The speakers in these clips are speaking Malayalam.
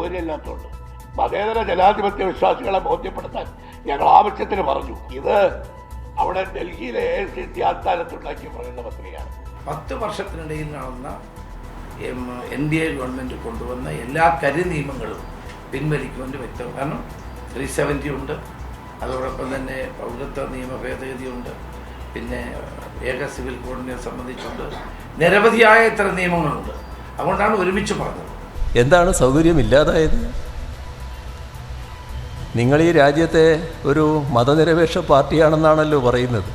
സൗകര്യമില്ലാത്തതുകൊണ്ട് മതേതര ജനാധിപത്യ വിശ്വാസികളെ ബോധ്യപ്പെടുത്താൻ ഞങ്ങൾ ആവശ്യത്തിന് പറഞ്ഞു. ഇത് അവിടെ ഡൽഹിയിലെ AICC ആസ്ഥാനത്തുണ്ടാക്കി പറയുന്ന പത്രികയാണ്. 10 വർഷത്തിനിടയിൽ നടന്ന NDA ഗവൺമെൻറ് കൊണ്ടുവന്ന എല്ലാ കരിനിയമങ്ങളും പിൻവലിക്കുമെന്ന് വ്യക്തം. കാരണം 370 ഉണ്ട്, അതോടൊപ്പം തന്നെ പൗരത്വ നിയമ ഭേദഗതിയുണ്ട്, പിന്നെ ഏക സിവിൽ കോഡിനെ സംബന്ധിച്ചുണ്ട്, നിരവധിയായ ഇത്തരം നിയമങ്ങളുണ്ട്. അതുകൊണ്ടാണ് ഒരുമിച്ച് പറഞ്ഞത്. എന്താണ് സൗകര്യമില്ലാതായത്? നിങ്ങൾ ഈ രാജ്യത്തെ ഒരു മതനിരപേക്ഷ പാർട്ടിയാണെന്നാണല്ലോ പറയുന്നത്.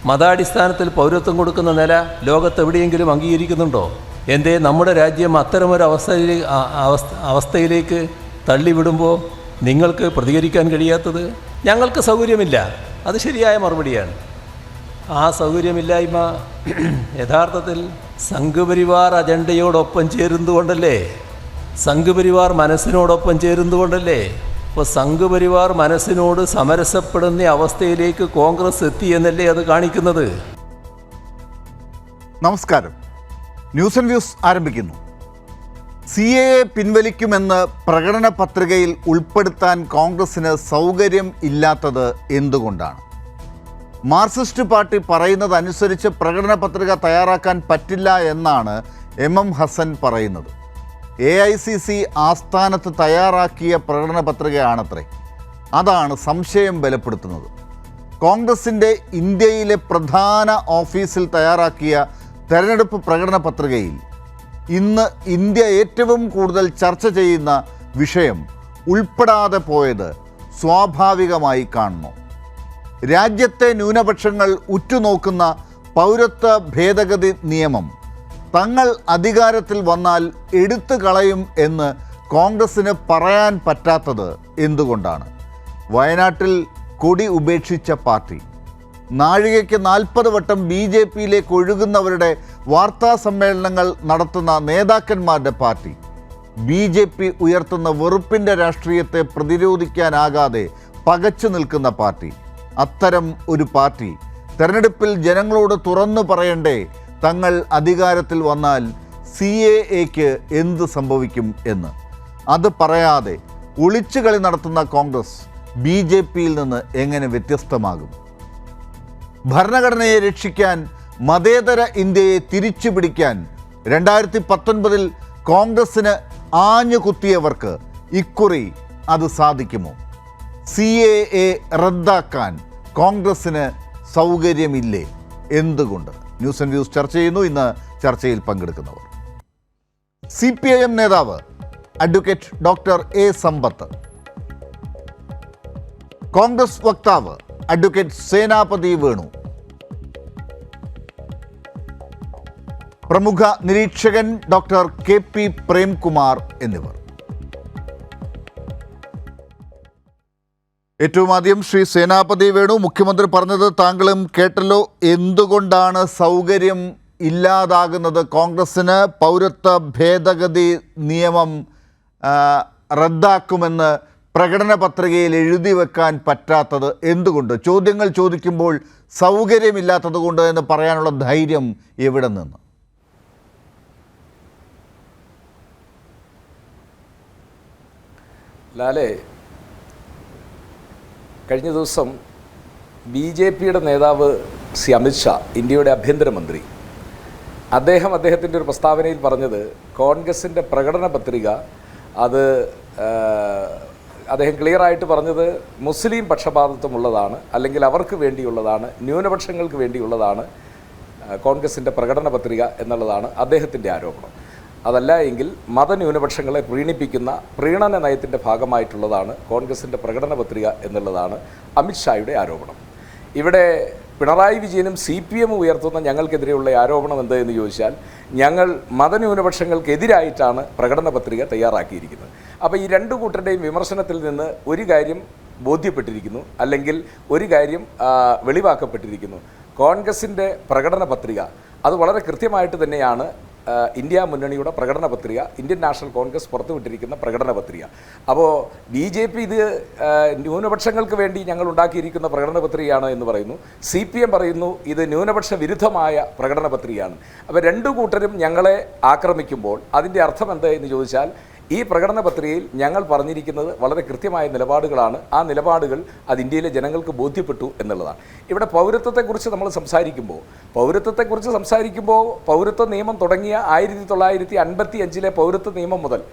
മതാടിസ്ഥാനത്തിൽ പൗരത്വം കൊടുക്കുന്ന നില ലോകത്തെവിടെയെങ്കിലും അംഗീകരിക്കുന്നുണ്ടോ? എന്തേ നമ്മുടെ രാജ്യം അത്തരമൊരു അവസ്ഥയിലേക്ക് തള്ളിവിടുമ്പോൾ നിങ്ങൾക്ക് പ്രതികരിക്കാൻ കഴിയാത്തത്? ഞങ്ങൾക്ക് സൗകര്യമില്ല, അത് ശരിയായ മറുപടിയാണ്. ആ സൗകര്യമില്ലായ്മ യഥാർത്ഥത്തിൽ സംഘപരിവാർ അജണ്ടയോടൊപ്പം ചേരുന്നതുകൊണ്ടല്ലേ, സംഘപരിവാർ മനസ്സിനോടൊപ്പം ചേരുന്നതുകൊണ്ടല്ലേ. അപ്പോൾ സംഘപരിവാർ മനസ്സിനോട് സമരസപ്പെടുന്ന അവസ്ഥയിലേക്ക് കോൺഗ്രസ് എത്തി എന്നല്ലേ അത് കാണിക്കുന്നത്. നമസ്കാരം. ന്യൂസ് ആൻഡ് വ്യൂസ് ആരംഭിക്കുന്നു. CAA പിൻവലിക്കുമെന്ന് പ്രകടന പത്രികയിൽ ഉൾപ്പെടുത്താൻ കോൺഗ്രസിന് സൗകര്യം ഇല്ലാത്തത് എന്തുകൊണ്ടാണ്? മാർക്സിസ്റ്റ് പാർട്ടി പറയുന്നതനുസരിച്ച് പ്രകടന പത്രിക തയ്യാറാക്കാൻ പറ്റില്ല എന്നാണ് MM ഹസൻ പറയുന്നത്. AICC ആസ്ഥാനത്ത് തയ്യാറാക്കിയ പ്രകടന പത്രികയാണത്രേ. അതാണ് സംശയം ബലപ്പെടുത്തുന്നത്. കോൺഗ്രസിൻ്റെ ഇന്ത്യയിലെ പ്രധാന ഓഫീസിൽ തയ്യാറാക്കിയ തെരഞ്ഞെടുപ്പ് പ്രകടന പത്രികയിൽ ഇന്ന് ഇന്ത്യ ഏറ്റവും കൂടുതൽ ചർച്ച ചെയ്യുന്ന വിഷയം ഉൾപ്പെടാതെ പോയത് സ്വാഭാവികമായി കാണുന്നു. രാജ്യത്തെ ന്യൂനപക്ഷങ്ങൾ ഉറ്റുനോക്കുന്ന പൗരത്വ ഭേദഗതി നിയമം തങ്ങൾ അധികാരത്തിൽ വന്നാൽ എടുത്തു കളയും എന്ന് കോൺഗ്രസിന് പറയാൻ പറ്റാത്തത് എന്തുകൊണ്ടാണ്? വയനാട്ടിൽ കൊടി ഉപേക്ഷിച്ച പാർട്ടി, നാഴികയ്ക്ക് 40 വട്ടം BJPയിലേക്ക് ഒഴുകുന്നവരുടെ വാർത്താ സമ്മേളനങ്ങൾ നടത്തുന്ന നേതാക്കന്മാരുടെ പാർട്ടി, BJP ഉയർത്തുന്ന വെറുപ്പിൻ്റെ രാഷ്ട്രീയത്തെ പ്രതിരോധിക്കാനാകാതെ പകച്ചു നിൽക്കുന്ന പാർട്ടി, അത്തരം ഒരു പാർട്ടി തെരഞ്ഞെടുപ്പിൽ ജനങ്ങളോട് തുറന്നു പറയണ്ടേ തങ്ങൾ അധികാരത്തിൽ വന്നാൽ CAAക്ക് എന്ത് സംഭവിക്കും എന്ന്? അത് പറയാതെ ഒളിച്ചുകളി നടത്തുന്ന കോൺഗ്രസ് BJPയിൽ നിന്ന് എങ്ങനെ വ്യത്യസ്തമാകും? ഭരണഘടനയെ രക്ഷിക്കാൻ, മതേതര ഇന്ത്യയെ തിരിച്ചു പിടിക്കാൻ 2019 കോൺഗ്രസിന് ആഞ്ഞുകുത്തിയവർക്ക് ഇക്കുറി അത് സാധിക്കുമോ? CAA റദ്ദാക്കാൻ കോൺഗ്രസിന് സൗകര്യമില്ലേ? എന്തുകൊണ്ട്? ന്യൂസ് ആൻഡ് വ്യൂസ് ചർച്ച ചെയ്യുന്നു. ഇന്ന് ചർച്ചയിൽ പങ്കെടുക്കുന്നവർ: CPIM നേതാവ് അഡ്വക്കേറ്റ് ഡോക്ടർ A സമ്പത്ത്, കോൺഗ്രസ് വക്താവ് അഡ്വക്കേറ്റ് സേനാപതി വേണു, പ്രമുഖ നിരീക്ഷകൻ ഡോക്ടർ KP പ്രേംകുമാർ എന്നിവർ. ഏറ്റവും ആദ്യം ശ്രീ സേനാപതി വേണു, മുഖ്യമന്ത്രി പറഞ്ഞത് താങ്കളും കേട്ടല്ലോ. എന്തുകൊണ്ടാണ് സൗകര്യം ഇല്ലാതാകുന്നത് കോൺഗ്രസ്സിന്? പൗരത്വ ഭേദഗതി നിയമം റദ്ദാക്കുമെന്ന് പ്രകടന പത്രികയിൽ എഴുതി വെക്കാൻ പറ്റാത്തത് എന്തുകൊണ്ട്? ചോദ്യങ്ങൾ ചോദിക്കുമ്പോൾ സൗകര്യമില്ലാത്തത് കൊണ്ട് എന്ന് പറയാനുള്ള ധൈര്യം എവിടെ നിന്ന്? ലാലേ, കഴിഞ്ഞ ദിവസം BJPയുടെ നേതാവ് ശ്രീ അമിത്ഷാ, ഇന്ത്യയുടെ ആഭ്യന്തരമന്ത്രി, അദ്ദേഹത്തിൻ്റെ ഒരു പ്രസ്താവനയിൽ പറഞ്ഞത് കോൺഗ്രസിൻ്റെ പ്രകടന പത്രിക അത് അദ്ദേഹം ക്ലിയറായിട്ട് പറഞ്ഞത് മുസ്ലിം പക്ഷപാതിത്വമുള്ളതാണ്, അല്ലെങ്കിൽ അവർക്ക് വേണ്ടിയുള്ളതാണ്, ന്യൂനപക്ഷങ്ങൾക്ക് വേണ്ടിയുള്ളതാണ് കോൺഗ്രസിൻ്റെ പ്രകടന പത്രിക എന്നുള്ളതാണ് അദ്ദേഹത്തിൻ്റെ ആരോപണം. അതല്ല എങ്കിൽ മതന്യൂനപക്ഷങ്ങളെ പ്രീണിപ്പിക്കുന്ന പ്രീണന നയത്തിൻ്റെ ഭാഗമായിട്ടുള്ളതാണ് കോൺഗ്രസിൻ്റെ പ്രകടന പത്രിക എന്നുള്ളതാണ് അമിത്ഷായുടെ ആരോപണം. ഇവിടെ പിണറായി വിജയനും CPM ഉയർത്തുന്ന ഞങ്ങൾക്കെതിരെയുള്ള ആരോപണം എന്തെന്ന് ചോദിച്ചാൽ, ഞങ്ങൾ മതന്യൂനപക്ഷങ്ങൾക്കെതിരായിട്ടാണ് പ്രകടന പത്രിക തയ്യാറാക്കിയിരിക്കുന്നത്. അപ്പോൾ ഈ രണ്ടു കൂട്ടരുടെയും വിമർശനത്തിൽ നിന്ന് ഒരു കാര്യം ബോധ്യപ്പെട്ടിരിക്കുന്നു, അല്ലെങ്കിൽ ഒരു കാര്യം വെളിവാക്കപ്പെട്ടിരിക്കുന്നു. കോൺഗ്രസിൻ്റെ പ്രകടന പത്രിക അത് വളരെ കൃത്യമായിട്ട് തന്നെയാണ് ഇന്ത്യ മുന്നണിയുടെ പ്രകടന പത്രിക, ഇന്ത്യൻ നാഷണൽ കോൺഗ്രസ് പുറത്തുവിട്ടിരിക്കുന്ന പ്രകടന പത്രിക. അപ്പോൾ BJP ഇത് ന്യൂനപക്ഷങ്ങൾക്ക് വേണ്ടി ഞങ്ങൾ ഉണ്ടാക്കിയിരിക്കുന്ന പ്രകടന പത്രികയാണ് എന്ന് പറയുന്നു. CPM പറയുന്നു ഇത് ന്യൂനപക്ഷ വിരുദ്ധമായ പ്രകടന പത്രികയാണ്. അപ്പോൾ രണ്ടു കൂട്ടരും ഞങ്ങളെ ആക്രമിക്കുമ്പോൾ അതിൻ്റെ അർത്ഥം എന്താ എന്ന് ചോദിച്ചാൽ, ഈ പ്രകടന പത്രികയിൽ ഞങ്ങൾ പറഞ്ഞിരിക്കുന്നത് വളരെ കൃത്യമായ നിലപാടുകളാണ്. ആ നിലപാടുകൾ അത് ഇന്ത്യയിലെ ജനങ്ങൾക്ക് ബോധ്യപ്പെട്ടു എന്നുള്ളതാണ്. ഇവിടെ പൗരത്വത്തെക്കുറിച്ച് നമ്മൾ സംസാരിക്കുമ്പോൾ പൗരത്വ നിയമം തുടങ്ങിയ 1955 പൗരത്വ നിയമം മുതൽ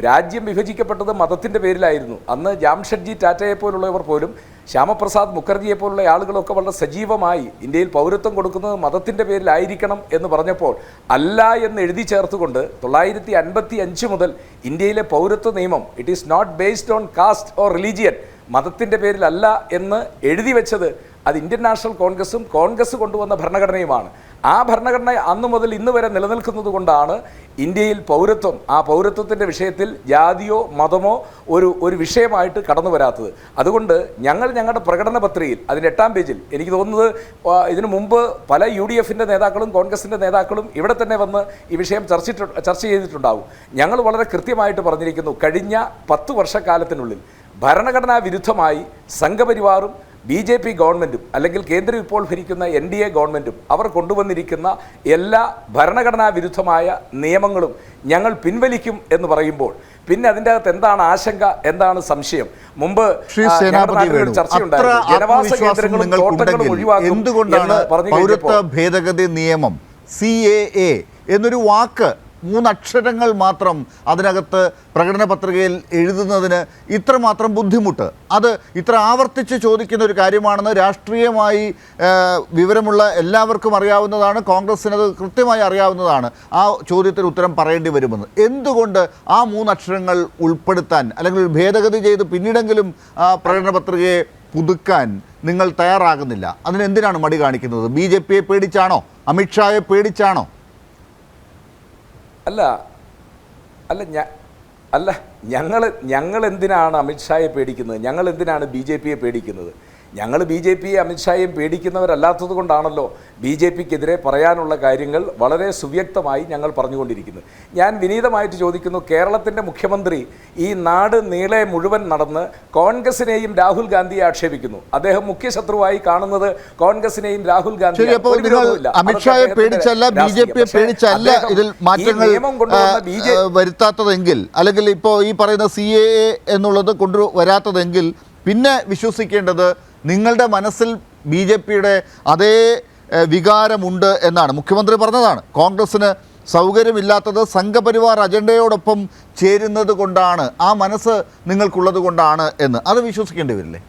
രാജ്യം വിഭജിക്കപ്പെട്ടത് മതത്തിൻ്റെ പേരിലായിരുന്നു. അന്ന് ജാംഷഡ്ജി ടാറ്റയെ പോലുള്ളവർ പോലും ശ്യാമപ്രസാദ് മുഖർജിയെ പോലുള്ള ആളുകളൊക്കെ വളരെ സജീവമായി ഇന്ത്യയിൽ പൗരത്വം കൊടുക്കുന്നത് മതത്തിൻ്റെ പേരിലായിരിക്കണം എന്ന് പറഞ്ഞപ്പോൾ അല്ല എന്ന് എഴുതി ചേർത്തുകൊണ്ട് 1955 മുതൽ ഇന്ത്യയിലെ പൗരത്വ നിയമം it is not based on caste or religion, മതത്തിൻ്റെ പേരിലല്ല എന്ന് എഴുതി വെച്ചത് അത് ഇന്ത്യൻ നാഷണൽ കോൺഗ്രസും കോൺഗ്രസ് കൊണ്ടുവന്ന ഭരണഘടനയുമാണ്. ആ ഭരണഘടന അന്നു മുതൽ ഇന്ന് വരെ നിലനിൽക്കുന്നത് കൊണ്ടാണ് ഇന്ത്യയിൽ പൗരത്വം, ആ പൗരത്വത്തിൻ്റെ വിഷയത്തിൽ ജാതിയോ മതമോ ഒരു വിഷയമായിട്ട് കടന്നു വരാത്തത്. അതുകൊണ്ട് ഞങ്ങളുടെ പ്രകടന പത്രികയിൽ അതിൻ്റെ 8-ാം പേജിൽ എനിക്ക് തോന്നുന്നത് ഇതിനു മുമ്പ് പല UDF നേതാക്കളും കോൺഗ്രസിൻ്റെ നേതാക്കളും ഇവിടെ തന്നെ വന്ന് ഈ വിഷയം ചർച്ച ചെയ്തിട്ടുണ്ടാവും. ഞങ്ങൾ വളരെ കൃത്യമായിട്ട് പറഞ്ഞിരിക്കുന്നു, കഴിഞ്ഞ 10 വർഷക്കാലത്തിനുള്ളിൽ ഭരണഘടനാ വിരുദ്ധമായി സംഘപരിവാറും BJP ഗവൺമെൻറ്റും അല്ലെങ്കിൽ കേന്ദ്രം ഇപ്പോൾ ഭരിക്കുന്ന NDA ഗവൺമെൻറ്റും അവർ കൊണ്ടുവന്നിരിക്കുന്ന എല്ലാ ഭരണഘടനാ വിരുദ്ധമായ നിയമങ്ങളും ഞങ്ങൾ പിൻവലിക്കും എന്ന് പറയുമ്പോൾ പിന്നെ അതിൻ്റെ അകത്ത് എന്താണ് ആശങ്ക, എന്താണ് സംശയം? മുമ്പ് ചർച്ചയുണ്ടായിരുന്നു, ജനവാസ കേന്ദ്രങ്ങളും തോട്ടങ്ങളും ഒഴിവാക്കും എന്ന് പറഞ്ഞു. പൗരത്വ ഭേദഗതി നിയമം CAA എന്നൊരു വാക്ക് 3 അക്ഷരങ്ങൾ മാത്രം അതിനകത്ത് പ്രകടന പത്രികയിൽ എഴുതുന്നതിന് ഇത്രമാത്രം ബുദ്ധിമുട്ട്? അത് ഇത്ര ആവർത്തിച്ച് ചോദിക്കുന്ന ഒരു കാര്യമാണെന്ന് രാഷ്ട്രീയമായി വിവരമുള്ള എല്ലാവർക്കും അറിയാവുന്നതാണ്. കോൺഗ്രസ്സിനത് കൃത്യമായി അറിയാവുന്നതാണ്. ആ ചോദ്യത്തിന് ഉത്തരം പറയേണ്ടി വരുമെന്ന്. എന്തുകൊണ്ട് ആ 3 അക്ഷരങ്ങൾ ഉൾപ്പെടുത്താൻ അല്ലെങ്കിൽ ഒരു ഭേദഗതി ചെയ്ത് പിന്നീടെങ്കിലും ആ പ്രകടന പത്രികയെ പുതുക്കാൻ നിങ്ങൾ തയ്യാറാകുന്നില്ല? അതിനെന്തിനാണ് മടി കാണിക്കുന്നത്? BJPയെ പേടിച്ചാണോ? അമിത്ഷായെ പേടിച്ചാണോ? ഞങ്ങൾ എന്തിനാണ് അമിത്ഷായെ പേടിക്കുന്നത്? ഞങ്ങൾ എന്തിനാണ് BJPയെ പേടിക്കുന്നത്? ഞങ്ങൾ BJPയെ അമിത്ഷായെയും പേടിക്കുന്നവരല്ലാത്തത് കൊണ്ടാണല്ലോ BJPക്കെതിരെ പറയാനുള്ള കാര്യങ്ങൾ വളരെ സുവ്യക്തമായി ഞങ്ങൾ പറഞ്ഞുകൊണ്ടിരിക്കുന്നത്. ഞാൻ വിനീതമായിട്ട് ചോദിക്കുന്നു, കേരളത്തിൻ്റെ മുഖ്യമന്ത്രി ഈ നാട് നീളെ മുഴുവൻ നടന്ന് കോൺഗ്രസിനെയും രാഹുൽ ഗാന്ധിയെ ആക്ഷേപിക്കുന്നു. അദ്ദേഹം മുഖ്യശത്രുവായി കാണുന്നത് കോൺഗ്രസിനെയും രാഹുൽ ഗാന്ധിയെ. അമിത്ഷായെ പേടിച്ചല്ല, BJPയെ പേടിച്ചല്ല ഇതിൽ മാറ്റങ്ങൾ വരുത്താത്തതെങ്കിൽ, അല്ലെങ്കിൽ ഇപ്പോൾ ഈ പറയുന്ന CAA എന്നുള്ളത് കൊണ്ടുവരാത്തതെങ്കിൽ പിന്നെ വിശ്വസിക്കേണ്ടത് നിങ്ങളുടെ മനസ്സിൽ BJPയുടെ അതേ വികാരമുണ്ട് എന്നാണ്. മുഖ്യമന്ത്രി പറഞ്ഞതാണ്, കോൺഗ്രസ്സിന് സൗകര്യമില്ലാത്തത് സംഘപരിവാർ അജണ്ടയോടൊപ്പം ചേരുന്നത് കൊണ്ടാണ്, ആ മനസ്സ് നിങ്ങൾക്കുള്ളത് കൊണ്ടാണ് എന്ന്. അത് വിശ്വസിക്കേണ്ടി വരില്ലേ?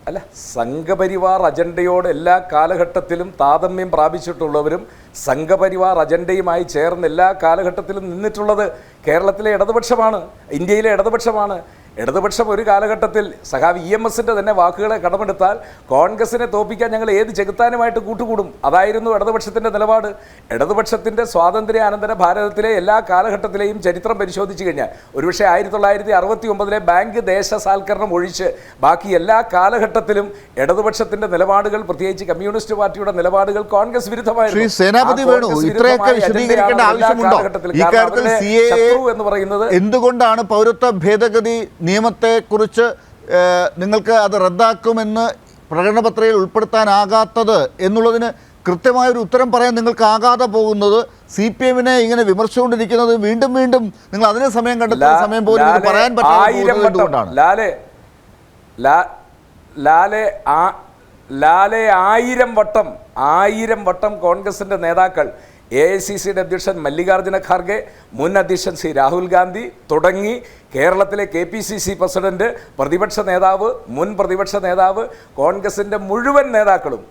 അല്ല, സംഘപരിവാർ അജണ്ടയോട് എല്ലാ കാലഘട്ടത്തിലും താരതമ്യം പ്രാപിച്ചിട്ടുള്ളവരും സംഘപരിവാർ അജണ്ടയുമായി ചേർന്ന് എല്ലാ കാലഘട്ടത്തിലും നിന്നിട്ടുള്ളത് കേരളത്തിലെ ഇടതുപക്ഷമാണ്, ഇന്ത്യയിലെ ഇടതുപക്ഷമാണ്. ഇടതുപക്ഷം ഒരു കാലഘട്ടത്തിൽ സഖാവ് EMS തന്നെ വാക്കുകളെ കടമെടുത്താൽ കോൺഗ്രസിനെ തോൽപ്പിക്കാൻ ഞങ്ങൾ ഏത് ചെകുത്താനുമായിട്ട് കൂട്ടുകൂടും. അതായിരുന്നു ഇടതുപക്ഷത്തിൻ്റെ നിലപാട്. ഇടതുപക്ഷത്തിൻ്റെ സ്വാതന്ത്ര്യാനന്തര ഭാരതത്തിലെ എല്ലാ കാലഘട്ടത്തിലെയും ചരിത്രം പരിശോധിച്ച് കഴിഞ്ഞാൽ ഒരുപക്ഷെ 1969 ബാങ്ക് ദേശസാൽക്കരണം ഒഴിച്ച് ബാക്കി എല്ലാ കാലഘട്ടത്തിലും ഇടതുപക്ഷത്തിൻ്റെ നിലപാടുകൾ, പ്രത്യേകിച്ച് കമ്മ്യൂണിസ്റ്റ് പാർട്ടിയുടെ നിലപാടുകൾ കോൺഗ്രസ് വിരുദ്ധമായിരുന്നു. എന്ന് പറയുന്നത് എന്തുകൊണ്ടാണ് പൗരത്വ ഭേദഗതി നിയമത്തെക്കുറിച്ച് നിങ്ങൾക്ക് അത് റദ്ദാക്കുമെന്ന് പ്രകടന പത്രികയിൽ ഉൾപ്പെടുത്താനാകാത്തത് എന്നുള്ളതിന് കൃത്യമായൊരു ഉത്തരം പറയാൻ നിങ്ങൾക്ക് ആകാതെ പോകുന്നത്? CPMനെ ഇങ്ങനെ വിമർശിച്ചുകൊണ്ടിരിക്കുന്നത് വീണ്ടും വീണ്ടും നിങ്ങൾ അതിന് സമയം കണ്ടെത്തുന്ന സമയം പോലും ഇത് പറയാൻ പറ്റാത്തതുകൊണ്ടാണ്. ലാലെ 1000 വട്ടം കോൺഗ്രസിൻ്റെ നേതാക്കൾ, AICCയുടെ അധ്യക്ഷൻ മല്ലികാർജ്ജുന ഖാർഗെ, മുൻ അധ്യക്ഷൻ ശ്രീ രാഹുൽ ഗാന്ധി തുടങ്ങി കേരളത്തിലെ KPCC പ്രസിഡന്റ്, പ്രതിപക്ഷ നേതാവ്, മുൻ പ്രതിപക്ഷ നേതാവ്, കോൺഗ്രസിൻ്റെ മുഴുവൻ നേതാക്കളും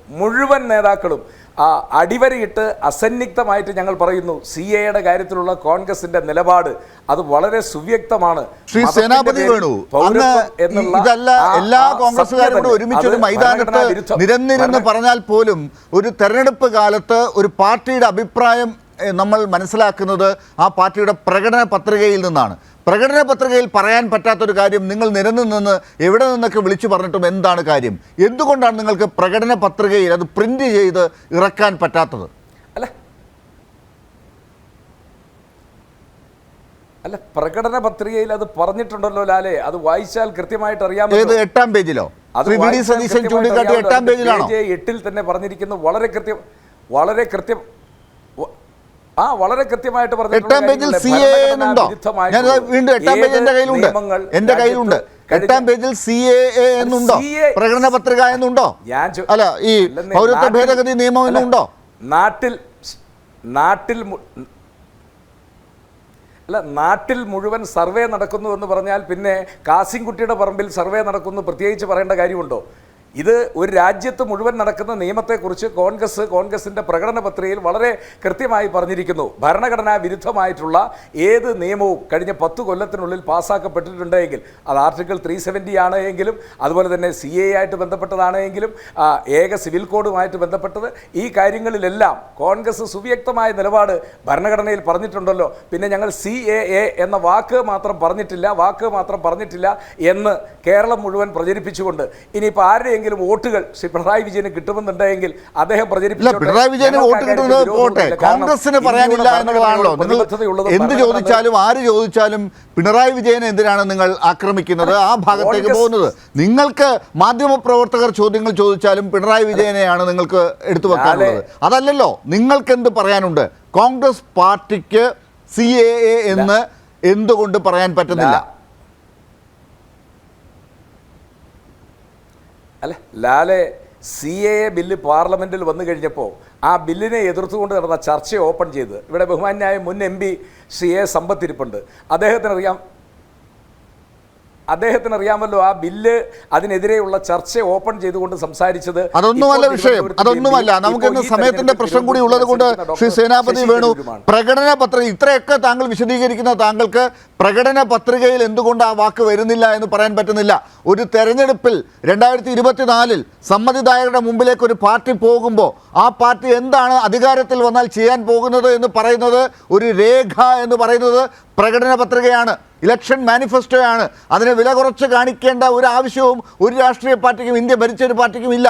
അടിവരയിട്ട് അസന്നിഗ്ധമായിട്ട് ഞങ്ങൾ പറയുന്നു, CAയുടെ കാര്യത്തിലുള്ള കോൺഗ്രസിൻ്റെ നിലപാട് അത് വളരെ സുവ്യക്തമാണ്. ശ്രീ സേനാപതി വേണു, ഇതല്ല എല്ലാ കോൺഗ്രസുകാരും ഒരുമിച്ച് ഒരു മൈതാനത്ത് നിരന്നിരുന്ന് പറഞ്ഞാൽ പോലും ഒരു തെരഞ്ഞെടുപ്പ് കാലത്ത് ഒരു പാർട്ടിയുടെ അഭിപ്രായം നമ്മൾ മനസ്സിലാക്കുന്നത് ആ പാർട്ടിയുടെ പ്രകടന പത്രികയിൽ നിന്നാണ്. പ്രകടന പത്രികയിൽ പറയാൻ പറ്റാത്തൊരു കാര്യം നിങ്ങൾ നിരന്ന് എവിടെ നിന്നൊക്കെ വിളിച്ചു പറഞ്ഞിട്ടും എന്താണ് കാര്യം? എന്തുകൊണ്ടാണ് നിങ്ങൾക്ക് പ്രകടന പത്രികയിൽ അത് പ്രിന്റ് ചെയ്ത് ഇറക്കാൻ പറ്റാത്തത്? അല്ല, പ്രകടന പത്രികയിൽ അത് പറഞ്ഞിട്ടുണ്ടല്ലോ ലാലെ, അത് വായിച്ചാൽ കൃത്യമായിട്ട് അറിയാം. 8-ാം പേജിലോ? അത് 8-ാം പേജിലാണോ? 8-ൽ തന്നെ പറഞ്ഞിരിക്കുന്നു. വളരെ കൃത്യം വളരെ കൃത്യമായിട്ട് എട്ടാം പേജിൽ CAA എന്നുണ്ടോ? ഞാൻ വീണ്ടും എട്ടാം പേജ് എന്റെ കയ്യിലുണ്ട്, എന്റെ കയ്യിലുണ്ട്. എട്ടാം പേജിൽ CAA എന്നുണ്ടോ? പ്രകടന പത്രിക എന്നുണ്ടോ? അല്ല, ഈ പൗരത്വ ഭേദഗതി നിയമം എന്നുണ്ടോ? നാട്ടിൽ മുഴുവൻ സർവേ നടക്കുന്നു എന്ന് പറഞ്ഞാൽ പിന്നെ കാസിംകുട്ടിയുടെ പറമ്പിൽ സർവേ നടക്കുന്നു പ്രത്യേകിച്ച് പറയേണ്ട കാര്യമുണ്ടോ? ഇത് ഒരു രാജ്യത്ത് മുഴുവൻ നടക്കുന്ന നിയമത്തെക്കുറിച്ച് കോൺഗ്രസിൻ്റെ പ്രകടന പത്രികയിൽ വളരെ കൃത്യമായി പറഞ്ഞിരിക്കുന്നു. ഭരണഘടനാ വിരുദ്ധമായിട്ടുള്ള ഏത് നിയമവും കഴിഞ്ഞ 10 കൊല്ലത്തിനുള്ളിൽ പാസ്സാക്കപ്പെട്ടിട്ടുണ്ടെങ്കിൽ അത് ആർട്ടിക്കിൾ 370 ആണ് എങ്കിലും അതുപോലെ തന്നെ CAA ആയിട്ട് ബന്ധപ്പെട്ടതാണ് എങ്കിലും ഏക സിവിൽ കോഡുമായിട്ട് ബന്ധപ്പെട്ടത്, ഈ കാര്യങ്ങളിലെല്ലാം കോൺഗ്രസ് സുവ്യക്തമായ നിലപാട് ഭരണഘടനയിൽ പറഞ്ഞിട്ടുണ്ടല്ലോ. പിന്നെ ഞങ്ങൾ CAA എന്ന വാക്ക് മാത്രം പറഞ്ഞിട്ടില്ല എന്ന് കേരളം മുഴുവൻ പ്രചരിപ്പിച്ചുകൊണ്ട് ഇനിയിപ്പോൾ ആരുടെയെങ്കിലും വോട്ടുകൾ ശ്രീ പിണറായി വിജയന് കിട്ടുമെന്നുണ്ടെങ്കിൽ അദ്ദേഹം പിണറായി വിജയന് വോട്ട് കിട്ടുന്നത് പോട്ടെ, കോൺഗ്രസിന് പറയാനില്ല എന്നുള്ളതാണല്ലോ. നിങ്ങൾ എന്ത് ചോദിച്ചാലും ആര് ചോദിച്ചാലും പിണറായി വിജയനെ എന്തിനാണ് നിങ്ങൾ ആക്രമിക്കുന്നത്, ആ ഭാഗത്തേക്ക് പോകുന്നത്? നിങ്ങൾക്ക് മാധ്യമപ്രവർത്തകർ ചോദ്യങ്ങൾ ചോദിച്ചാലും പിണറായി വിജയനെയാണ് നിങ്ങൾക്ക് എടുത്തു വെക്കാനുള്ളത്. അതല്ലല്ലോ, നിങ്ങൾക്ക് എന്ത് പറയാനുണ്ട്? കോൺഗ്രസ് പാർട്ടിക്ക് CAA എന്ന് എന്തുകൊണ്ട് പറയാൻ പറ്റുന്നില്ല? അല്ല ലാലെ, CAA ബില്ല് പാർലമെൻറ്റിൽ വന്നു കഴിഞ്ഞപ്പോൾ ആ ബില്ലിനെ എതിർത്തുകൊണ്ട് നടന്ന ചർച്ച ഓപ്പൺ ചെയ്ത് ഇവിടെ ബഹുമാന്യായ മുൻ MP ശ്രീ A സമ്പത്തിരിപ്പുണ്ട്. അദ്ദേഹത്തിനറിയാമല്ലോ ആ ബില്ല് അതിനെതിരെയുള്ള ചർച്ച ഓപ്പൺ ചെയ്തുകൊണ്ട് സംസാരിച്ചത്. അതൊന്നുമല്ല വിഷയം, അതൊന്നുമല്ല. നമുക്കിന്ന് സമയത്തിന്റെ പ്രശ്നം കൂടി ഉള്ളത് കൊണ്ട് ശ്രീ സേനാപതി വേണു, പ്രകടന പത്രിക ഇത്രയൊക്കെ താങ്കൾ വിശദീകരിക്കുന്ന താങ്കൾക്ക് പ്രകടന പത്രികയിൽ എന്തുകൊണ്ട് ആ വാക്ക് വരുന്നില്ല എന്ന് പറയാൻ പറ്റുന്നില്ല. ഒരു തെരഞ്ഞെടുപ്പിൽ 2024 സമ്മതിദായകരുടെ മുമ്പിലേക്ക് ഒരു പാർട്ടി പോകുമ്പോൾ ആ പാർട്ടി എന്താണ് അധികാരത്തിൽ വന്നാൽ ചെയ്യാൻ പോകുന്നത് എന്ന് പറയുന്നത്, ഒരു രേഖ എന്ന് പറയുന്നത് പ്രകടന പത്രികയാണ്, ഇലക്ഷൻ മാനിഫെസ്റ്റോയാണ്. അതിനെ വില കുറച്ച് കാണിക്കേണ്ട ഒരു ആവശ്യവും ഒരു രാഷ്ട്രീയ പാർട്ടിക്കും, ഇന്ത്യ ഭരിച്ച ഒരു പാർട്ടിക്കും ഇല്ല.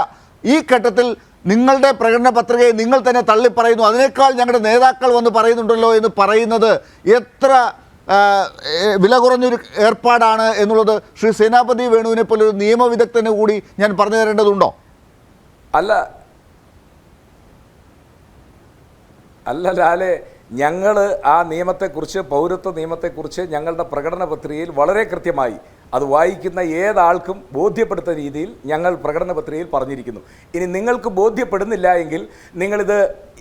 ഈ ഘട്ടത്തിൽ നിങ്ങളുടെ പ്രകടന പത്രികയെ നിങ്ങൾ തന്നെ തള്ളിപ്പറയുന്നു. അതിനേക്കാൾ ഞങ്ങളുടെ നേതാക്കൾ വന്ന് പറയുന്നുണ്ടല്ലോ എന്ന് പറയുന്നത് എത്ര വില കുറഞ്ഞൊരു ഏർപ്പാടാണ് എന്നുള്ളത് ശ്രീ സേനാപതി വേണുവിനെ പോലെ ഒരു നിയമവിദഗ്ധന് കൂടി ഞാൻ പറഞ്ഞു തരേണ്ടതുണ്ടോ? അല്ല ലാലെ, ഞങ്ങൾ ആ നിയമത്തെക്കുറിച്ച്, പൗരത്വ നിയമത്തെക്കുറിച്ച് ഞങ്ങളുടെ പ്രകടന പത്രികയിൽ വളരെ കൃത്യമായി അത് വായിക്കുന്ന ഏതാൾക്കും ബോധ്യപ്പെടുത്തുന്ന രീതിയിൽ ഞങ്ങൾ പ്രകടന പത്രികയിൽ പറഞ്ഞിരിക്കുന്നു. ഇനി നിങ്ങൾക്ക് ബോധ്യപ്പെടുന്നില്ല എങ്കിൽ നിങ്ങളിത്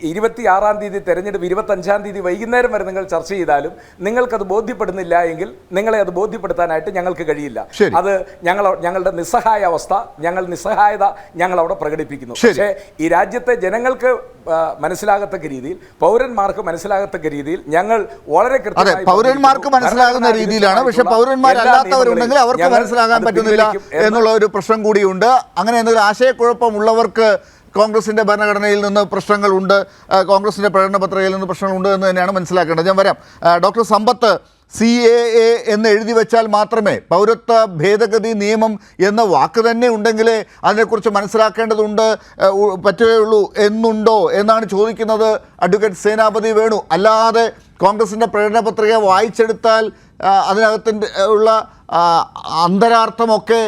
26-ാം തീയതി തെരഞ്ഞെടുപ്പ് 25-ാം തീയതി വൈകുന്നേരം വരെ നിങ്ങൾ ചർച്ച ചെയ്താലും നിങ്ങൾക്കത് ബോധ്യപ്പെടുന്നില്ല എങ്കിൽ നിങ്ങളെ അത് ബോധ്യപ്പെടുത്താനായിട്ട് ഞങ്ങൾക്ക് കഴിയില്ല. അത് ഞങ്ങളുടെ നിസ്സഹായത ഞങ്ങൾ അവിടെ പ്രകടിപ്പിക്കുന്നു. പക്ഷേ ഈ രാജ്യത്തെ ജനങ്ങൾക്ക് മനസ്സിലാകത്തക്ക രീതിയിൽ, പൗരന്മാർക്ക് മനസ്സിലാകത്തക്ക രീതിയിൽ ഞങ്ങൾ വളരെ കൃത്യമായി പൗരന്മാർക്ക് മനസ്സിലാകുന്ന രീതിയിലാണ്. പക്ഷെ പൗരന്മാരല്ലാത്തവരുണ്ടെങ്കിൽ അവർക്ക് മനസ്സിലാകാൻ പറ്റുന്നില്ല എന്നുള്ള ഒരു പ്രശ്നം കൂടിയുണ്ട്. അങ്ങനെ എന്തെങ്കിലും ആശയക്കുഴപ്പമുള്ളവർക്ക് കോൺഗ്രസിൻ്റെ ഭരണഘടനയിൽ നിന്ന് പ്രശ്നങ്ങളുണ്ട്, കോൺഗ്രസിൻ്റെ പ്രകടന പത്രികയിൽ നിന്ന് പ്രശ്നങ്ങളുണ്ട് എന്ന് തന്നെയാണ് മനസ്സിലാക്കേണ്ടത്. ഞാൻ വരാം. ഡോക്ടർ സമ്പത്ത്, CAA എന്ന് എഴുതി വെച്ചാൽ മാത്രമേ, പൗരത്വ ഭേദഗതി നിയമം എന്ന വാക്ക് തന്നെ ഉണ്ടെങ്കിലേ അതിനെക്കുറിച്ച് മനസ്സിലാക്കേണ്ടതുണ്ട് പറ്റുകയുള്ളൂ എന്നുണ്ടോ എന്നാണ് ചോദിക്കുന്നത് അഡ്വക്കേറ്റ് സേനാപതി വേണു. അല്ലാതെ കോൺഗ്രസിൻ്റെ പ്രകടന പത്രിക വായിച്ചെടുത്താൽ അതിനകത്തിൻ്റെ ഉള്ള അന്തരാർത്ഥമൊക്കെ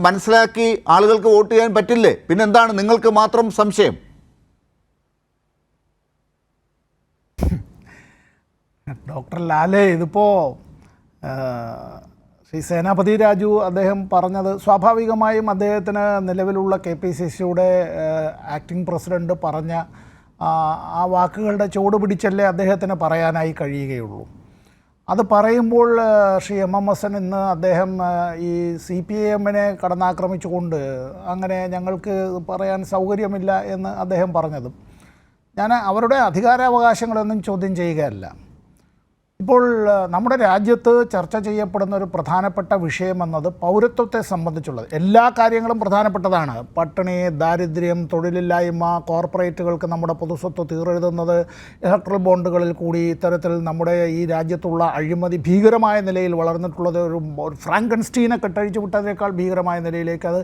മനസ്സിലാക്കി ആളുകൾക്ക് വോട്ട് ചെയ്യാൻ പറ്റില്ലേ? പിന്നെന്താണ് നിങ്ങൾക്ക് മാത്രം സംശയം? ഡോക്ടർ ലാലെ, ഇതിപ്പോൾ ശ്രീ സേനാപതി രാജു അദ്ദേഹം പറഞ്ഞത് സ്വാഭാവികമായും അദ്ദേഹത്തിന് നിലവിലുള്ള KPCCയുടെ ആക്ടിംഗ് പ്രസിഡന്റ് പറഞ്ഞ ആ വാക്കുകളുടെ ചുവട് പിടിച്ചല്ലേ അദ്ദേഹത്തിന് പറയാനായി കഴിയുകയുള്ളൂ. അത് പറയുമ്പോൾ ശ്രീ MMS ഇന്ന് അദ്ദേഹം ഈ CPIMനെ കടന്നാക്രമിച്ചുകൊണ്ട് അങ്ങനെ ഞങ്ങൾക്ക് പറയാൻ സൗകര്യമില്ല എന്ന് അദ്ദേഹം പറഞ്ഞതും, ഞാൻ അവരുടെ അധികാരാവകാശങ്ങളൊന്നും ചോദ്യം ചെയ്യുകയല്ല. ഇപ്പോൾ നമ്മുടെ രാജ്യത്ത് ചർച്ച ചെയ്യപ്പെടുന്ന ഒരു പ്രധാനപ്പെട്ട വിഷയമെന്നത് പൗരത്വത്തെ സംബന്ധിച്ചുള്ളത്. എല്ലാ കാര്യങ്ങളും പ്രധാനപ്പെട്ടതാണ്. പട്ടിണി, ദാരിദ്ര്യം, തൊഴിലില്ലായ്മ, കോർപ്പറേറ്റുകൾക്ക് നമ്മുടെ പൊതുസ്വത്ത് തീരെഴുതുന്നത്, ഇലക്ട്രൽ ബോണ്ടുകളിൽ കൂടി ഇത്തരത്തിൽ നമ്മുടെ ഈ രാജ്യത്തുള്ള അഴിമതി ഭീകരമായ നിലയിൽ വളർന്നിട്ടുള്ളത്, ഒരു ഫ്രാങ്കൻസ്റ്റീനെ കെട്ടഴിച്ചു വിട്ടതിനേക്കാൾ ഭീകരമായ നിലയിലേക്ക് അത്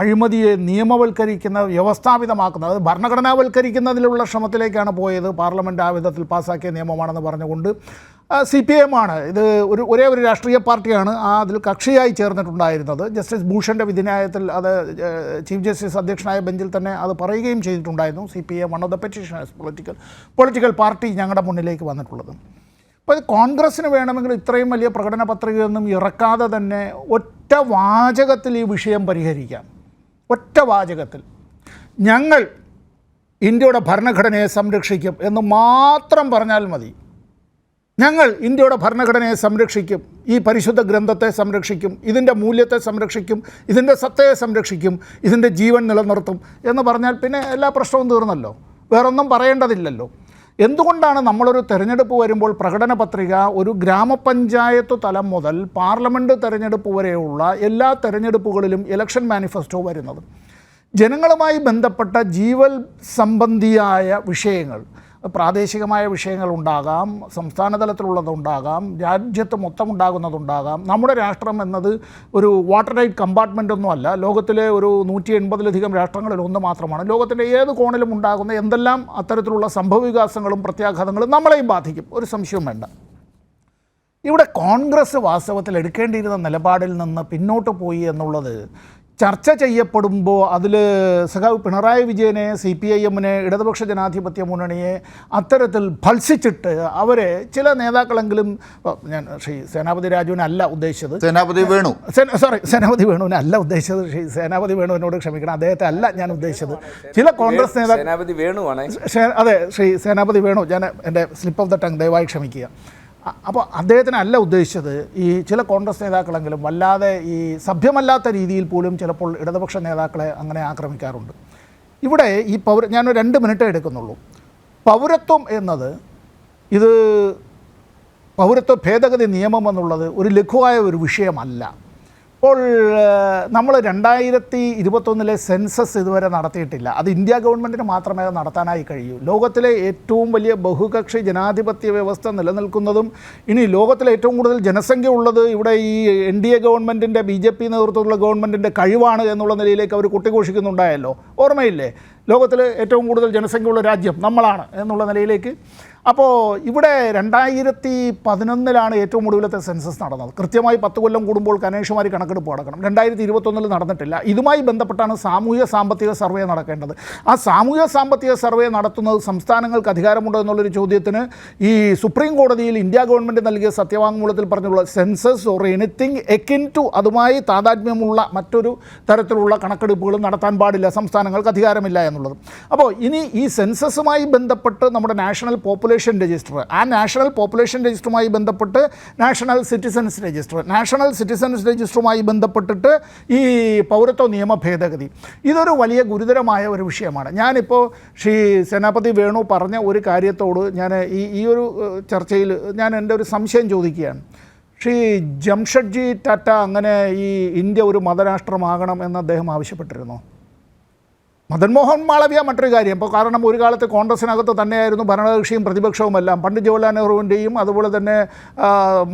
അഴിമതിയെ നിയമവൽക്കരിക്കുന്ന, വ്യവസ്ഥാപിതമാക്കുന്നത്, അത് ഭരണഘടനാവൽക്കരിക്കുന്നതിലുള്ള ശ്രമത്തിലേക്കാണ് പോയത്. പാർലമെൻറ്റ് ആ വിധത്തിൽ പാസ്സാക്കിയ നിയമമാണെന്ന് പറഞ്ഞുകൊണ്ട് CPM ആണ് ഇത് ഒരേ ഒരു രാഷ്ട്രീയ പാർട്ടിയാണ് അതിൽ കക്ഷിയായി ചേർന്നിട്ടുണ്ടായിരുന്നത്. ജസ്റ്റിസ് ഭൂഷൻ്റെ വിധിന്യായത്തിൽ അത് ചീഫ് ജസ്റ്റിസ് അധ്യക്ഷനായ ബെഞ്ചിൽ തന്നെ അത് പറയുകയും ചെയ്തിട്ടുണ്ടായിരുന്നു. CPM one of the petitioners political party ഞങ്ങളുടെ മുന്നിലേക്ക് വന്നിട്ടുള്ളത്. അപ്പോൾ കോൺഗ്രസ്സിന് വേണമെങ്കിൽ ഇത്രയും വലിയ പ്രകടന പത്രികയൊന്നും ഇറക്കാതെ തന്നെ ഒറ്റ വാചകത്തിൽ ഈ വിഷയം പരിഹരിക്കാം. ഒറ്റ വാചകത്തിൽ ഞങ്ങൾ ഇന്ത്യയുടെ ഭരണഘടനയെ സംരക്ഷിക്കും എന്ന് മാത്രം പറഞ്ഞാൽ മതി. ഞങ്ങൾ ഇന്ത്യയുടെ ഭരണഘടനയെ സംരക്ഷിക്കും, ഈ പരിശുദ്ധ ഗ്രന്ഥത്തെ സംരക്ഷിക്കും, ഇതിൻ്റെ മൂല്യത്തെ സംരക്ഷിക്കും, ഇതിൻ്റെ സത്തയെ സംരക്ഷിക്കും, ഇതിൻ്റെ ജീവൻ നിലനിർത്തും എന്ന് പറഞ്ഞാൽ പിന്നെ എല്ലാ പ്രശ്നവും തീർന്നല്ലോ, വേറൊന്നും പറയേണ്ടതില്ലല്ലോ. എന്തുകൊണ്ടാണ് നമ്മളൊരു തെരഞ്ഞെടുപ്പ് വരുമ്പോൾ പ്രകടന പത്രിക ഒരു ഗ്രാമപഞ്ചായത്ത് തലം മുതൽ പാർലമെൻറ്റ് തെരഞ്ഞെടുപ്പ് വരെയുള്ള എല്ലാ തെരഞ്ഞെടുപ്പുകളിലും ഇലക്ഷൻ മാനിഫെസ്റ്റോ വരുന്നത്? ജനങ്ങളുമായി ബന്ധപ്പെട്ട ജീവൽ സംബന്ധിയായ വിഷയങ്ങൾ, പ്രാദേശികമായ വിഷയങ്ങളുണ്ടാകാം, സംസ്ഥാന തലത്തിലുള്ളതുണ്ടാകാം, രാജ്യത്ത് മൊത്തം ഉണ്ടാകുന്നതുണ്ടാകാം. നമ്മുടെ രാഷ്ട്രം എന്നത് ഒരു വാട്ടർ ടൈറ്റ് കമ്പാർട്ട്മെൻ്റ് ഒന്നുമല്ല. ലോകത്തിലെ ഒരു 180-ലധികം രാഷ്ട്രങ്ങളിൽ ഒന്ന് മാത്രമാണ്. ലോകത്തിൻ്റെ ഏത് കോണിലും ഉണ്ടാകുന്ന എന്തെല്ലാം അത്തരത്തിലുള്ള സംഭവവികാസങ്ങളും പ്രത്യാഘാതങ്ങളും നമ്മളെയും ബാധിക്കും, ഒരു സംശയവും വേണ്ട. ഇവിടെ കോൺഗ്രസ് വാസ്തവത്തിൽ എടുക്കേണ്ടിയിരുന്ന നിലപാടിൽ നിന്ന് പിന്നോട്ട് പോയി എന്നുള്ളത് ചർച്ച ചെയ്യപ്പെടുമ്പോൾ അതിൽ സഖാവ് പിണറായി വിജയനെ, CPIM-നെ, ഇടതുപക്ഷ ജനാധിപത്യ മുന്നണിയെ അത്തരത്തിൽ ഭത്സിച്ചിട്ട് അവരെ ചില നേതാക്കളെങ്കിലും, ഞാൻ ശ്രീ സേനാപതി രാജുവിനല്ല ഉദ്ദേശിച്ചത്, സേനാപതി വേണുവിനല്ല ഉദ്ദേശിച്ചത്, ശ്രീ സേനാപതി വേണുവിനോട് ക്ഷമിക്കണം, അദ്ദേഹത്തെ അല്ല ഞാൻ ഉദ്ദേശിച്ചത്. ചില കോൺഗ്രസ് നേതാക്കൾ, അതെ ശ്രീ സേനാപതി വേണു, ഞാൻ എൻ്റെ സ്ലിപ്പ് ഓഫ് ദ ടങ് ദയവായി ക്ഷമിക്കുക. അപ്പോൾ അദ്ദേഹത്തിനല്ല ഉദ്ദേശിച്ചത് ഈ ചില കോൺഗ്രസ് നേതാക്കളെങ്കിലും വല്ലാതെ ഈ സഭ്യമല്ലാത്ത രീതിയിൽ പോലും ചിലപ്പോൾ ഇടതുപക്ഷ നേതാക്കളെ അങ്ങനെ ആക്രമിക്കാറുണ്ട്. ഇവിടെ ഈ ഞാനൊരു 2 മിനിറ്റേ എടുക്കുന്നുള്ളൂ. പൗരത്വം എന്നത്, ഇത് പൗരത്വ ഭേദഗതി നിയമം എന്നുള്ളത് ഒരു ലഘുവായ ഒരു വിഷയമല്ല. ഇപ്പോൾ നമ്മൾ 2021 സെൻസസ് ഇതുവരെ നടത്തിയിട്ടില്ല. അത് ഇന്ത്യ ഗവൺമെൻറ്റിന് മാത്രമേ നടത്താനായി കഴിയൂ. ലോകത്തിലെ ഏറ്റവും വലിയ ബഹുകക്ഷി ജനാധിപത്യ വ്യവസ്ഥ നിലനിൽക്കുന്നതും ഇനി ലോകത്തിലെ ഏറ്റവും കൂടുതൽ ജനസംഖ്യ ഉള്ളത് ഇവിടെ ഈ NDA ഗവൺമെൻറ്റിൻ്റെ BJP നേതൃത്വത്തിലുള്ള ഗവൺമെൻറ്റിൻ്റെ കഴിവാണ് എന്നുള്ള നിലയിലേക്ക് അവർ കൊട്ടിഘോഷിക്കുന്നുണ്ടായല്ലോ, ഓർമ്മയില്ലേ? ലോകത്തിൽ ഏറ്റവും കൂടുതൽ ജനസംഖ്യയുള്ള രാജ്യം നമ്മളാണ് എന്നുള്ള നിലയിലേക്ക്. അപ്പോൾ ഇവിടെ 2011 ഏറ്റവും ഒടുവിലത്തെ സെൻസസ് നടന്നത്. കൃത്യമായി 10 കൊല്ലം കൂടുമ്പോൾ കനേഷുമാരി കണക്കെടുപ്പ് നടക്കണം. 2021 നടന്നിട്ടില്ല. ഇതുമായി ബന്ധപ്പെട്ടാണ് സാമൂഹ്യ സാമ്പത്തിക സർവേ നടക്കേണ്ടത്. ആ സാമൂഹ്യ സാമ്പത്തിക സർവേ നടത്തുന്നത് സംസ്ഥാനങ്ങൾക്ക് അധികാരമുണ്ടോ എന്നുള്ളൊരു ചോദ്യത്തിന് ഈ സുപ്രീം കോടതിയിൽ ഇന്ത്യ ഗവൺമെൻറ് നൽകിയ സത്യവാങ്മൂലത്തിൽ പറഞ്ഞുള്ള census or anything akin to അതുമായി താതാത്മ്യമുള്ള മറ്റൊരു തരത്തിലുള്ള കണക്കെടുപ്പുകളും നടത്താൻ പാടില്ല, സംസ്ഥാനങ്ങൾക്ക് അധികാരമില്ല എന്നുള്ളത്. അപ്പോൾ ഇനി ഈ സെൻസസുമായി ബന്ധപ്പെട്ട് നമ്മുടെ നാഷണൽ പോപ്പുലേഷൻ രജിസ്റ്റർ, ആ നാഷണൽ പോപ്പുലേഷൻ രജിസ്റ്ററുമായി ബന്ധപ്പെട്ട് നാഷണൽ സിറ്റിസൺസ് രജിസ്റ്ററുമായി ബന്ധപ്പെട്ടിട്ട് ഈ പൗരത്വ നിയമ ഭേദഗതി, ഇതൊരു വലിയ ഗുരുതരമായ ഒരു വിഷയമാണ്. ഞാനിപ്പോൾ ശ്രീ സേനാപതി വേണു പറഞ്ഞ ഒരു കാര്യത്തോട് ഞാൻ ഈ ഒരു ചർച്ചയിൽ ഞാൻ എൻ്റെ ഒരു സംശയം ചോദിക്കുകയാണ്. ശ്രീ ജംഷഡ്ജി ടാറ്റ അങ്ങനെ ഈ ഇന്ത്യ ഒരു മതരാഷ്ട്രമാകണം എന്ന് അദ്ദേഹം ആവശ്യപ്പെട്ടിരുന്നോ? മദൻ മോഹൻ മാളവ്യ മറ്റൊരു കാര്യം. ഇപ്പോൾ കാരണം ഒരു കാലത്ത് കോൺഗ്രസിനകത്ത് തന്നെയായിരുന്നു ഭരണകക്ഷിയും പ്രതിപക്ഷവുമെല്ലാം. പണ്ഡിറ്റ് ജവഹർലാൽ നെഹ്റുവിൻ്റെയും അതുപോലെ തന്നെ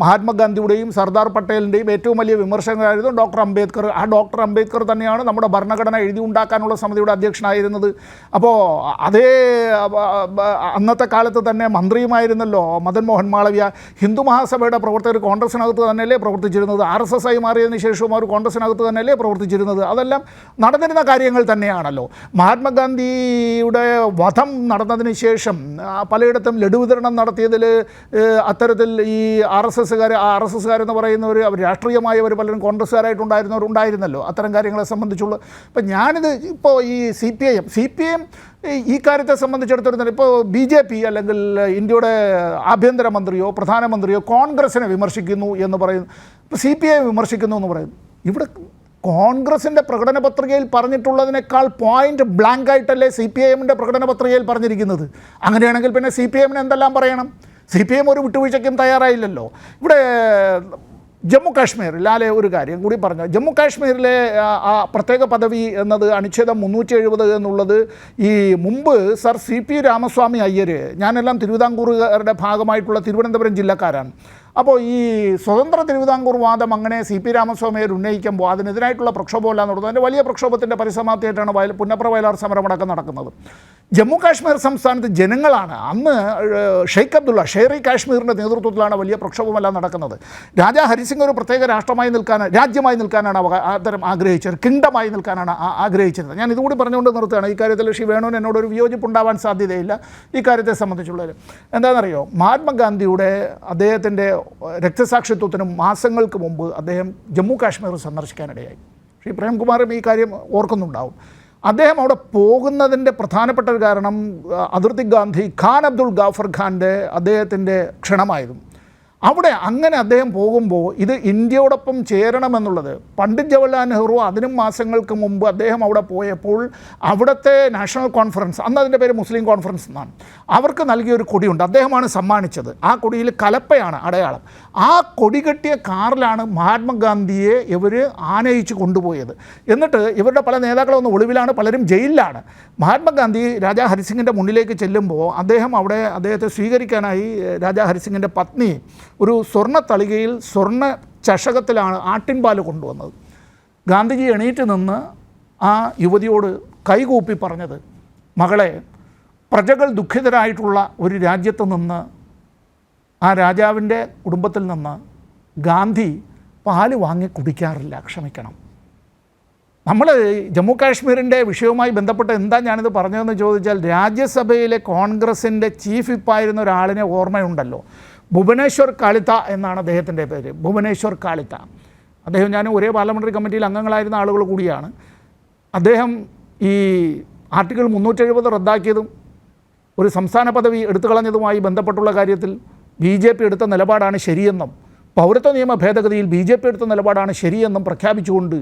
മഹാത്മാഗാന്ധിയുടെയും സർദാർ പട്ടേലിൻ്റെയും ഏറ്റവും വലിയ വിമർശകരായിരുന്നു ഡോക്ടർ അംബേദ്കർ. ആ ഡോക്ടർ അംബേദ്കർ തന്നെയാണ് നമ്മുടെ ഭരണഘടന എഴുതി ഉണ്ടാക്കാനുള്ള സമിതിയുടെ അധ്യക്ഷനായിരുന്നത്. അപ്പോൾ അതേ അന്നത്തെ കാലത്ത് തന്നെ മന്ത്രിയുമായിരുന്നല്ലോ മദൻ മോഹൻ മാളവ്യ. ഹിന്ദു മഹാസഭയുടെ പ്രവർത്തകർ കോൺഗ്രസിനകത്ത് തന്നെയല്ലേ പ്രവർത്തിച്ചിരുന്നത്? RSS ആയി മാറിയതിന് ശേഷവും അവർ കോൺഗ്രസിനകത്ത് തന്നെയല്ലേ പ്രവർത്തിച്ചിരുന്നത്? അതെല്ലാം നടന്നിരുന്ന കാര്യങ്ങൾ തന്നെയാണല്ലോ. മഹാത്മാഗാന്ധിയുടെ വധം നടന്നതിന് ശേഷം പലയിടത്തും ലഡു വിതരണം നടത്തിയതിൽ അത്തരത്തിൽ ഈ RSSകാരെന്ന് പറയുന്നവർ അവർ രാഷ്ട്രീയമായി പലരും കോൺഗ്രസ്സുകാരായിട്ടുണ്ടായിരുന്നവരുണ്ടായിരുന്നല്ലോ. അത്തരം കാര്യങ്ങളെ സംബന്ധിച്ചുള്ള ഇപ്പം ഞാനിത് ഇപ്പോൾ ഈ CPIM ഈ കാര്യത്തെ സംബന്ധിച്ചിടത്തോളം ഇപ്പോൾ BJP അല്ലെങ്കിൽ ഇന്ത്യയുടെ ആഭ്യന്തരമന്ത്രിയോ പ്രധാനമന്ത്രിയോ കോൺഗ്രസിനെ വിമർശിക്കുന്നു എന്ന് പറയുന്നു, CPIM വിമർശിക്കുന്നു എന്ന് പറയുന്നു. ഇവിടെ കോൺഗ്രസിൻ്റെ പ്രകടന പത്രികയിൽ പറഞ്ഞിട്ടുള്ളതിനേക്കാൾ പോയിന്റ് ബ്ലാങ്ക് ആയിട്ടല്ലേ CPIM-ൻ്റെ പ്രകടന പത്രികയിൽ പറഞ്ഞിരിക്കുന്നത്? അങ്ങനെയാണെങ്കിൽ പിന്നെ CPIM-ന് എന്തെല്ലാം പറയണം? CPIM ഒരു വിട്ടുവീഴ്ചയ്ക്കും തയ്യാറായില്ലല്ലോ. ഇവിടെ ജമ്മു കാശ്മീരിലെ ഒരു കാര്യം കൂടി പറഞ്ഞു. ജമ്മു കാശ്മീരിലെ ആ പ്രത്യേക പദവി എന്നത് അനുച്ഛേദം 370 എന്നുള്ളത് ഈ മുമ്പ് സർ CP രാമസ്വാമി അയ്യർ, ഞാനെല്ലാം തിരുവിതാംകൂറുകാരുടെ ഭാഗമായിട്ടുള്ള തിരുവനന്തപുരം ജില്ലക്കാരാണ്, അപ്പോൾ ഈ സ്വതന്ത്ര തിരുവിതാംകൂർ വാദം അങ്ങനെ CP രാമസ്വാമിയെ ഉന്നയിക്കുമ്പോൾ അതിനെതിരായിട്ടുള്ള പ്രക്ഷോഭമല്ല നടത്തുന്നത്. അതിൻ്റെ വലിയ പ്രക്ഷോഭത്തിൻ്റെ പരിസമാപ്തിയായിട്ടാണ് പുന്നപ്ര വയലാർ സമരമടക്കം നടക്കുന്നത്. ജമ്മു കാശ്മീർ സംസ്ഥാനത്ത് ജനങ്ങളാണ് അന്ന് ഷെയ്ഖ് അബ്ദുള്ള ഷെയറി കാശ്മീരിൻ്റെ നേതൃത്വത്തിലാണ് വലിയ പ്രക്ഷോഭമെല്ലാം നടക്കുന്നത്. രാജാ ഹരിസിംഗ് ഒരു പ്രത്യേക രാജ്യമായി നിൽക്കാനാണ് അത്തരം ആഗ്രഹിച്ചത്, കിങ്ഡമായി നിൽക്കാനാണ് ആഗ്രഹിച്ചിരുന്നത്. ഞാൻ ഇതുകൂടി പറഞ്ഞുകൊണ്ട് നിർത്തുകയാണ്. ഇക്കാര്യത്തിൽ ശ്രീ വേണുവിന് എന്നോടൊരു വിയോജിപ്പുണ്ടാവാൻ സാധ്യതയില്ല ഈ കാര്യത്തെ സംബന്ധിച്ചുള്ളത്. എന്താണെന്നറിയോ, മഹാത്മാഗാന്ധിയുടെ അദ്ദേഹത്തിൻ്റെ രക്തസാക്ഷിത്വത്തിനും മാസങ്ങൾക്ക് മുമ്പ് അദ്ദേഹം ജമ്മു കാശ്മീർ സന്ദർശിക്കാനിടയായി. ശ്രീ പ്രേംകുമാറും ഈ കാര്യം ഓർക്കുന്നുണ്ടാവും. അദ്ദേഹം അവിടെ പോകുന്നതിൻ്റെ പ്രധാനപ്പെട്ട ഒരു കാരണം അതിർത്തി ഗാന്ധി ഖാൻ അബ്ദുൾ ഗാഫർ ഖാൻ്റെ അദ്ദേഹത്തിൻ്റെ ക്ഷണമായിരുന്നു. അവിടെ അങ്ങനെ അദ്ദേഹം പോകുമ്പോൾ ഇത് ഇന്ത്യയോടൊപ്പം ചേരണമെന്നുള്ളത് പണ്ഡിറ്റ് ജവഹർലാൽ നെഹ്റു അതിനും മാസങ്ങൾക്ക് മുമ്പ് അദ്ദേഹം അവിടെ പോയപ്പോൾ അവിടുത്തെ നാഷണൽ കോൺഫറൻസ്, അന്ന് അതിൻ്റെ പേര് മുസ്ലിം കോൺഫറൻസ് എന്നാണ്, അവർക്ക് നൽകിയൊരു കൊടിയുണ്ട്, അദ്ദേഹമാണ് സമ്മാനിച്ചത്. ആ കൊടിയിൽ കലപ്പയാണ് അടയാളം. ആ കൊടി കെട്ടിയ കാറിലാണ് മഹാത്മാഗാന്ധിയെ ഇവർ ആനയിച്ച് കൊണ്ടുപോയത്. എന്നിട്ട് ഇവരുടെ പല നേതാക്കളൊന്നും ഒളിവിലാണ്, പലരും ജയിലിലാണ്. മഹാത്മാഗാന്ധി രാജാ ഹരിസിംഗിൻ്റെ മുന്നിലേക്ക് ചെല്ലുമ്പോൾ അദ്ദേഹത്തെ സ്വീകരിക്കാനായി രാജാ ഹരിസിംഗിൻ്റെ പത്നി ഒരു സ്വർണ്ണ തളികയിൽ സ്വർണ്ണ ചഷകത്തിലാണ് ആട്ടിൻപാല് കൊണ്ടുവന്നത്. ഗാന്ധിജി എണീറ്റ് നിന്ന് ആ യുവതിയോട് കൈകൂപ്പി പറഞ്ഞത്, മകളെ, പ്രജകൾ ദുഃഖിതരായിട്ടുള്ള ഒരു രാജ്യത്ത് നിന്ന്, ആ രാജാവിൻ്റെ കുടുംബത്തിൽ നിന്ന് ഗാന്ധി പാല് വാങ്ങി കുടിക്കാറില്ല, ക്ഷമിക്കണം. നമ്മൾ ജമ്മു കാശ്മീരിൻ്റെ വിഷയവുമായി ബന്ധപ്പെട്ട് എന്താ ഞാനിത് പറഞ്ഞതെന്ന് ചോദിച്ചാൽ, രാജ്യസഭയിലെ കോൺഗ്രസിൻ്റെ ചീഫ് വിപ്പായിരുന്ന ഒരാളിനെ ഓർമ്മയുണ്ടല്ലോ, ഭുവനേശ്വർ കാളിത്ത എന്നാണ് അദ്ദേഹത്തിൻ്റെ പേര്. ഭുവനേശ്വർ കാളിത്ത. ഞാൻ ഒരേ പാർലമെൻ്ററി കമ്മിറ്റിയിൽ അംഗങ്ങളായിരുന്ന ആളുകൾ കൂടിയാണ്. അദ്ദേഹം ഈ ആർട്ടിക്കിൾ 370 റദ്ദാക്കിയതും ഒരു സംസ്ഥാന പദവി എടുത്തു കളഞ്ഞതുമായി ബന്ധപ്പെട്ടുള്ള കാര്യത്തിൽ BJP എടുത്ത നിലപാടാണ് ശരിയെന്നും പൗരത്വ നിയമ ഭേദഗതിയിൽ BJP എടുത്ത നിലപാടാണ് ശരിയെന്നും പ്രഖ്യാപിച്ചുകൊണ്ട്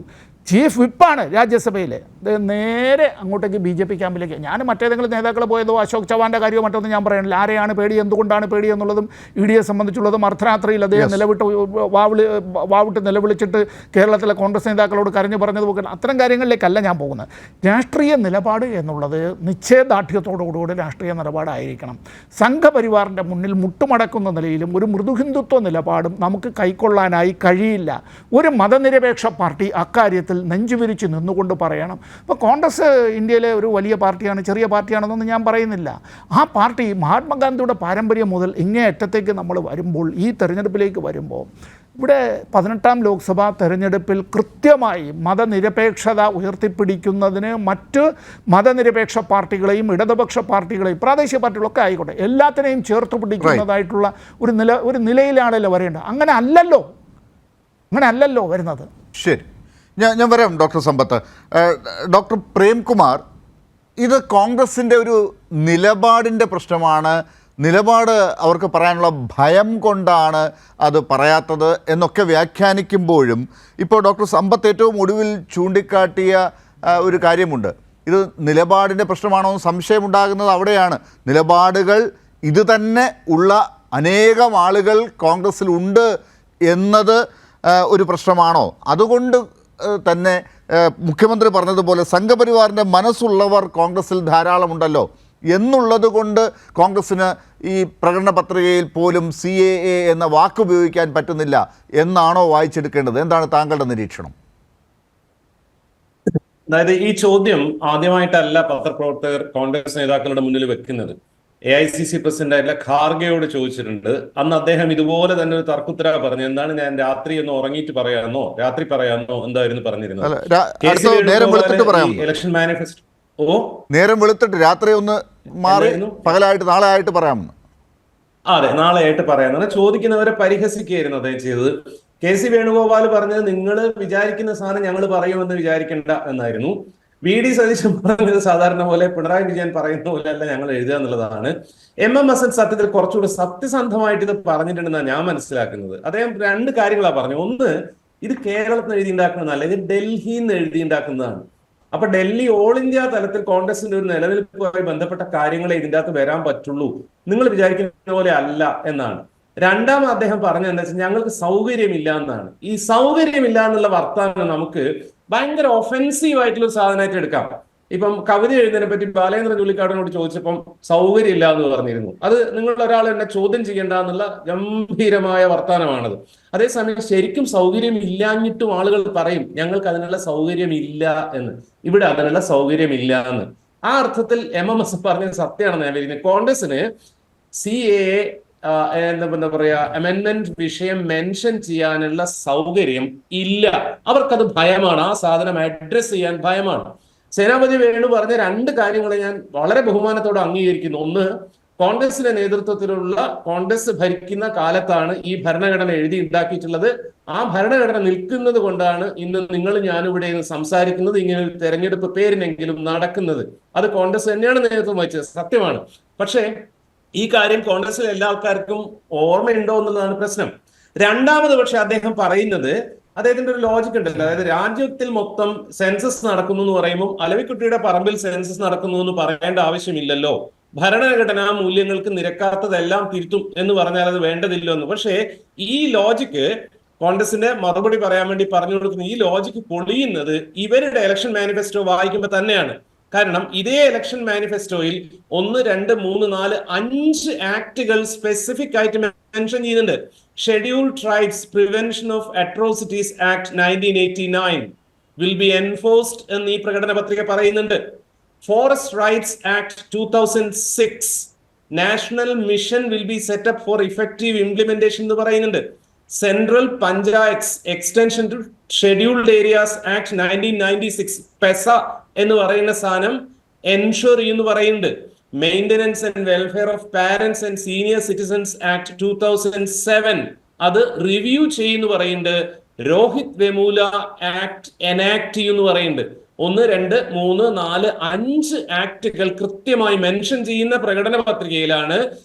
ചീഫ് വിപ്പാണ് രാജ്യസഭയിലെ. അദ്ദേഹം നേരെ അങ്ങോട്ടേക്ക് BJP ക്യാമ്പിലേക്ക്. ഞാൻ മറ്റേതെങ്കിലും നേതാക്കൾ പോയതോ അശോക് ചവാൻ്റെ കാര്യമോ മറ്റൊന്നും ഞാൻ പറയണില്ല. ആരെയാണ് പേടി, എന്തുകൊണ്ടാണ് പേടി എന്നുള്ളതും EDയെ സംബന്ധിച്ചുള്ളതും അർദ്ധരാത്രിയിൽ അദ്ദേഹം വാവിട്ട് നിലവിളിച്ചിട്ട് കേരളത്തിലെ കോൺഗ്രസ് നേതാക്കളോട് കരഞ്ഞു പറഞ്ഞതുപോലെ അത്തരം കാര്യങ്ങളിലേക്കല്ല ഞാൻ പോകുന്നത്. രാഷ്ട്രീയ നിലപാട് എന്നുള്ളത് നിശ്ചയദാർഢ്യത്തോടുകൂടി രാഷ്ട്രീയ നിലപാടായിരിക്കണം. സംഘപരിവാറിൻ്റെ മുന്നിൽ മുട്ടുമടക്കുന്ന നിലയിലും ഒരു മൃദുഹിന്ദുത്വ നിലപാടും നമുക്ക് കൈക്കൊള്ളാനായി കഴിയില്ല. ഒരു മതനിരപേക്ഷ പാർട്ടി അക്കാര്യത്തിൽ നെഞ്ചുവിരിച്ച് നിന്നുകൊണ്ട് പറയണം. ഇപ്പോൾ കോൺഗ്രസ് ഇന്ത്യയിലെ ഒരു വലിയ പാർട്ടിയാണ്, ചെറിയ പാർട്ടിയാണെന്നൊന്നും ഞാൻ പറയുന്നില്ല. ആ പാർട്ടി മഹാത്മാഗാന്ധിയുടെ പാരമ്പര്യം മുതൽ ഇങ്ങേ അറ്റത്തേക്ക് നമ്മൾ വരുമ്പോൾ, ഈ തെരഞ്ഞെടുപ്പിലേക്ക് വരുമ്പോൾ, ഇവിടെ 18ാം ലോക്സഭാ തെരഞ്ഞെടുപ്പിൽ കൃത്യമായി മതനിരപേക്ഷത ഉയർത്തിപ്പിടിക്കുന്നതിന് മറ്റ് മതനിരപേക്ഷ പാർട്ടികളെയും ഇടതുപക്ഷ പാർട്ടികളെയും പ്രാദേശിക പാർട്ടികളൊക്കെ ആയിക്കോട്ടെ എല്ലാത്തിനെയും ചേർത്ത് പിടിക്കുന്നതായിട്ടുള്ള ഒരു നിലയിലാണല്ലോ വരേണ്ടത്. അങ്ങനെ അല്ലല്ലോ വരുന്നത്. ശരി, ഞാൻ വരാം ഡോക്ടർ സമ്പത്ത്. ഡോക്ടർ പ്രേംകുമാർ, ഇത് കോൺഗ്രസിൻ്റെ ഒരു നിലപാടിൻ്റെ പ്രശ്നമാണ്, നിലപാട് അവർക്ക് പറയാനുള്ള ഭയം കൊണ്ടാണ് അത് പറയാത്തത് എന്നൊക്കെ വ്യാഖ്യാനിക്കുമ്പോഴും ഇപ്പോൾ ഡോക്ടർ സമ്പത്ത് ഏറ്റവും ഒടുവിൽ ചൂണ്ടിക്കാട്ടിയ ഒരു കാര്യമുണ്ട്. ഇത് നിലപാടിൻ്റെ പ്രശ്നമാണോ എന്ന് സംശയമുണ്ടാകുന്നത് അവിടെയാണ്. നിലപാടുകൾ ഇത് തന്നെ ഉള്ള അനേകം ആളുകൾ കോൺഗ്രസ്സിലുണ്ട് എന്നത് ഒരു പ്രശ്നമാണോ? അതുകൊണ്ട് തന്നെ മുഖ്യമന്ത്രി പറഞ്ഞതുപോലെ സംഘപരിവാറിൻ്റെ മനസ്സുള്ളവർ കോൺഗ്രസ്സിൽ ധാരാളമുണ്ടല്ലോ എന്നുള്ളത് കൊണ്ട് കോൺഗ്രസ്സിന് ഈ പ്രകടന പത്രികയിൽ പോലും CAA എന്ന വാക്ക് ഉപയോഗിക്കാൻ പറ്റുന്നില്ല എന്നാണോ വായിച്ചെടുക്കേണ്ടത്? എന്താണ് താങ്കളുടെ നിരീക്ഷണം? അതായത് ഈ ചോദ്യം ആദ്യമായിട്ടല്ല പത്രപ്രവർത്തകർ കോൺഗ്രസ് നേതാക്കളുടെ മുന്നിൽ വെക്കുന്നത്. AICC പ്രസിഡന്റായിട്ടുള്ള ഖാർഗെയോട് ചോദിച്ചിട്ടുണ്ട്. അന്ന് അദ്ദേഹം ഇതുപോലെ തന്നെ ഒരു തർക്കുത്തര പറഞ്ഞു. എന്താണ്, ഞാൻ രാത്രി ഒന്ന് ഉറങ്ങിയിട്ട് പറയാമെന്നോ രാത്രി പറയാമെന്നോ എന്തായിരുന്നു പറഞ്ഞിരുന്നത്? ഇലക്ഷൻ മാനിഫെസ്റ്റോ നേരം വെളുത്തിട്ട് രാത്രി ഒന്ന് മാറി പകലായിട്ട് നാളെ ആയിട്ട് പറയാമെന്ന്. അതെ, നാളെ ആയിട്ട് പറയാമെന്നാണ് ചോദിക്കുന്നവരെ പരിഹസിക്കുകയായിരുന്നു അദ്ദേഹം ചെയ്തത്. KC വേണുഗോപാൽ പറഞ്ഞത് നിങ്ങൾ വിചാരിക്കുന്ന സാധനം ഞങ്ങൾ പറയുമെന്ന് വിചാരിക്കേണ്ട എന്നായിരുന്നു. VD സതീശൻ പറഞ്ഞത് സാധാരണ പോലെ പിണറായി വിജയൻ പറയുന്ന പോലെ അല്ല ഞങ്ങൾ എഴുതുക എന്നുള്ളതാണ്. MMSN സത്യത്തിൽ കുറച്ചുകൂടി സത്യസന്ധമായിട്ട് ഇത് പറഞ്ഞിട്ടുണ്ടെന്നാണ് ഞാൻ മനസ്സിലാക്കുന്നത്. അദ്ദേഹം 2 കാര്യങ്ങളാണ് പറഞ്ഞു. ഒന്ന്, ഇത് കേരളത്തിൽ നിന്ന് എഴുതിയുണ്ടാക്കുന്നതല്ല, ഇത് ഡൽഹിയിൽ നിന്ന് എഴുതിയുണ്ടാക്കുന്നതാണ്. അപ്പൊ ഡൽഹി ഓൾ ഇന്ത്യ തലത്തിൽ കോൺഗ്രസിന്റെ ഒരു നിലനിൽപ്പുമായി ബന്ധപ്പെട്ട കാര്യങ്ങളെ ഇതിൻ്റെ അകത്ത് വരാൻ പറ്റുള്ളൂ, നിങ്ങൾ വിചാരിക്കുന്ന പോലെ അല്ല എന്നാണ്. രണ്ടാമത് അദ്ദേഹം പറഞ്ഞത് എന്താ വെച്ചാൽ ഞങ്ങൾക്ക് സൗകര്യമില്ല എന്നാണ്. ഈ സൗകര്യമില്ല എന്നുള്ള വർത്താനം നമുക്ക് ഭയങ്കര ഒഫെൻസീവ് ആയിട്ടുള്ള ഒരു സാധനമായിട്ട് എടുക്കാം. ഇപ്പം കവിത എഴുതുന്നതിനെ പറ്റി ബാലേന്ദ്രൻ ചുള്ളിക്കാടിനോട് ചോദിച്ചപ്പം സൗകര്യമില്ല എന്ന് പറഞ്ഞിരുന്നു. അത് നിങ്ങൾ ഒരാൾ എന്നെ ചോദ്യം ചെയ്യേണ്ട എന്നുള്ള ഗംഭീരമായ വർത്തമാനമാണത്. അതേസമയം ശരിക്കും സൗകര്യം ഇല്ലാഞ്ഞിട്ടും ആളുകൾ പറയും ഞങ്ങൾക്ക് അതിനുള്ള സൗകര്യമില്ല എന്ന്. ഇവിടെ അതിനുള്ള സൗകര്യമില്ല എന്ന്. ആ അർത്ഥത്തിൽ MMS പറഞ്ഞത് സത്യമാണെന്ന് ഞാൻ വിചാരിക്കുന്നത്. കോൺഗ്രസിന് CAA എന്താ പറയാ അമെൻമെന്റ് വിഷയം മെൻഷൻ ചെയ്യാനുള്ള സൗകര്യം ഇല്ല. അവർക്കത് ഭയമാണ്. ആ സാധനം അഡ്രസ് ചെയ്യാൻ ഭയമാണ്. സേനാപതി വേണു പറഞ്ഞ രണ്ട് കാര്യങ്ങളെ ഞാൻ വളരെ ബഹുമാനത്തോടെ അംഗീകരിക്കുന്നു. ഒന്ന്, കോൺഗ്രസിന്റെ നേതൃത്വത്തിലുള്ള കോൺഗ്രസ് ഭരിക്കുന്ന കാലത്താണ് ഈ ഭരണഘടന എഴുതി ഉണ്ടാക്കിയിട്ടുള്ളത്. ആ ഭരണഘടന നിൽക്കുന്നത് കൊണ്ടാണ് ഇന്ന് നിങ്ങൾ ഞാനിവിടെ സംസാരിക്കുന്നത്, ഇങ്ങനെ ഒരു തെരഞ്ഞെടുപ്പ് പേരിനെങ്കിലും നടക്കുന്നത്. അത് കോൺഗ്രസ് തന്നെയാണ് നേതൃത്വം വഹിച്ചത്, സത്യമാണ്. പക്ഷേ ഈ കാര്യം കോൺഗ്രസിലെ എല്ലാ ആൾക്കാർക്കും ഓർമ്മയുണ്ടോ എന്നുള്ളതാണ് പ്രശ്നം. രണ്ടാമത് പക്ഷെ അദ്ദേഹം പറയുന്നത്, അദ്ദേഹത്തിന്റെ ഒരു ലോജിക് ഉണ്ടല്ലോ, അതായത് രാജ്യത്തിൽ മൊത്തം സെൻസസ് നടക്കുന്നു എന്ന് പറയുമ്പോൾ അലവിക്കുട്ടിയുടെ പറമ്പിൽ സെൻസസ് നടക്കുന്നു എന്ന് പറയേണ്ട ആവശ്യമില്ലല്ലോ, ഭരണഘടനാ മൂല്യങ്ങൾക്ക് നിരക്കാത്തതെല്ലാം തിരുത്തും എന്ന് പറഞ്ഞാൽ അത് വേണ്ടതില്ലോ എന്ന്. പക്ഷേ ഈ ലോജിക്ക് കോൺഗ്രസിന്റെ മറുപടി പറയാൻ വേണ്ടി പറഞ്ഞു കൊടുക്കുന്ന ഈ ലോജിക്ക് പൊളിയുന്നത് ഇവരുടെ ഇലക്ഷൻ മാനിഫെസ്റ്റോ വായിക്കുമ്പോൾ തന്നെയാണ്. കാരണം ഇതേ ഇലക്ഷൻ മാനിഫെസ്റ്റോയിൽ 1, 2, 3, 4, 5 ആക്ടുകൾ സ്പെസിഫിക് ആയിട്ട് മെൻഷൻ ചെയ്യുന്നുണ്ട്. Scheduled tribes prevention of atrocities act 1989 will be enforced എന്ന് ഈ പ്രകടന പത്രിക പറയുന്നുണ്ട്. Forest rights act 2006 national mission will be set up for effective implementation എന്ന് പറയുന്നുണ്ട്. Central panchayat extension to scheduled areas act 1996 PESA എന്ന് പറയുന്ന സാധനം എൻഷുർ ചെയ്യുന്നു പറയുന്നുണ്ട്. Maintenance and welfare of parents and senior citizens act 2007 അത് റിവ്യൂ ചെയ്യുന്നു പറയുന്നുണ്ട്. രോഹിത് വെമുല ആക്ട് എനാക്ട് ചെയ്യുന്നു പറയുന്നുണ്ട്. 1, 2, 3, 4, 5 ആക്ടുകൾ കൃത്യമായി മെൻഷൻ ചെയ്യുന്ന പ്രകടന പത്രികയിലാണ്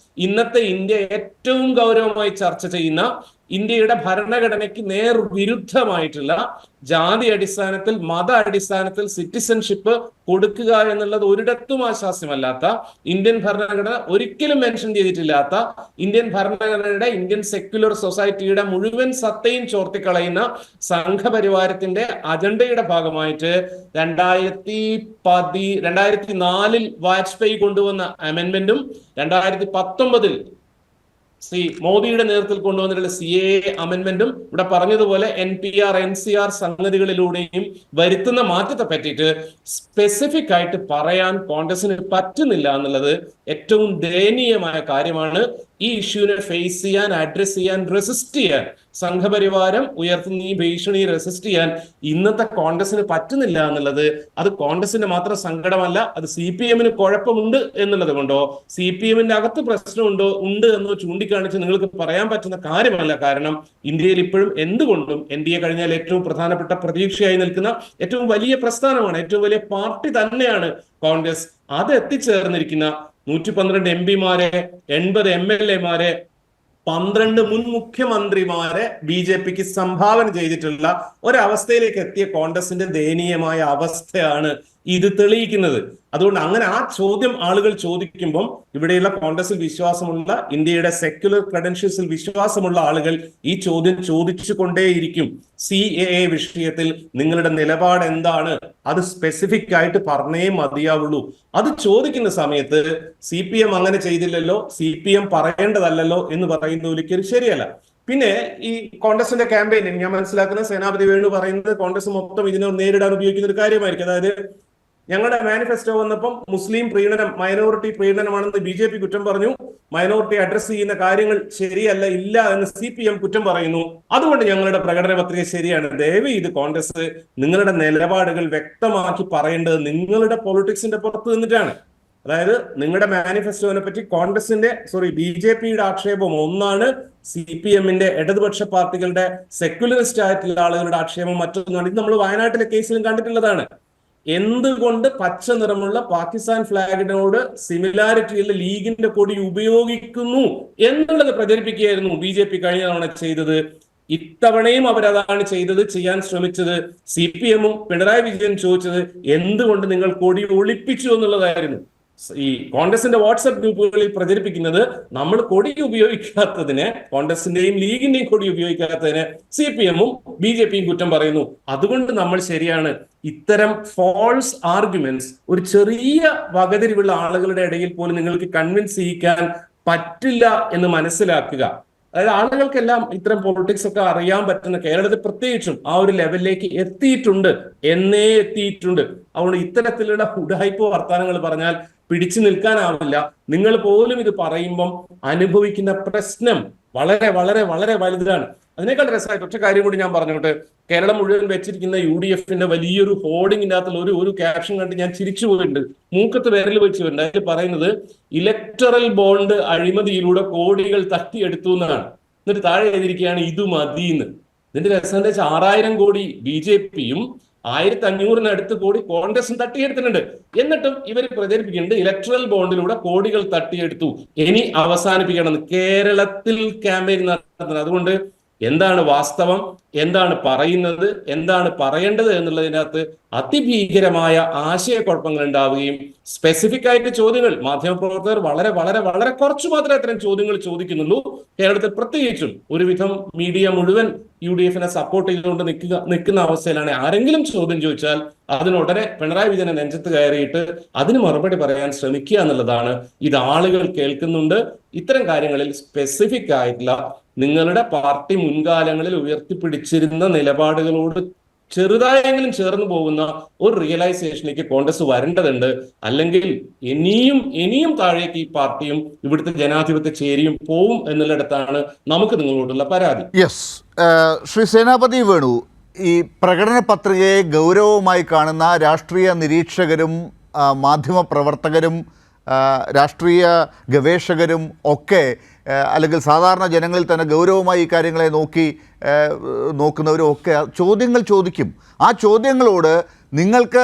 ഇന്നത്തെ ഇന്ത്യ ഏറ്റവും ഗൗരവമായി ചർച്ച ചെയ്യുന്ന ഇന്ത്യയുടെ ഭരണഘടനയ്ക്ക് നേർവിരുദ്ധമായിട്ടുള്ള ജാതി അടിസ്ഥാനത്തിൽ മത അടിസ്ഥാനത്തിൽ സിറ്റിസൺഷിപ്പ് കൊടുക്കുക എന്നുള്ളത് ഒരിടത്തും ആശാസ്യമല്ലാത്ത, ഇന്ത്യൻ ഭരണഘടന ഒരിക്കലും മെൻഷൻ ചെയ്തിട്ടില്ലാത്ത, ഇന്ത്യൻ ഭരണഘടനയുടെ ഇന്ത്യൻ സെക്യുലർ സൊസൈറ്റിയുടെ മുഴുവൻ സത്തയും ചോർത്തിക്കളയുന്ന സംഘപരിവാരത്തിന്റെ അജണ്ടയുടെ ഭാഗമായിട്ട് 2004 വാജ്പേയി കൊണ്ടുവന്ന അമെൻമെന്റും 2019 മോദിയുടെ നേതൃത്വത്തിൽ കൊണ്ടുവന്നിട്ടുള്ള CAA അമെൻമെന്റും ഇവിടെ പറഞ്ഞതുപോലെ NPR NCR സംഗതികളിലൂടെയും വരുത്തുന്ന മാറ്റത്തെ പറ്റിയിട്ട് സ്പെസിഫിക് ആയിട്ട് പറയാൻ കോൺഗ്രസിന് പറ്റുന്നില്ല എന്നുള്ളത് ഏറ്റവും ദയനീയമായ കാര്യമാണ്. ഈ ഇഷ്യൂവിനെ ഫേസ് ചെയ്യാൻ, അഡ്രസ് ചെയ്യാൻ, റെസിസ്റ്റ് ചെയ്യാൻ, സംഘപരിവാരം ഉയർത്തുന്ന ഈ ഭീഷണി റെസിസ്റ്റ് ചെയ്യാൻ ഇന്നത്തെ കോൺഗ്രസിന് പറ്റുന്നില്ല എന്നുള്ളത് അത് കോൺഗ്രസിന്റെ മാത്രം സങ്കടമല്ല, അത് CPM-ന് കുഴപ്പമുണ്ട് എന്നുള്ളത് കൊണ്ടോ CPM-ന്റെ അകത്ത് പ്രശ്നമുണ്ടോ ഉണ്ട് എന്നോ ചൂണ്ടിക്കാണിച്ച് നിങ്ങൾക്ക് പറയാൻ പറ്റുന്ന കാര്യമല്ല. കാരണം ഇന്ത്യയിൽ ഇപ്പോഴും എന്തുകൊണ്ടും NDA കഴിഞ്ഞാൽ ഏറ്റവും പ്രധാനപ്പെട്ട പ്രതീക്ഷയായി നിൽക്കുന്ന ഏറ്റവും വലിയ പ്രസ്ഥാനമാണ്, ഏറ്റവും വലിയ പാർട്ടി തന്നെയാണ് കോൺഗ്രസ്. അത് എത്തിച്ചേർന്നിരിക്കുന്ന 112 MP-മാരെ, 80 MLA-മാരെ, 12 മുൻ മുഖ്യമന്ത്രിമാരെ BJPക്ക് സംഭാവന ചെയ്തിട്ടുള്ള ഒരവസ്ഥയിലേക്ക് എത്തിയ കോൺഗ്രസിന്റെ ദയനീയമായ അവസ്ഥയാണ് ഇത് തെളിയിക്കുന്നത്. അതുകൊണ്ട് അങ്ങനെ ആ ചോദ്യം ആളുകൾ ചോദിക്കുമ്പം ഇവിടെയുള്ള കോൺഗ്രസിൽ വിശ്വാസമുള്ള, ഇന്ത്യയുടെ സെക്യുലർ ക്രെഡൻഷ്യൽസിൽ വിശ്വാസമുള്ള ആളുകൾ ഈ ചോദ്യം ചോദിച്ചു കൊണ്ടേയിരിക്കും. CAA വിഷയത്തിൽ നിങ്ങളുടെ നിലപാട് എന്താണ്? അത് സ്പെസിഫിക് ആയിട്ട് പറഞ്ഞേ മതിയാവുള്ളൂ. അത് ചോദിക്കുന്ന സമയത്ത് CPM അങ്ങനെ ചെയ്തില്ലല്ലോ, CPM പറയേണ്ടതല്ലോ എന്ന് പറയുന്നത് ഒരിക്കലും ശരിയല്ല. പിന്നെ ഈ കോൺഗ്രസിന്റെ ക്യാമ്പയിനിൽ ഞാൻ മനസ്സിലാക്കുന്ന സേനാപതി വേണു പറയുന്നത് കോൺഗ്രസ് മൊത്തം ഇതിനെ നേരിടാൻ ഉപയോഗിക്കുന്ന ഒരു കാര്യമായിരിക്കും. അതായത് ഞങ്ങളുടെ മാനിഫെസ്റ്റോ വന്നപ്പം മുസ്ലിം പ്രീണനം, മൈനോറിറ്റി പ്രീണനമാണെന്ന് BJP കുറ്റം പറഞ്ഞു, മൈനോറിറ്റി അഡ്രസ് ചെയ്യുന്ന കാര്യങ്ങൾ ശരിയല്ല, ഇല്ല എന്ന് CPM കുറ്റം പറയുന്നു. അതുകൊണ്ട് ഞങ്ങളുടെ പ്രകടന പത്രിക ശരിയാണ്. ദയവ് ഇത് കോൺഗ്രസ് നിങ്ങളുടെ നിലപാടുകൾ വ്യക്തമാക്കി പറയേണ്ടത് നിങ്ങളുടെ പൊളിറ്റിക്സിന്റെ പുറത്ത് നിന്നിട്ടാണ്. അതായത് നിങ്ങളുടെ മാനിഫെസ്റ്റോനെ പറ്റി BJP-യുടെ ആക്ഷേപം ഒന്നാണ്, CPM-ന്റെ ഇടതുപക്ഷ പാർട്ടികളുടെ സെക്യുലറിസ്റ്റ് ആയിട്ടുള്ള ആളുകളുടെ ആക്ഷേപം മറ്റൊന്നാണ്. ഇത് നമ്മൾ വയനാട്ടിലെ കേസിലും കണ്ടിട്ടുള്ളതാണ്. എന്തുകൊണ്ട് പച്ച നിറമുള്ള പാകിസ്ഥാൻ ഫ്ലാഗിനോട് സിമിലാരിറ്റിയുള്ള ലീഗിന്റെ കൊടി ഉപയോഗിക്കുന്നു എന്നുള്ളത് പ്രചരിപ്പിക്കുകയായിരുന്നു BJP കഴിഞ്ഞ തവണ ചെയ്തത്. ഇത്തവണയും അവരതാണ് ചെയ്യാൻ ശ്രമിച്ചത്. CPM-ഉം പിണറായി വിജയൻ ചോദിച്ചത് എന്തുകൊണ്ട് നിങ്ങൾ കൊടി ഒളിപ്പിച്ചു എന്നുള്ളതായിരുന്നു. ഈ കോൺഗ്രസിന്റെ വാട്സ്ആപ്പ് ഗ്രൂപ്പുകളിൽ പ്രചരിപ്പിക്കുന്നത് നമ്മൾ കൊടി ഉപയോഗിക്കാത്തതിന്, കോൺഗ്രസിന്റെയും ലീഗിന്റെയും കൊടി ഉപയോഗിക്കാത്തതിന് CPM-ഉം BJP-യും കുറ്റം പറയുന്നു. അതുകൊണ്ട് നമ്മൾ ശരിയാണ്. ഇത്തരം ഫോൾസ് ആർഗ്യുമെന്റ്സ് ഒരു ചെറിയ വകതിരിവുള്ള ആളുകളുടെ ഇടയിൽ പോലും നിങ്ങൾക്ക് കൺവിൻസ് ചെയ്യിക്കാൻ പറ്റില്ല എന്ന് മനസ്സിലാക്കുക. അതായത് ആളുകൾക്കെല്ലാം ഇത്തരം പൊളിറ്റിക്സ് ഒക്കെ അറിയാൻ പറ്റുന്ന കേരളത്തിൽ പ്രത്യേകിച്ചും ആ ഒരു ലെവലിലേക്ക് എത്തിയിട്ടുണ്ട്. അതുകൊണ്ട് ഇത്തരത്തിലുള്ള ഉഡായിപ്പ് വർത്തമാനങ്ങൾ പറഞ്ഞാൽ പിടിച്ചു നിൽക്കാനാവില്ല. നിങ്ങൾ പോലും ഇത് പറയുമ്പം അനുഭവിക്കുന്ന പ്രശ്നം വളരെ വളരെ വളരെ വലുതാണ്. അതിനേക്കാൾ രസമായിട്ട് ഒറ്റ കാര്യം കൂടി ഞാൻ പറഞ്ഞോട്ടെ. കേരളം മുഴുവൻ വെച്ചിരിക്കുന്ന UDF-ന്റെ വലിയൊരു ഹോർഡിങ്ങിന്റെ അകത്തുള്ള ഒരു ക്യാപ്ഷൻ കണ്ട് ഞാൻ ചിരിച്ചു പോയിട്ടുണ്ട്. മൂക്കത്ത് വിരൽ വെച്ച് പോയിട്ടുണ്ട്. അതിൽ പറയുന്നത് ഇലക്ടറൽ ബോണ്ട് അഴിമതിയിലൂടെ കോടികൾ തട്ടിയെടുത്തു എന്നാണ്. എന്നിട്ട് താഴെ എഴുതിയിരിക്കുകയാണ് ഇത് മതിയെന്ന്. ഇതിന്റെ രസം എന്താ വെച്ചാൽ 6000 കോടി BJP-യും 1500 കോടി കോൺഗ്രസും തട്ടിയെടുത്തിട്ടുണ്ട്. എന്നിട്ടും ഇവർ പ്രചരിപ്പിക്കുന്നുണ്ട് ഇലക്ട്രൽ ബോണ്ടിലൂടെ കോടികൾ തട്ടിയെടുത്തു, ഇനി അവസാനിപ്പിക്കണം. കേരളത്തിൽ ക്യാമ്പയിൻ നടത്തുന്നത്. അതുകൊണ്ട് എന്താണ് വാസ്തവം, എന്താണ് പറയുന്നത്, എന്താണ് പറയേണ്ടത് എന്നുള്ളതിനകത്ത് അതിഭീകരമായ ആശയക്കുഴപ്പങ്ങൾ ഉണ്ടാവുകയും സ്പെസിഫിക് ആയിട്ട് ചോദ്യങ്ങൾ മാധ്യമപ്രവർത്തകർ വളരെ വളരെ വളരെ കുറച്ചു മാത്രമേ അത്തരം ചോദ്യങ്ങൾ ചോദിക്കുന്നുള്ളൂ. കേരളത്തിൽ പ്രത്യേകിച്ചും ഒരുവിധം മീഡിയ മുഴുവൻ UDF-നെ സപ്പോർട്ട് ചെയ്തുകൊണ്ട് നിൽക്കുന്ന അവസ്ഥയിലാണ്. ആരെങ്കിലും ചോദ്യം ചോദിച്ചാൽ അതിനുടനെ പിണറായി വിജയനെ നെഞ്ചത്ത് കയറിയിട്ട് അതിന് മറുപടി പറയാൻ ശ്രമിക്കുക എന്നുള്ളതാണ്. ഇത് ആളുകൾ കേൾക്കുന്നുണ്ട്. ഇത്തരം കാര്യങ്ങളിൽ സ്പെസിഫിക് ആയിട്ടുള്ള നിങ്ങളുടെ പാർട്ടി മുൻകാലങ്ങളിൽ ഉയർത്തിപ്പിടിച്ചിരുന്ന നിലപാടുകളോട് ചെറുതായെങ്കിലും ചേർന്ന് പോകുന്ന ഒരു റിയലൈസേഷനിലേക്ക് കോൺഗ്രസ് വരേണ്ടതുണ്ട്. അല്ലെങ്കിൽ ഇനിയും താഴേക്ക് ഈ പാർട്ടിയും ഇവിടുത്തെ ജനാധിപത്യ ചേരിയും പോവും എന്നുള്ളിടത്താണ് നമുക്ക് നിങ്ങളോടുള്ള പരാതി. യെസ്, ശ്രീ സേനാപതി വേണു, ഈ പ്രകടന പത്രികയെ ഗൗരവമായി കാണുന്ന രാഷ്ട്രീയ നിരീക്ഷകരും മാധ്യമപ്രവർത്തകരും രാഷ്ട്രീയ ഗവേഷകരും ഒക്കെ, അല്ലെങ്കിൽ സാധാരണ ജനങ്ങളിൽ തന്നെ ഗൗരവമായി ഈ കാര്യങ്ങളെ നോക്കുന്നവരും ഒക്കെ ചോദ്യങ്ങൾ ചോദിക്കും. ആ ചോദ്യങ്ങളോട് നിങ്ങൾക്ക്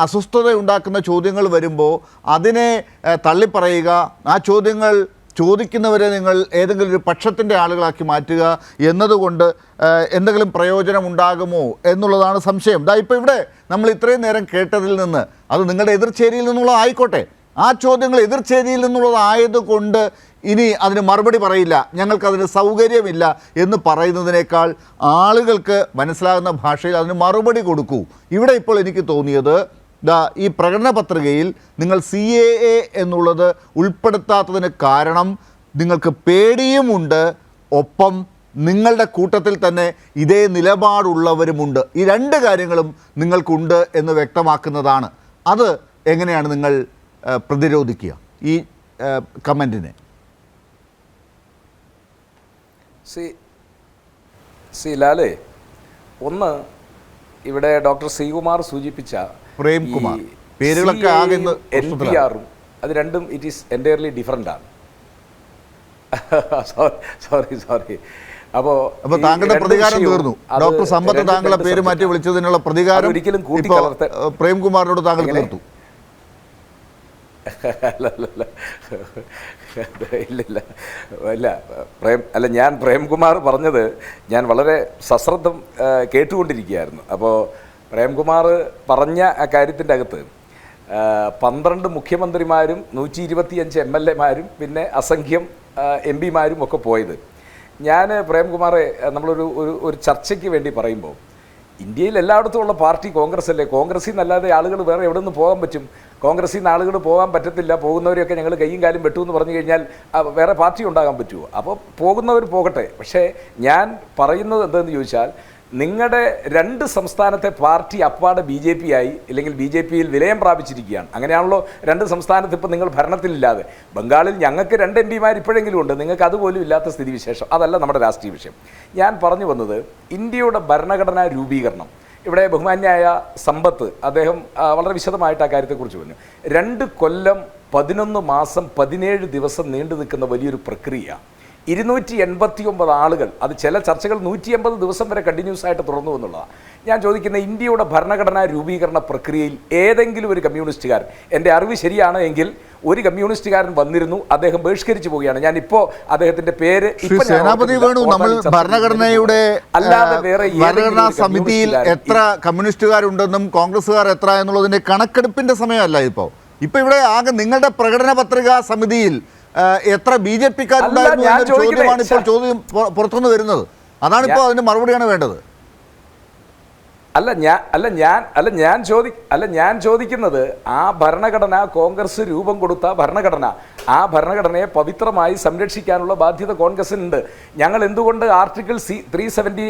അസ്വസ്ഥത ഉണ്ടാക്കുന്ന ചോദ്യങ്ങൾ വരുമ്പോൾ അതിനെ തള്ളിപ്പറയുക, ആ ചോദ്യങ്ങൾ ചോദിക്കുന്നവരെ നിങ്ങൾ ഏതെങ്കിലും ഒരു പക്ഷത്തിൻ്റെ ആളുകളാക്കി മാറ്റുക എന്നതുകൊണ്ട് എന്തെങ്കിലും പ്രയോജനം ഉണ്ടാകുമോ എന്നുള്ളതാണ് സംശയം. ഇപ്പോൾ ഇവിടെ നമ്മൾ ഇത്രയും നേരം കേട്ടതിൽ നിന്ന്, അത് നിങ്ങളുടെ എതിർചേരിയിൽ നിന്നുള്ള ആയിക്കോട്ടെ, ആ ചോദ്യങ്ങൾ എതിർചേരിയിൽ നിന്നുള്ളതായതുകൊണ്ട് ഇനി അതിന് മറുപടി പറയില്ല, ഞങ്ങൾക്കതിന് സൗകര്യമില്ല എന്ന് പറയുന്നതിനേക്കാൾ ആളുകൾക്ക് മനസ്സിലാകുന്ന ഭാഷയിൽ അതിന് മറുപടി കൊടുക്കൂ. ഇവിടെ ഇപ്പോൾ എനിക്ക് തോന്നിയത് ഈ പ്രകടന പത്രികയിൽ നിങ്ങൾ CAA എന്നുള്ളത് ഉൾപ്പെടുത്താത്തതിന് കാരണം നിങ്ങൾക്ക് പേടിയുമുണ്ട്, ഒപ്പം നിങ്ങളുടെ കൂട്ടത്തിൽ തന്നെ ഇതേ നിലപാടുള്ളവരുമുണ്ട്. ഈ രണ്ട് കാര്യങ്ങളും നിങ്ങൾക്കുണ്ട് എന്ന് വ്യക്തമാക്കുന്നതാണ്. അത് എങ്ങനെയാണ് നിങ്ങൾ പ്രതിരോധിക്കുക ഈ കമൻറ്റിനെ? ലാലേ, ഒന്ന് ഇവിടെ ഡോക്ടർ ശ്രീകുമാർ സൂചിപ്പിച്ച പ്രേംകുമാർ പേരുകളൊക്കെ ആകെ NPR-ഉം അത് രണ്ടും ഇറ്റ് ഈസ് എൻറ്റയർലി ഡിഫറൻ്റ് ആണ്. സോറി. അപ്പോൾ താങ്കളുടെ പ്രതികാരം തീർന്നു. ഡോക്ടർ സമ്പത്ത് താങ്കളുടെ പേര് മാറ്റി വിളിച്ചതിനുള്ള പ്രതികാരം ഒരിക്കലും പ്രേംകുമാറിനോട് താങ്കൾ തീർത്തു. ഇല്ല, ഞാൻ പ്രേംകുമാർ പറഞ്ഞത് ഞാൻ വളരെ സശ്രദ്ധം കേട്ടുകൊണ്ടിരിക്കുകയായിരുന്നു. അപ്പോൾ പ്രേംകുമാർ പറഞ്ഞ ആ കാര്യത്തിൻ്റെ അകത്ത് 12 മുഖ്യമന്ത്രിമാരും 125 MLA-മാരും പിന്നെ അസംഖ്യം MP-മാരും ഒക്കെ പോയത്. ഞാൻ പ്രേംകുമാറെ നമ്മളൊരു ചർച്ചയ്ക്ക് വേണ്ടി പറയുമ്പോൾ ഇന്ത്യയിൽ എല്ലായിടത്തും ഉള്ള പാർട്ടി കോൺഗ്രസ് അല്ലേ. കോൺഗ്രസിൽ നിന്നല്ലാതെ ആളുകൾ വേറെ എവിടെ നിന്ന് പോകാൻ പറ്റും? കോൺഗ്രസിൽ നിന്ന് ആളുകൾ പോകാൻ പറ്റത്തില്ല. പോകുന്നവരെയൊക്കെ ഞങ്ങൾ കയ്യും കാലും വെട്ടു എന്ന് പറഞ്ഞു കഴിഞ്ഞാൽ വേറെ പാർട്ടി ഉണ്ടാകാൻ പറ്റുമോ? അപ്പോൾ പോകുന്നവർ പോകട്ടെ. പക്ഷേ ഞാൻ പറയുന്നത് എന്തെന്ന് ചോദിച്ചാൽ, നിങ്ങളുടെ 2 സംസ്ഥാനത്തെ പാർട്ടി അപ്പാടെ BJP ആയി, അല്ലെങ്കിൽ BJP-യിൽ വിലയം പ്രാപിച്ചിരിക്കുകയാണ്. അങ്ങനെയാണല്ലോ 2 സംസ്ഥാനത്ത് ഇപ്പോൾ നിങ്ങൾ ഭരണത്തിലില്ലാതെ. ബംഗാളിൽ ഞങ്ങൾക്ക് 2 MP-മാർ ഇപ്പോഴെങ്കിലും ഉണ്ട്, നിങ്ങൾക്ക് അതുപോലും ഇല്ലാത്ത സ്ഥിതിവിശേഷം. അതല്ല നമ്മുടെ രാഷ്ട്രീയ വിഷയം. ഞാൻ പറഞ്ഞു വന്നത് ഇന്ത്യയുടെ ഭരണഘടനാ രൂപീകരണം. ഇവിടെ ബഹുമാന്യായ സമ്പത്ത് അദ്ദേഹം വളരെ വിശദമായിട്ട് ആ കാര്യത്തെക്കുറിച്ച് പറഞ്ഞു. 2 കൊല്ലം 11 മാസം 17 ദിവസം നീണ്ടു നിൽക്കുന്ന വലിയൊരു പ്രക്രിയ. 289 ആളുകൾ, അത് ചില ചർച്ചകൾ 180 ദിവസം വരെ കണ്ടിന്യൂസ് ആയിട്ട് തുടർന്നു എന്നുള്ളതാണ്. ഞാൻ ചോദിക്കുന്ന, ഇന്ത്യയുടെ ഭരണഘടനാ രൂപീകരണ പ്രക്രിയയിൽ ഏതെങ്കിലും ഒരു കമ്മ്യൂണിസ്റ്റുകാരൻ, എൻ്റെ അറിവ് ശരിയാണ് എങ്കിൽ ഒരു കമ്മ്യൂണിസ്റ്റുകാരൻ വന്നിരുന്നു, അദ്ദേഹം ബഹിഷ്കരിച്ചു പോവുകയാണ്. ഞാനിപ്പോൾ അദ്ദേഹത്തിന്റെ പേര് സേനാപതി വേണു, നമ്മൾ ഭരണഘടനയുടെ അല്ലാതെ വേറെ ഭരണഘടനാ സമിതിയിൽ എത്ര കമ്മ്യൂണിസ്റ്റുകാരുണ്ടെന്നും കോൺഗ്രസ്സുകാർ എത്ര എന്നുള്ളതിന്റെ കണക്കെടുപ്പിന്റെ സമയമല്ല ഇപ്പോൾ. ഇപ്പൊ ഇവിടെ ആകെ നിങ്ങളുടെ പ്രകടന പത്രികാ സമിതിയിൽ എത്ര BJP-ക്കാരുണ്ടായിരുന്നു ഞാൻ എന്നൊരു ചോദ്യമാണ് ഇപ്പോൾ ചോദ്യം പുറത്തുനിന്ന് വരുന്നത്. അതാണിപ്പോൾ അതിന്റെ മറുപടിയാണ് വേണ്ടത്. ഞാൻ ചോദിക്കുന്നത് ആ ഭരണഘടന, കോൺഗ്രസ് രൂപം കൊടുത്ത ഭരണഘടന, ആ ഭരണഘടനയെ പവിത്രമായി സംരക്ഷിക്കാനുള്ള ബാധ്യത കോൺഗ്രസിനുണ്ട്. ഞങ്ങൾ എന്തുകൊണ്ട് ആർട്ടിക്കിൾ 370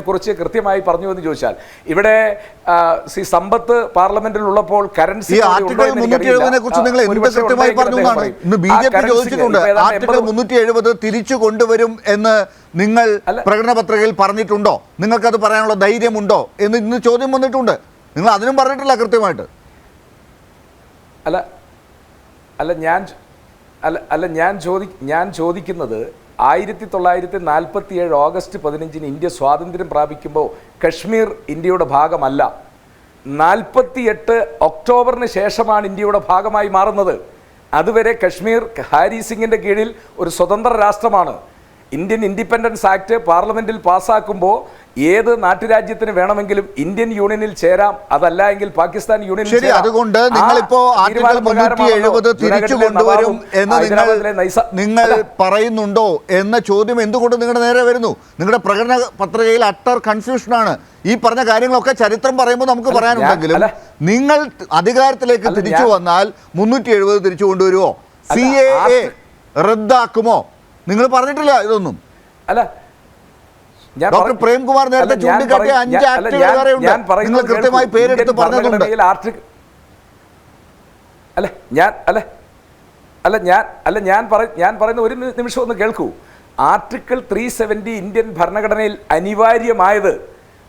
കുറിച്ച് കൃത്യമായി പറഞ്ഞു എന്ന് ചോദിച്ചാൽ, ഇവിടെ സമ്പത്ത് പാർലമെന്റിൽ ഉള്ളപ്പോൾ കറൻസി ആർട്ടിക്കിൾ 370 കുറിച്ച് നിങ്ങൾ എന്ത് കൃത്യമായി പറഞ്ഞു എന്നാണ് ഇന്ന് BJP ചോദിച്ചിട്ടുണ്ട്. ആർട്ടിക്കിൾ 370 തിരിച്ചു കൊണ്ടുവരും എന്ന് നിങ്ങൾ പ്രകടന പത്രികയിൽ പറഞ്ഞിട്ടുണ്ടോ? നിങ്ങൾക്കത് പറയാനുള്ള ധൈര്യമുണ്ടോ എന്ന് ഇന്ന് ചോദ്യം വന്നിട്ടുണ്ട്. നിങ്ങൾ അതിനും പറഞ്ഞിട്ടില്ല കൃത്യമായിട്ട്. ഞാൻ ചോദിക്കുന്നത് 1947 ഓഗസ്റ്റ് 15 ഇന്ത്യ സ്വാതന്ത്ര്യം പ്രാപിക്കുമ്പോൾ കശ്മീർ ഇന്ത്യയുടെ ഭാഗമല്ല. 48 ഒക്ടോബറിന് ശേഷമാണ് ഇന്ത്യയുടെ ഭാഗമായി മാറുന്നത്. അതുവരെ കശ്മീർ ഹാരി സിംഗിൻ്റെ കീഴിൽ ഒരു സ്വതന്ത്ര രാഷ്ട്രമാണ്. ഇന്ത്യൻ ഇൻഡിപെൻഡൻസ് ആക്ട് പാർലമെന്റിൽ പാസ്സാക്കുമ്പോൾ ഏത് നാട്ടുരാജ്യത്തിന് വേണമെങ്കിലും ഇന്ത്യൻ യൂണിയനിൽ ചേരാം, അതല്ല എങ്കിൽ പാകിസ്ഥാൻ യൂണിയനിൽ ചേരാം. അതുകൊണ്ട് നിങ്ങളിപ്പോ ആർട്ടിക്കിൾ 370 തിരിച്ചു കൊണ്ടുവരും എന്ന് നിങ്ങൾ പറയുന്നുണ്ടോ എന്ന ചോദ്യം എന്തുകൊണ്ട് നിങ്ങളുടെ നേരെ വരുന്നു? നിങ്ങളുടെ പ്രകടന പത്രികയിൽ അട്ടർ കൺഫ്യൂഷനാണ്. ഈ പറഞ്ഞ കാര്യങ്ങളൊക്കെ ചരിത്രം പറയുമ്പോൾ നമുക്ക് പറയാനുണ്ടെങ്കിലും നിങ്ങൾ അധികാരത്തിലേക്ക് തിരിച്ചു വന്നാൽ 370 തിരിച്ചു കൊണ്ടുവരുമോ? CAA റദ്ദാക്കുമോ? നിങ്ങൾ പറഞ്ഞിട്ടില്ല ഇതൊന്നും. ഡോക്ടർ പ്രേംകുമാർ നേരത്തെ ചൂണ്ടിക്കാട്ടിയ 5 ആക്ടുകൾ നിങ്ങൾ കൃത്യമായി പേരെടുത്ത് പറഞ്ഞതുണ്ട്. ഞാൻ പറയുന്ന ഒരു നിമിഷം ഒന്ന് കേൾക്കൂ. ആർട്ടിക്കിൾ 370 ഇന്ത്യൻ ഭരണഘടനയിൽ അനിവാര്യമായത്,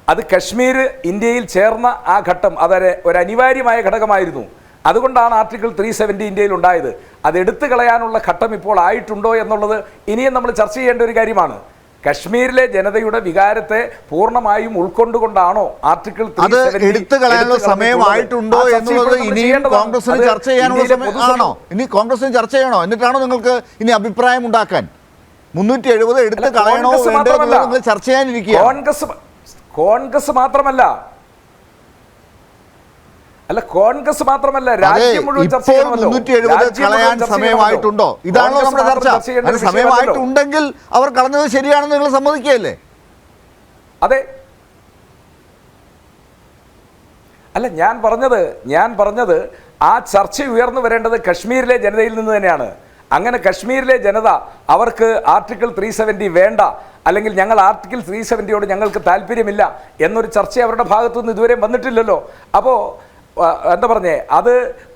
അത് കശ്മീർ ഇന്ത്യയിൽ ചേർന്ന ആ ഘട്ടം അതൊരു അനിവാര്യമായ ഘടകമായിരുന്നു. അതുകൊണ്ടാണ് ആർട്ടിക്കിൾ 370 ഇന്ത്യയിൽ ഉണ്ടായത്. അത് എടുത്തു കളയാനുള്ള ഘട്ടം ഇപ്പോൾ ആയിട്ടുണ്ടോ എന്നുള്ളത് ഇനിയും നമ്മൾ ചർച്ച ചെയ്യേണ്ട ഒരു കാര്യമാണ്. കശ്മീരിലെ ജനതയുടെ വികാരത്തെ പൂർണ്ണമായും ഉൾക്കൊണ്ടുകൊണ്ടാണോ ആർട്ടിക്കിൾ 370 എടുത്തു കളയാനുള്ള സമയമായിട്ടുണ്ടോ എന്നുള്ളത് ഇനിയും കോൺഗ്രസിന് ചർച്ച ചെയ്യാനുള്ള സമയമാണോ? ഇനി കോൺഗ്രസിന് ചർച്ച ചെയ്യണോ? എന്നിട്ടാണോ നിങ്ങൾക്ക് ഇനി അഭിപ്രായം ഉണ്ടാക്കാൻ? 370 എടുത്തു കളയണോ വേണ്ടോ നിങ്ങൾ ചർച്ച ചെയ്യാനിരിക്കുക. കോൺഗ്രസ് മാത്രമല്ല രാജ്യം മുഴുവൻ ചർച്ച ചെയ്യണമല്ലോ. 370 കളയാൻ സമയമായിട്ടുണ്ടോ? ഇതാണല്ലോ നമ്മുടെ ചർച്ച. അത് സമയമായിട്ടുണ്ടെങ്കിൽ അവർ കളഞ്ഞത് ശരിയാണെന്ന് നിങ്ങൾ സമ്മതിക്കുകയല്ലേ? അതെ. ഞാൻ പറഞ്ഞത് ആ ചർച്ച ഉയർന്നു വരേണ്ടത് കശ്മീരിലെ ജനതയിൽ നിന്ന് തന്നെയാണ്. അങ്ങനെ കശ്മീരിലെ ജനത അവർക്ക് ആർട്ടിക്കിൾ 370 വേണ്ട, അല്ലെങ്കിൽ ഞങ്ങൾ ആർട്ടിക്കിൾ 370യോട് ഞങ്ങൾക്ക് താല്പര്യമില്ല എന്നൊരു ചർച്ച അവരുടെ ഭാഗത്തുനിന്ന് ഇതുവരെ വന്നിട്ടില്ലല്ലോ. അപ്പോൾ എന്താ പറഞ്ഞേ, അത്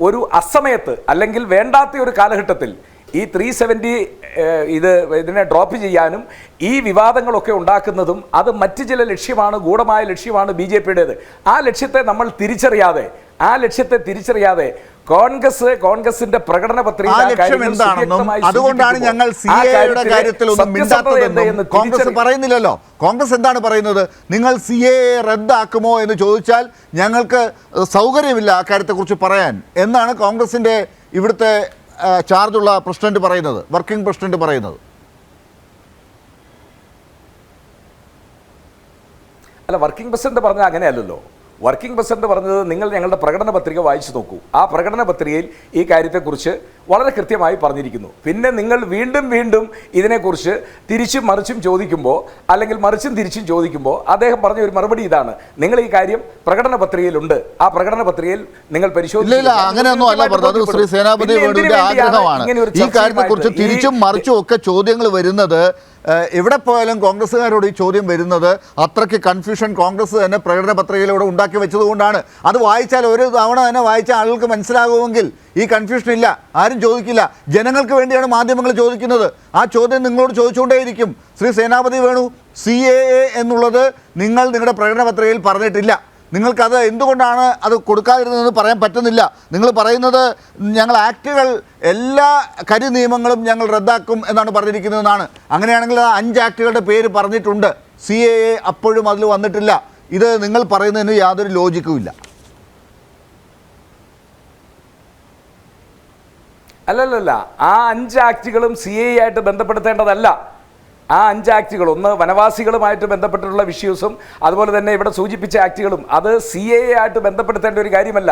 ഒരു അസമയത്ത് അല്ലെങ്കിൽ വേണ്ടാത്ത ഒരു കാലഘട്ടത്തിൽ ഈ 370 ഇതിനെ ഡ്രോപ്പ് ചെയ്യാനും ഈ വിവാദങ്ങളൊക്കെ ഉണ്ടാക്കുന്നതും അത് മറ്റ് ചില ലക്ഷ്യമാണ്, ഗൂഢമായ ലക്ഷ്യമാണ് BJP-യുടേത്. ആ ലക്ഷ്യത്തെ നമ്മൾ തിരിച്ചറിയാതെ കോൺഗ്രസിന്റെ പ്രകടന പത്രിക അതുകൊണ്ടാണ് ഞങ്ങൾ CAA-യുടെ കാര്യത്തിൽ ഒന്നും മിണ്ടാത്തതെന്ന് കോൺഗ്രസ് പറയുന്നില്ലല്ലോ. കോൺഗ്രസ് എന്താണ് പറയുന്നത്? നിങ്ങൾ CAA റദ്ദാക്കുമോ എന്ന് ചോദിച്ചാൽ ഞങ്ങൾക്ക് സൗകര്യമില്ല ആ കാര്യത്തെക്കുറിച്ച് പറയാൻ എന്നാണ് കോൺഗ്രസിന്റെ ഇവിടുത്തെ ചാർജുള്ള പ്രസിഡന്റ് പറയുന്നത്, വർക്കിംഗ് പ്രസിഡന്റ് പറയുന്നത്. വർക്കിംഗ് പ്രസിഡന്റ് പറഞ്ഞാൽ അങ്ങനെയല്ലല്ലോ. വർക്കിംഗ് പ്രസിഡന്റ് പറഞ്ഞത് നിങ്ങൾ ഞങ്ങളുടെ പ്രകടന പത്രിക വായിച്ചു നോക്കൂ. ആ പ്രകടന പത്രികയിൽ ഈ കാര്യത്തെക്കുറിച്ച് വളരെ കൃത്യമായി പറഞ്ഞിരിക്കുന്നു. പിന്നെ നിങ്ങൾ വീണ്ടും ഇതിനെക്കുറിച്ച് തിരിച്ചും മറിച്ചും ചോദിക്കുമ്പോൾ, അല്ലെങ്കിൽ മറിച്ചും തിരിച്ചും ചോദിക്കുമ്പോൾ അദ്ദേഹം പറഞ്ഞ ഒരു മറുപടി ഇതാണ്: നിങ്ങൾ ഈ കാര്യം പ്രകടന പത്രികയിലുണ്ട്, ആ പ്രകടന പത്രികയിൽ നിങ്ങൾ പരിശോധിച്ചില്ല. അങ്ങനെയൊന്നും അല്ല പറഞ്ഞത്. ശ്രീ സേനാപതി വേണുവിന്റെ ആഗ്രഹമാണ് ഈ കാര്യത്തെക്കുറിച്ച് തിരിച്ചും മറിച്ചും ഒക്കെ ചോദ്യങ്ങൾ വരുന്നത്. എവിടെ പോയാലും കോൺഗ്രസ്സുകാരോട് ഈ ചോദ്യം വരുന്നത് അത്രയ്ക്ക് കൺഫ്യൂഷൻ കോൺഗ്രസ് തന്നെ പ്രകടന പത്രികയിലൂടെ ഉണ്ടാക്കി വെച്ചതുകൊണ്ടാണ്. അത് വായിച്ചാൽ ഒരു തവണ തന്നെ വായിച്ച ആളുകൾക്ക് മനസ്സിലാകുമെങ്കിൽ ഈ കൺഫ്യൂഷൻ ഇല്ല, ആരും ചോദിക്കില്ല. ജനങ്ങൾക്ക് വേണ്ടിയാണ് മാധ്യമങ്ങൾ ചോദിക്കുന്നത്. ആ ചോദ്യം നിങ്ങളോട് ചോദിച്ചുകൊണ്ടേയിരിക്കും. ശ്രീ സേനാപതി വേണു, CAA എന്നുള്ളത് നിങ്ങൾ നിങ്ങളുടെ പ്രകടന പത്രികയിൽ പറഞ്ഞിട്ടില്ല. നിങ്ങൾക്കത് എന്തുകൊണ്ടാണ് അത് കൊടുക്കാതിരുന്നതെന്ന് പറയാൻ പറ്റുന്നില്ല. നിങ്ങൾ പറയുന്നത് ഞങ്ങൾ ആക്ടുകൾ എല്ലാ നിയമങ്ങളും ഞങ്ങൾ റദ്ദാക്കും എന്നാണ് പറഞ്ഞിരിക്കുന്നതെന്നാണ്. അങ്ങനെയാണെങ്കിൽ 5 ആക്ടുകളുടെ പേര് പറഞ്ഞിട്ടുണ്ട്. CAA അപ്പോഴും അതിൽ വന്നിട്ടില്ല. ഇത് നിങ്ങൾ പറയുന്നതിന് യാതൊരു ലോജിക്കും ഇല്ല. അല്ലല്ല, ആ 5 ആക്ടുകളും CAA ആയിട്ട് ബന്ധപ്പെടുത്തേണ്ടതല്ല. ആ 5 ആക്ടുകൾ, ഒന്ന് വനവാസികളുമായിട്ട് ബന്ധപ്പെട്ടിട്ടുള്ള ഇഷ്യൂസും അതുപോലെ തന്നെ ഇവിടെ സൂചിപ്പിച്ച ആക്ടുകളും, അത് CAA ആയിട്ട് ബന്ധപ്പെടുത്തേണ്ട ഒരു കാര്യമല്ല.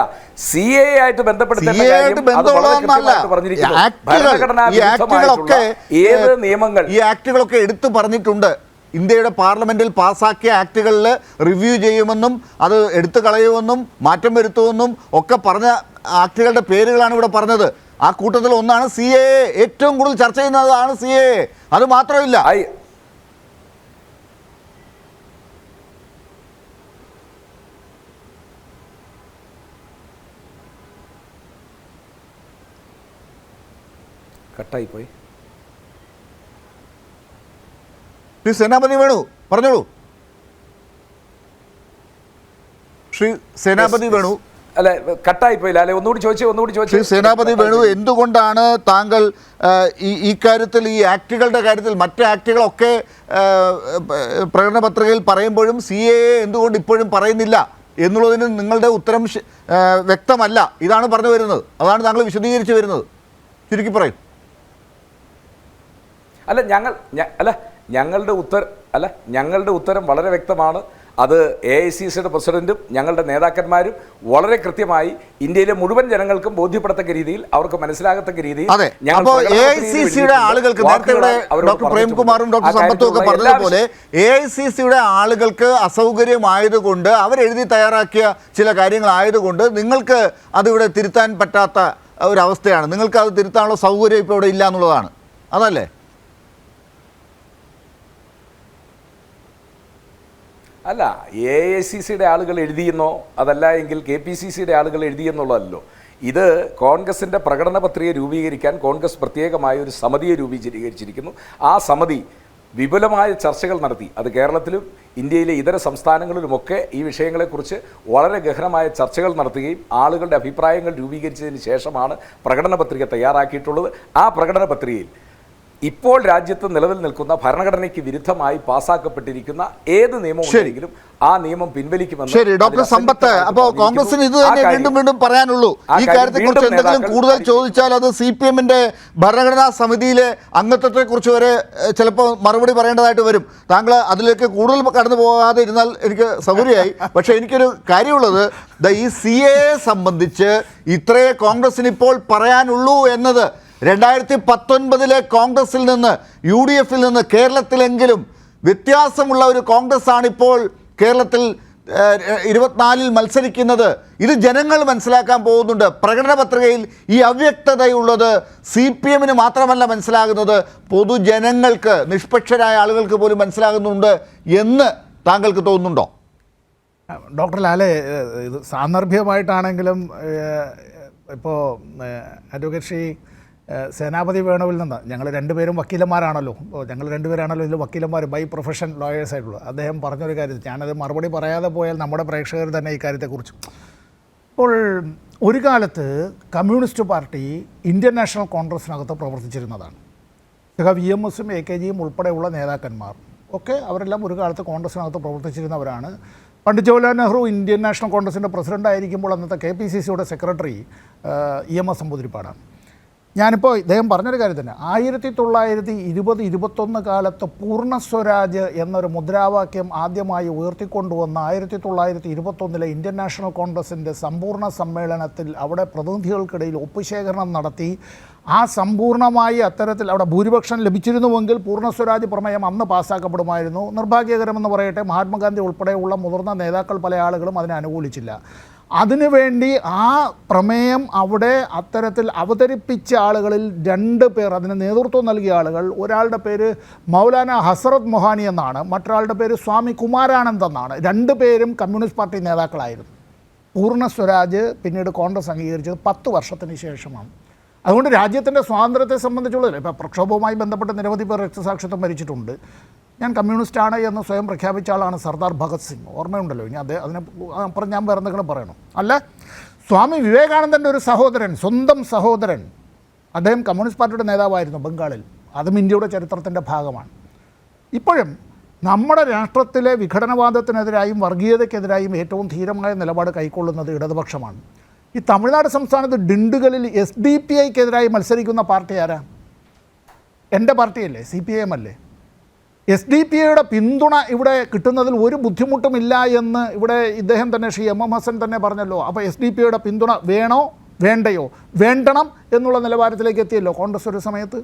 CAA ആയിട്ട് ബന്ധപ്പെടുത്തേണ്ട കാര്യം അത് വളരെ കൃത്യമായിട്ട് പറഞ്ഞിരിക്കുന്നു. ഭരണഘടനാ വിരുദ്ധമായിട്ടുള്ള ഏത് നിയമങ്ങൾ ഈ ആക്ടുകളൊക്കെ എടുത്തു പറഞ്ഞിട്ടുണ്ട്. ഇന്ത്യയുടെ പാർലമെന്റിൽ പാസ്സാക്കിയ ആക്ടുകളിൽ റിവ്യൂ ചെയ്യുമെന്നും അത് എടുത്തു കളയുമെന്നും മാറ്റം വരുത്തുമെന്നും ഒക്കെ പറഞ്ഞ ആക്ടുകളുടെ പേരുകളാണ് ഇവിടെ പറഞ്ഞത്. ആ കൂട്ടത്തിൽ ഒന്നാണ് CAA. ഏറ്റവും കൂടുതൽ ചർച്ച ചെയ്യുന്നതാണ് CAA. അത് മാത്രമില്ല, കട്ടായി പോയി. ശ്രീ സേനാപതി വേണു പറഞ്ഞോളൂ. ശ്രീ സേനാപതി വേണു, അല്ലെ കട്ടായി പോയില്ല അല്ലെ? ഒന്നുകൂടി ചോദിച്ചു. ശ്രീ സേനാപതി വേണു, എന്തുകൊണ്ടാണ് താങ്കൾ ഈ കാര്യത്തിൽ, ഈ ആക്ടുകളുടെ കാര്യത്തിൽ, മറ്റ് ആക്ടുകളൊക്കെ പ്രകടന പത്രികയിൽ പറയുമ്പോഴും CAA എന്തുകൊണ്ട് ഇപ്പോഴും പറയുന്നില്ല എന്നുള്ളതിന് നിങ്ങളുടെ ഉത്തരം വ്യക്തമല്ല. ഇതാണ് പറഞ്ഞു വരുന്നത്, അതാണ് താങ്കൾ വിശദീകരിച്ച് വരുന്നത്. ചുരുക്കി പറയും. ഞങ്ങളുടെ ഉത്തരം വളരെ വ്യക്തമാണ്. അത് AICCയുടെ പ്രസിഡന്റും ഞങ്ങളുടെ നേതാക്കന്മാരും വളരെ കൃത്യമായി ഇന്ത്യയിലെ മുഴുവൻ ജനങ്ങൾക്കും ബോധ്യപ്പെടത്തക്ക രീതിയിൽ, അവർക്ക് മനസ്സിലാകത്തക്ക രീതിയിൽ AICCയുടെ ആളുകൾക്ക്, നേരത്തെ ഇവിടെ ഡോക്ടർ പ്രേംകുമാറും ഡോക്ടർ സമ്പത്തും ഒക്കെ പറഞ്ഞതുപോലെ AICCയുടെ ആളുകൾക്ക് അസൗകര്യമായതുകൊണ്ട്, അവരെഴുതി തയ്യാറാക്കിയ ചില കാര്യങ്ങളായതുകൊണ്ട് നിങ്ങൾക്ക് അതിവിടെ തിരുത്താൻ പറ്റാത്ത ഒരവസ്ഥയാണ്. നിങ്ങൾക്ക് അത് തിരുത്താനുള്ള സൗകര്യം ഇപ്പോൾ ഇവിടെ ഇല്ല എന്നുള്ളതാണ്, അതല്ലേ? അല്ല, AICCയുടെ ആളുകൾ എഴുതിയെന്നോ അതല്ല എങ്കിൽ KPCCയുടെ ആളുകൾ എഴുതിയെന്നുള്ളതല്ലോ. ഇത് കോൺഗ്രസിൻ്റെ പ്രകടന പത്രിക രൂപീകരിക്കാൻ കോൺഗ്രസ് പ്രത്യേകമായ ഒരു സമിതിയെ രൂപീകരിച്ചിരിക്കുന്നു. ആ സമിതി വിപുലമായ ചർച്ചകൾ നടത്തി. അത് കേരളത്തിലും ഇന്ത്യയിലെ ഇതര സംസ്ഥാനങ്ങളിലുമൊക്കെ ഈ വിഷയങ്ങളെക്കുറിച്ച് വളരെ ഗഹനമായ ചർച്ചകൾ നടത്തുകയും ആളുകളുടെ അഭിപ്രായങ്ങൾ രൂപീകരിച്ചതിന് ശേഷമാണ് പ്രകടന പത്രിക തയ്യാറാക്കിയിട്ടുള്ളത്. ആ പ്രകടന പത്രികയിൽ ഇപ്പോൾ രാജ്യത്ത് നിലവിൽ നിൽക്കുന്ന ഭരണഘടനയ്ക്ക് വിരുദ്ധമായി പാസ്സാക്കപ്പെട്ടിരിക്കുന്ന ഏത് നിയമമുണ്ടെങ്കിലും ആ നിയമം പിൻവലിക്കുമെന്ന്. ശരി ഡോക്ടർ സമ്പത്ത്, അപ്പോൾ കോൺഗ്രസിന് ഇത് തന്നെ വീണ്ടും പറയാനുള്ളൂ. ഈ കാര്യത്തെക്കുറിച്ച് എന്തെങ്കിലും കൂടുതൽ ചോദിച്ചാൽ അത് CPMന്റെ ഭരണഘടനാ സമിതിയിലെ അംഗത്വത്തെക്കുറിച്ച് വരെ ചിലപ്പോൾ മറുപടി പറയേണ്ടതായിട്ട് വരും. താങ്കൾ അതിലേക്ക് കൂടുതൽ കടന്നു പോകാതെ ഇരുന്നാൽ എനിക്ക് സൗകര്യമായി. പക്ഷേ എനിക്കൊരു കാര്യമുള്ളത്, ഈ CAA സംബന്ധിച്ച് ഇത്രയേ കോൺഗ്രസിന് ഇപ്പോൾ പറയാനുള്ളൂ എന്നത് 2019 കോൺഗ്രസിൽ നിന്ന്, UDFിൽ നിന്ന് കേരളത്തിലെങ്കിലും വ്യത്യാസമുള്ള ഒരു കോൺഗ്രസ് ആണിപ്പോൾ കേരളത്തിൽ 24 മത്സരിക്കുന്നത്. ഇത് ജനങ്ങൾ മനസ്സിലാക്കാൻ പോകുന്നുണ്ട്. പ്രകടന പത്രികയിൽ ഈ അവ്യക്തതയുള്ളത് CPMന് മാത്രമല്ല മനസ്സിലാകുന്നത്, പൊതുജനങ്ങൾക്ക്, നിഷ്പക്ഷരായ ആളുകൾക്ക് പോലും മനസ്സിലാകുന്നുണ്ട് എന്ന് താങ്കൾക്ക് തോന്നുന്നുണ്ടോ? ഡോക്ടർ ലാലെ, ഇത് സാന്ദർഭികമായിട്ടാണെങ്കിലും ഇപ്പോൾ അഡ്വക്കേറ്റ് ശ്രീ സേനാപതി വേണുവിൽ നിന്ന്, ഞങ്ങൾ രണ്ടുപേരും വക്കീലന്മാരാണല്ലോ, ഞങ്ങൾ രണ്ടുപേരാണല്ലോ ഇതിൽ വക്കീലന്മാർ, ബൈ പ്രൊഫഷൻ ലോയേഴ്സ് ആയിട്ടുള്ളൂ. അദ്ദേഹം പറഞ്ഞൊരു കാര്യം, ഞാനത് മറുപടി പറയാതെ പോയാൽ നമ്മുടെ പ്രേക്ഷകർ തന്നെ ഈ കാര്യത്തെക്കുറിച്ച്. ഇപ്പോൾ ഒരു കാലത്ത് കമ്മ്യൂണിസ്റ്റ് പാർട്ടി ഇന്ത്യൻ നാഷണൽ കോൺഗ്രസിനകത്ത് പ്രവർത്തിച്ചിരുന്നതാണ്. VMSും AKGയും ഉൾപ്പെടെയുള്ള നേതാക്കന്മാർ ഒക്കെ അവരെല്ലാം ഒരു കാലത്ത് കോൺഗ്രസിനകത്ത് പ്രവർത്തിച്ചിരുന്നവരാണ്. പണ്ഡിറ്റ് ജവഹർലാൽ നെഹ്റു ഇന്ത്യൻ നാഷണൽ കോൺഗ്രസിൻ്റെ പ്രസിഡന്റ് ആയിരിക്കുമ്പോൾ അന്നത്തെ KPCCയുടെ സെക്രട്ടറി EMS നമ്പൂതിരിപ്പാടാണ്. ഞാനിപ്പോൾ ഇദ്ദേഹം പറഞ്ഞൊരു കാര്യം തന്നെ, 1920-21 കാലത്ത് പൂർണ്ണ സ്വരാജ് എന്നൊരു മുദ്രാവാക്യം ആദ്യമായി ഉയർത്തിക്കൊണ്ടുവന്ന 1921 ഇന്ത്യൻ നാഷണൽ കോൺഗ്രസിൻ്റെ സമ്പൂർണ്ണ സമ്മേളനത്തിൽ അവിടെ പ്രതിനിധികൾക്കിടയിൽ ഒപ്പുശേഖരണം നടത്തി. ആ സമ്പൂർണ്ണമായി അത്തരത്തിൽ അവിടെ ഭൂരിപക്ഷം ലഭിച്ചിരുന്നുവെങ്കിൽ പൂർണ്ണ സ്വരാജ് പ്രമേയം അന്ന് പാസ്സാക്കപ്പെടുമായിരുന്നു. നിർഭാഗ്യകരമെന്ന് പറയട്ടെ, മഹാത്മാഗാന്ധി ഉൾപ്പെടെയുള്ള മുതിർന്ന നേതാക്കൾ പല ആളുകളും അതിനെ അനുകൂലിച്ചില്ല. അതിനുവേണ്ടി ആ പ്രമേയം അവിടെ അത്തരത്തിൽ അവതരിപ്പിച്ച ആളുകളിൽ 2 പേർ, അതിന് നേതൃത്വം നൽകിയ ആളുകൾ, ഒരാളുടെ പേര് മൗലാന ഹസ്രത് മൊഹാനി എന്നാണ്, മറ്റൊരാളുടെ പേര് സ്വാമി കുമാരാനന്ദ് എന്നാണ്. 2 പേരും കമ്മ്യൂണിസ്റ്റ് പാർട്ടി നേതാക്കളായിരുന്നു. പൂർണ്ണ സ്വരാജ് പിന്നീട് കോൺഗ്രസ് അംഗീകരിച്ചത് 10 വർഷത്തിന് ശേഷമാണ്. അതുകൊണ്ട് രാജ്യത്തിൻ്റെ സ്വാതന്ത്ര്യത്തെ സംബന്ധിച്ചുള്ളതിൽ ഇപ്പോൾ പ്രക്ഷോഭവുമായി ബന്ധപ്പെട്ട് നിരവധി പേർ രക്തസാക്ഷിത്വം മരിച്ചിട്ടുണ്ട്. ഞാൻ കമ്മ്യൂണിസ്റ്റാണ് എന്ന് സ്വയം പ്രഖ്യാപിച്ച ആളാണ് സർദാർ ഭഗത് സിംഗ്, ഓർമ്മയുണ്ടല്ലോ. ഇനി അതിനപ്പുറം ഞാൻ വേറെ എന്തെങ്കിലും പറയണം? അല്ല, സ്വാമി വിവേകാനന്ദൻ്റെ ഒരു സഹോദരൻ, സ്വന്തം സഹോദരൻ, അദ്ദേഹം കമ്മ്യൂണിസ്റ്റ് പാർട്ടിയുടെ നേതാവായിരുന്നു ബംഗാളിൽ. അതും ഇന്ത്യയുടെ ചരിത്രത്തിൻ്റെ ഭാഗമാണ്. ഇപ്പോഴും നമ്മുടെ രാഷ്ട്രത്തിലെ വിഘടനവാദത്തിനെതിരായും വർഗീയതയ്ക്കെതിരായും ഏറ്റവും ധീരമായ നിലപാട് കൈക്കൊള്ളുന്നത് ഇടതുപക്ഷമാണ്. ഈ തമിഴ്നാട് സംസ്ഥാനത്ത് ഡിണ്ടുകളിൽ SDPIക്കെതിരായി മത്സരിക്കുന്ന പാർട്ടി ആരാ? എൻ്റെ പാർട്ടിയല്ലേ, CPIM അല്ലേ? SDP-യുടെ പിന്തുണ ഇവിടെ കിട്ടുന്നതിൽ ഒരു ബുദ്ധിമുട്ടുമില്ല എന്ന് ഇവിടെ ഇദ്ദേഹം തന്നെ ശ്രീ MM ഹസൻ തന്നെ പറഞ്ഞല്ലോ. അപ്പോൾ SDP-യുടെ പിന്തുണ വേണോ വേണ്ടയോ, വേണ്ടണം എന്നുള്ള നിലവാരത്തിലേക്ക് എത്തിയല്ലോ കോൺഗ്രസ് ഒരു സമയത്ത്.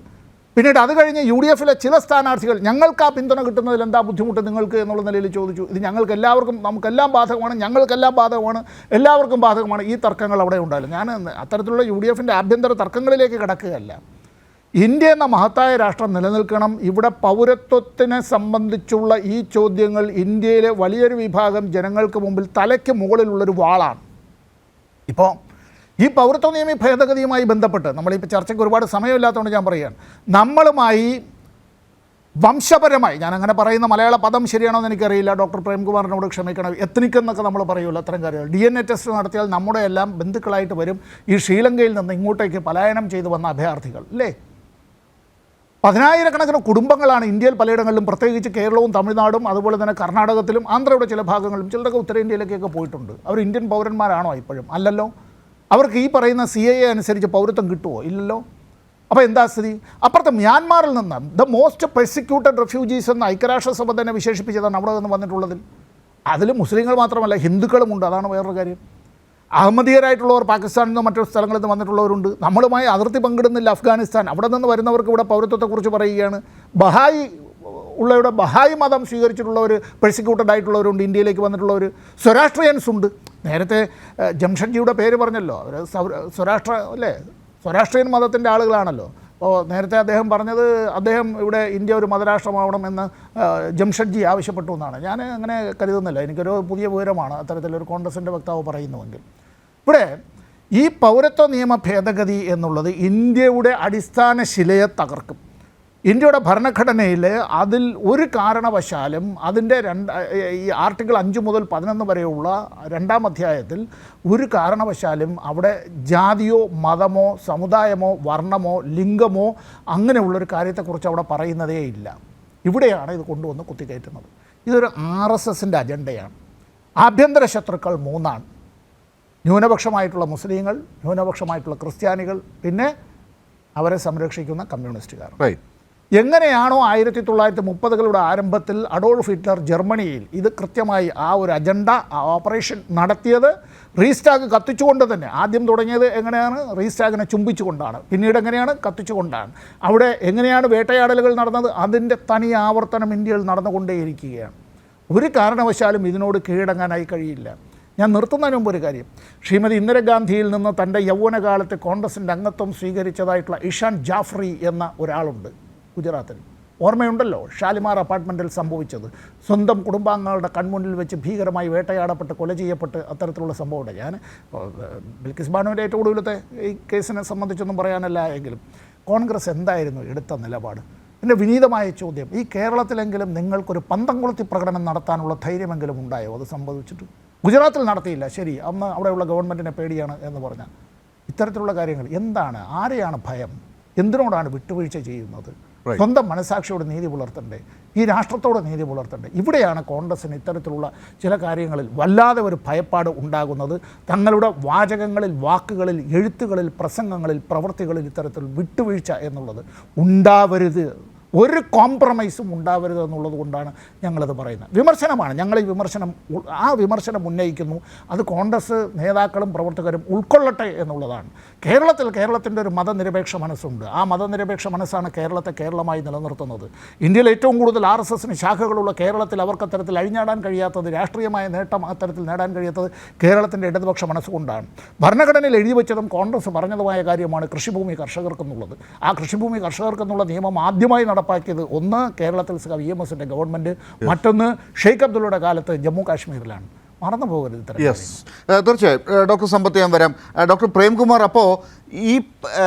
പിന്നീട് അത് കഴിഞ്ഞ് UDF-ലെ ചില സ്ഥാനാർത്ഥികൾ ഞങ്ങൾക്ക് ആ പിന്തുണ കിട്ടുന്നതിൽ എന്താ ബുദ്ധിമുട്ട് നിങ്ങൾക്ക് എന്നുള്ള നിലയിൽ ചോദിച്ചു. ഇത് ഞങ്ങൾക്ക് എല്ലാവർക്കും, നമുക്കെല്ലാം ബാധകമാണ്, ഞങ്ങൾക്കെല്ലാം ബാധകമാണ്, എല്ലാവർക്കും ബാധകമാണ്. ഈ തർക്കങ്ങൾ അവിടെ ഉണ്ടായില്ല. ഞാൻ അത്തരത്തിലുള്ള UDF-ൻ്റെ ആഭ്യന്തര തർക്കങ്ങളിലേക്ക് കിടക്കുകയല്ല. ഇന്ത്യ എന്ന മഹത്തായ രാഷ്ട്രം നിലനിൽക്കണം. ഇവിടെ പൗരത്വത്തിനെ സംബന്ധിച്ചുള്ള ഈ ചോദ്യങ്ങൾ ഇന്ത്യയിലെ വലിയൊരു വിഭാഗം ജനങ്ങൾക്ക് മുമ്പിൽ തലയ്ക്ക് മുകളിലുള്ളൊരു വാളാണ്. ഇപ്പോൾ ഈ പൗരത്വ നിയമ ഭേദഗതിയുമായി ബന്ധപ്പെട്ട് നമ്മളിപ്പോൾ ചർച്ചയ്ക്ക് ഒരുപാട് സമയമില്ലാത്തതുകൊണ്ട് ഞാൻ പറയുകയാണ്, നമ്മളുമായി വംശപരമായി, ഞാൻ അങ്ങനെ പറയുന്ന മലയാള പദം ശരിയാണോ എന്ന് എനിക്കറിയില്ല, ഡോക്ടർ പ്രേംകുമാറിനോട് ക്ഷമിക്കണം, എത്നിക് എന്നൊക്കെ നമ്മൾ പറയുമല്ലോ, അത്തരം കാര്യങ്ങൾ. DNA ടെസ്റ്റ് നടത്തിയാൽ നമ്മുടെ എല്ലാം ബന്ധുക്കളായിട്ട് വരും ഈ ശ്രീലങ്കയിൽ നിന്ന് ഇങ്ങോട്ടേക്ക് പലായനം ചെയ്തു വന്ന അഭയാർത്ഥികൾ അല്ലേ. 10,000-കണക്കിന് കുടുംബങ്ങളാണ് ഇന്ത്യയിൽ പലയിടങ്ങളിലും, പ്രത്യേകിച്ച് കേരളവും തമിഴ്നാടും അതുപോലെ തന്നെ കർണാടകത്തിലും ആന്ധ്രയുടെ ചില ഭാഗങ്ങളിലും, ചിലരൊക്കെ ഉത്തരേന്ത്യയിലേക്കൊക്കെ പോയിട്ടുണ്ട്. അവർ ഇന്ത്യൻ പൗരന്മാരാണോ ഇപ്പോഴും? അല്ലല്ലോ. അവർക്ക് ഈ പറയുന്ന CAA അനുസരിച്ച് പൗരത്വം കിട്ടുമോ? ഇല്ലല്ലോ. അപ്പോൾ എന്താ സ്ഥിതി? അപ്പുറത്ത് മ്യാൻമാറിൽ നിന്ന് ദ മോസ്റ്റ് പെർസിക്യൂട്ടഡ് റെഫ്യൂജീസ് എന്ന് ഐക്യരാഷ്ട്രസഭ തന്നെ വിശേഷിപ്പിച്ചതാണ് അവിടെ നിന്ന് വന്നിട്ടുള്ളതിൽ. അതിൽ മുസ്ലിങ്ങൾ മാത്രമല്ല ഹിന്ദുക്കളുമുണ്ട്. അതാണ് വേറൊരു കാര്യം. അഹമ്മദീയരായിട്ടുള്ളവർ പാകിസ്ഥാനിൽ നിന്ന് മറ്റു സ്ഥലങ്ങളിൽ നിന്ന് വന്നിട്ടുള്ളവരുണ്ട്. നമ്മളുമായി അതിർത്തി പങ്കിടുന്നില്ല അഫ്ഗാനിസ്ഥാൻ. അവിടെ നിന്ന് വരുന്നവർക്ക് ഇവിടെ പൗരത്വത്തെക്കുറിച്ച് പറയുകയാണ്. ബഹായി മതം സ്വീകരിച്ചിട്ടുള്ളവർ, പെർസിക്യൂട്ടഡ് ആയിട്ടുള്ളവരുണ്ട്, ഇന്ത്യയിലേക്ക് വന്നിട്ടുള്ളവർ. സ്വരാഷ്ട്രീയൻസ് ഉണ്ട്. നേരത്തെ ജംഷഡ്ജിയുടെ പേര് പറഞ്ഞല്ലോ, അവർ സ്വരാഷ്ട്രീയൻ മതത്തിൻ്റെ ആളുകളാണല്ലോ. അപ്പോൾ നേരത്തെ അദ്ദേഹം പറഞ്ഞത് അദ്ദേഹം ഇവിടെ ഇന്ത്യ ഒരു മതരാഷ്ട്രമാവണമെന്ന് ജംഷഡ്ജി ആവശ്യപ്പെട്ടു എന്നാണ്. ഞാൻ അങ്ങനെ കരുതുന്നില്ല. എനിക്കൊരു പുതിയ വിവരമാണ് അത്തരത്തിലൊരു കോൺഗ്രസിൻ്റെ വക്താവ് പറയുന്നുവെങ്കിൽ. ഇവിടെ ഈ പൗരത്വ നിയമ ഭേദഗതി എന്നുള്ളത് ഇന്ത്യയുടെ അടിസ്ഥാന ശിലയെ തകർക്കും. ഇന്ത്യയുടെ ഭരണഘടനയിൽ അതിൽ ഒരു കാരണവശാലും അതിൻ്റെ ഈ ആർട്ടിക്കിൾ 5 മുതൽ 11 വരെയുള്ള 2-ാം അധ്യായത്തിൽ ഒരു കാരണവശാലും അവിടെ ജാതിയോ മതമോ സമുദായമോ വർണ്ണമോ ലിംഗമോ അങ്ങനെയുള്ളൊരു കാര്യത്തെക്കുറിച്ച് അവിടെ പറയുന്നതേ ഇല്ല. ഇവിടെയാണ് ഇത് കൊണ്ടുവന്ന് കുത്തിക്കയറ്റുന്നത്. ഇതൊരു RSSൻ്റെ അജണ്ടയാണ്. ആഭ്യന്തര ശത്രുക്കൾ 3 ന്യൂനപക്ഷമായിട്ടുള്ള മുസ്ലിങ്ങൾ, ന്യൂനപക്ഷമായിട്ടുള്ള ക്രിസ്ത്യാനികൾ, പിന്നെ അവരെ സംരക്ഷിക്കുന്ന കമ്മ്യൂണിസ്റ്റുകാർ. എങ്ങനെയാണോ 1930-കളുടെ ആരംഭത്തിൽ അഡോൾഫ് ഹിറ്റ്ലർ ജർമ്മനിയിൽ ഇത് കൃത്യമായി ആ ഒരു അജണ്ട, ആ ഓപ്പറേഷൻ നടത്തിയത് റീസ്റ്റാഗ് കത്തിച്ചുകൊണ്ട് തന്നെ. ആദ്യം തുടങ്ങിയത് എങ്ങനെയാണ്? റീസ്റ്റാഗിനെ ചുംബിച്ചുകൊണ്ടാണ്. പിന്നീട് എങ്ങനെയാണ്? കത്തിച്ചുകൊണ്ടാണ്. അവിടെ എങ്ങനെയാണ് വേട്ടയാടലുകൾ നടന്നത്? അതിൻ്റെ തനി ആവർത്തനം ഇന്ത്യയിൽ നടന്നുകൊണ്ടേയിരിക്കുകയാണ്. ഒരു കാരണവശാലും ഇതിനോട് കീഴടങ്ങാനായി കഴിയില്ല. ഞാൻ നിർത്തുന്നതിന് മുമ്പ് ഒരു കാര്യം, ശ്രീമതി ഇന്ദിരാഗാന്ധിയിൽ നിന്ന് തൻ്റെ യൗവനകാലത്ത് കോൺഗ്രസിൻ്റെ അംഗത്വം സ്വീകരിച്ചതായിട്ടുള്ള ഇഷാൻ ജാഫ്രി എന്ന ഒരാളുണ്ട് ഗുജറാത്തിൽ. ഓർമ്മയുണ്ടല്ലോ ഷാലിമാർ അപ്പാർട്ട്മെൻറ്റിൽ സംഭവിച്ചത്. സ്വന്തം കുടുംബാംഗങ്ങളുടെ കൺമുന്നിൽ വെച്ച് ഭീകരമായി വേട്ടയാടപ്പെട്ട് കൊല ചെയ്യപ്പെട്ട് അത്തരത്തിലുള്ള സംഭവമുണ്ട്. ഞാൻ ബിൽക്കിസ് ബാനുവിൻ്റെ ഏറ്റവും കൂടുതലത്തെ ഈ കേസിനെ സംബന്ധിച്ചൊന്നും പറയാനല്ല എങ്കിലും കോൺഗ്രസ് എന്തായിരുന്നു എടുത്ത നിലപാട്? എൻ്റെ വിനീതമായ ചോദ്യം, ഈ കേരളത്തിലെങ്കിലും നിങ്ങൾക്കൊരു പന്തംകുളത്തി പ്രകടനം നടത്താനുള്ള ധൈര്യമെങ്കിലും ഉണ്ടായോ? അത് സംഭവിച്ചിട്ട് ഗുജറാത്തിൽ നടത്തിയില്ല. ശരി, അന്ന് അവിടെയുള്ള ഗവൺമെൻറ്റിനെ പേടിയാണ് എന്ന് പറഞ്ഞാൽ ഇത്തരത്തിലുള്ള കാര്യങ്ങൾ എന്താണ്? ആരെയാണ് ഭയം? എന്തിനോടാണ് വിട്ടുവീഴ്ച ചെയ്യുന്നത്? സ്വന്തം മനസാക്ഷിയോട് നീതി പുലർത്തണ്ടേ? ഈ രാഷ്ട്രത്തോട് നീതി പുലർത്തണ്ടേ? ഇവിടെയാണ് കോൺഗ്രസ്സിന് ഇത്തരത്തിലുള്ള ചില കാര്യങ്ങളിൽ വല്ലാതെ ഒരു ഭയപ്പാട് ഉണ്ടാകുന്നത്. തങ്ങളുടെ വാചകങ്ങളിൽ, വാക്കുകളിൽ, എഴുത്തുകളിൽ, പ്രസംഗങ്ങളിൽ, പ്രവൃത്തികളിൽ ഇത്തരത്തിൽ വിട്ടുവീഴ്ച എന്നുള്ളത് ഉണ്ടാവരുത്. ഒരു കോംപ്രമൈസും ഉണ്ടാവരുത് എന്നുള്ളത് കൊണ്ടാണ് ഞങ്ങളത് പറയുന്നത്. വിമർശനമാണ്, ഞങ്ങൾ ഈ വിമർശനം ഉന്നയിക്കുന്നു. അത് കോൺഗ്രസ് നേതാക്കളും പ്രവർത്തകരും ഉൾക്കൊള്ളട്ടെ എന്നുള്ളതാണ്. കേരളത്തിൻ്റെ ഒരു മതനിരപേക്ഷ മനസ്സുണ്ട്. ആ മതനിരപേക്ഷ മനസ്സാണ് കേരളത്തെ കേരളമായി നിലനിർത്തുന്നത്. ഇന്ത്യയിൽ ഏറ്റവും കൂടുതൽ RSSന് ശാഖകളുള്ള കേരളത്തിൽ അവർക്ക് അത്തരത്തിൽ അഴിഞ്ഞാടാൻ കഴിയാത്തത്, രാഷ്ട്രീയമായ നേട്ടം അത്തരത്തിൽ നേടാൻ കഴിയാത്തത് കേരളത്തിൻ്റെ ഇടതുപക്ഷ മനസ്സുകൊണ്ടാണ്. ഭരണഘടനയിൽ എഴുതി വെച്ചതും കോൺഗ്രസ് പറഞ്ഞതുമായ കാര്യമാണ് കൃഷിഭൂമി കർഷകർക്കെന്നുള്ളത്. ആ കൃഷിഭൂമി കർഷകർക്കെന്നുള്ള നിയമം ആദ്യമായി നടപ്പാക്കിയത് ഒന്ന് കേരളത്തിൽ EMSൻ്റെ ഗവൺമെൻറ്, മറ്റൊന്ന് ഷെയ്ഖ് അബ്ദുള്ളയുടെ കാലത്ത് ജമ്മു കാശ്മീരിലാണ്. മറന്നു പോകരുത്. തീർച്ചയായും ഡോക്ടർ സമ്പത്ത് ഞാൻ വരാം. ഡോക്ടർ പ്രേംകുമാർ, അപ്പോൾ ഈ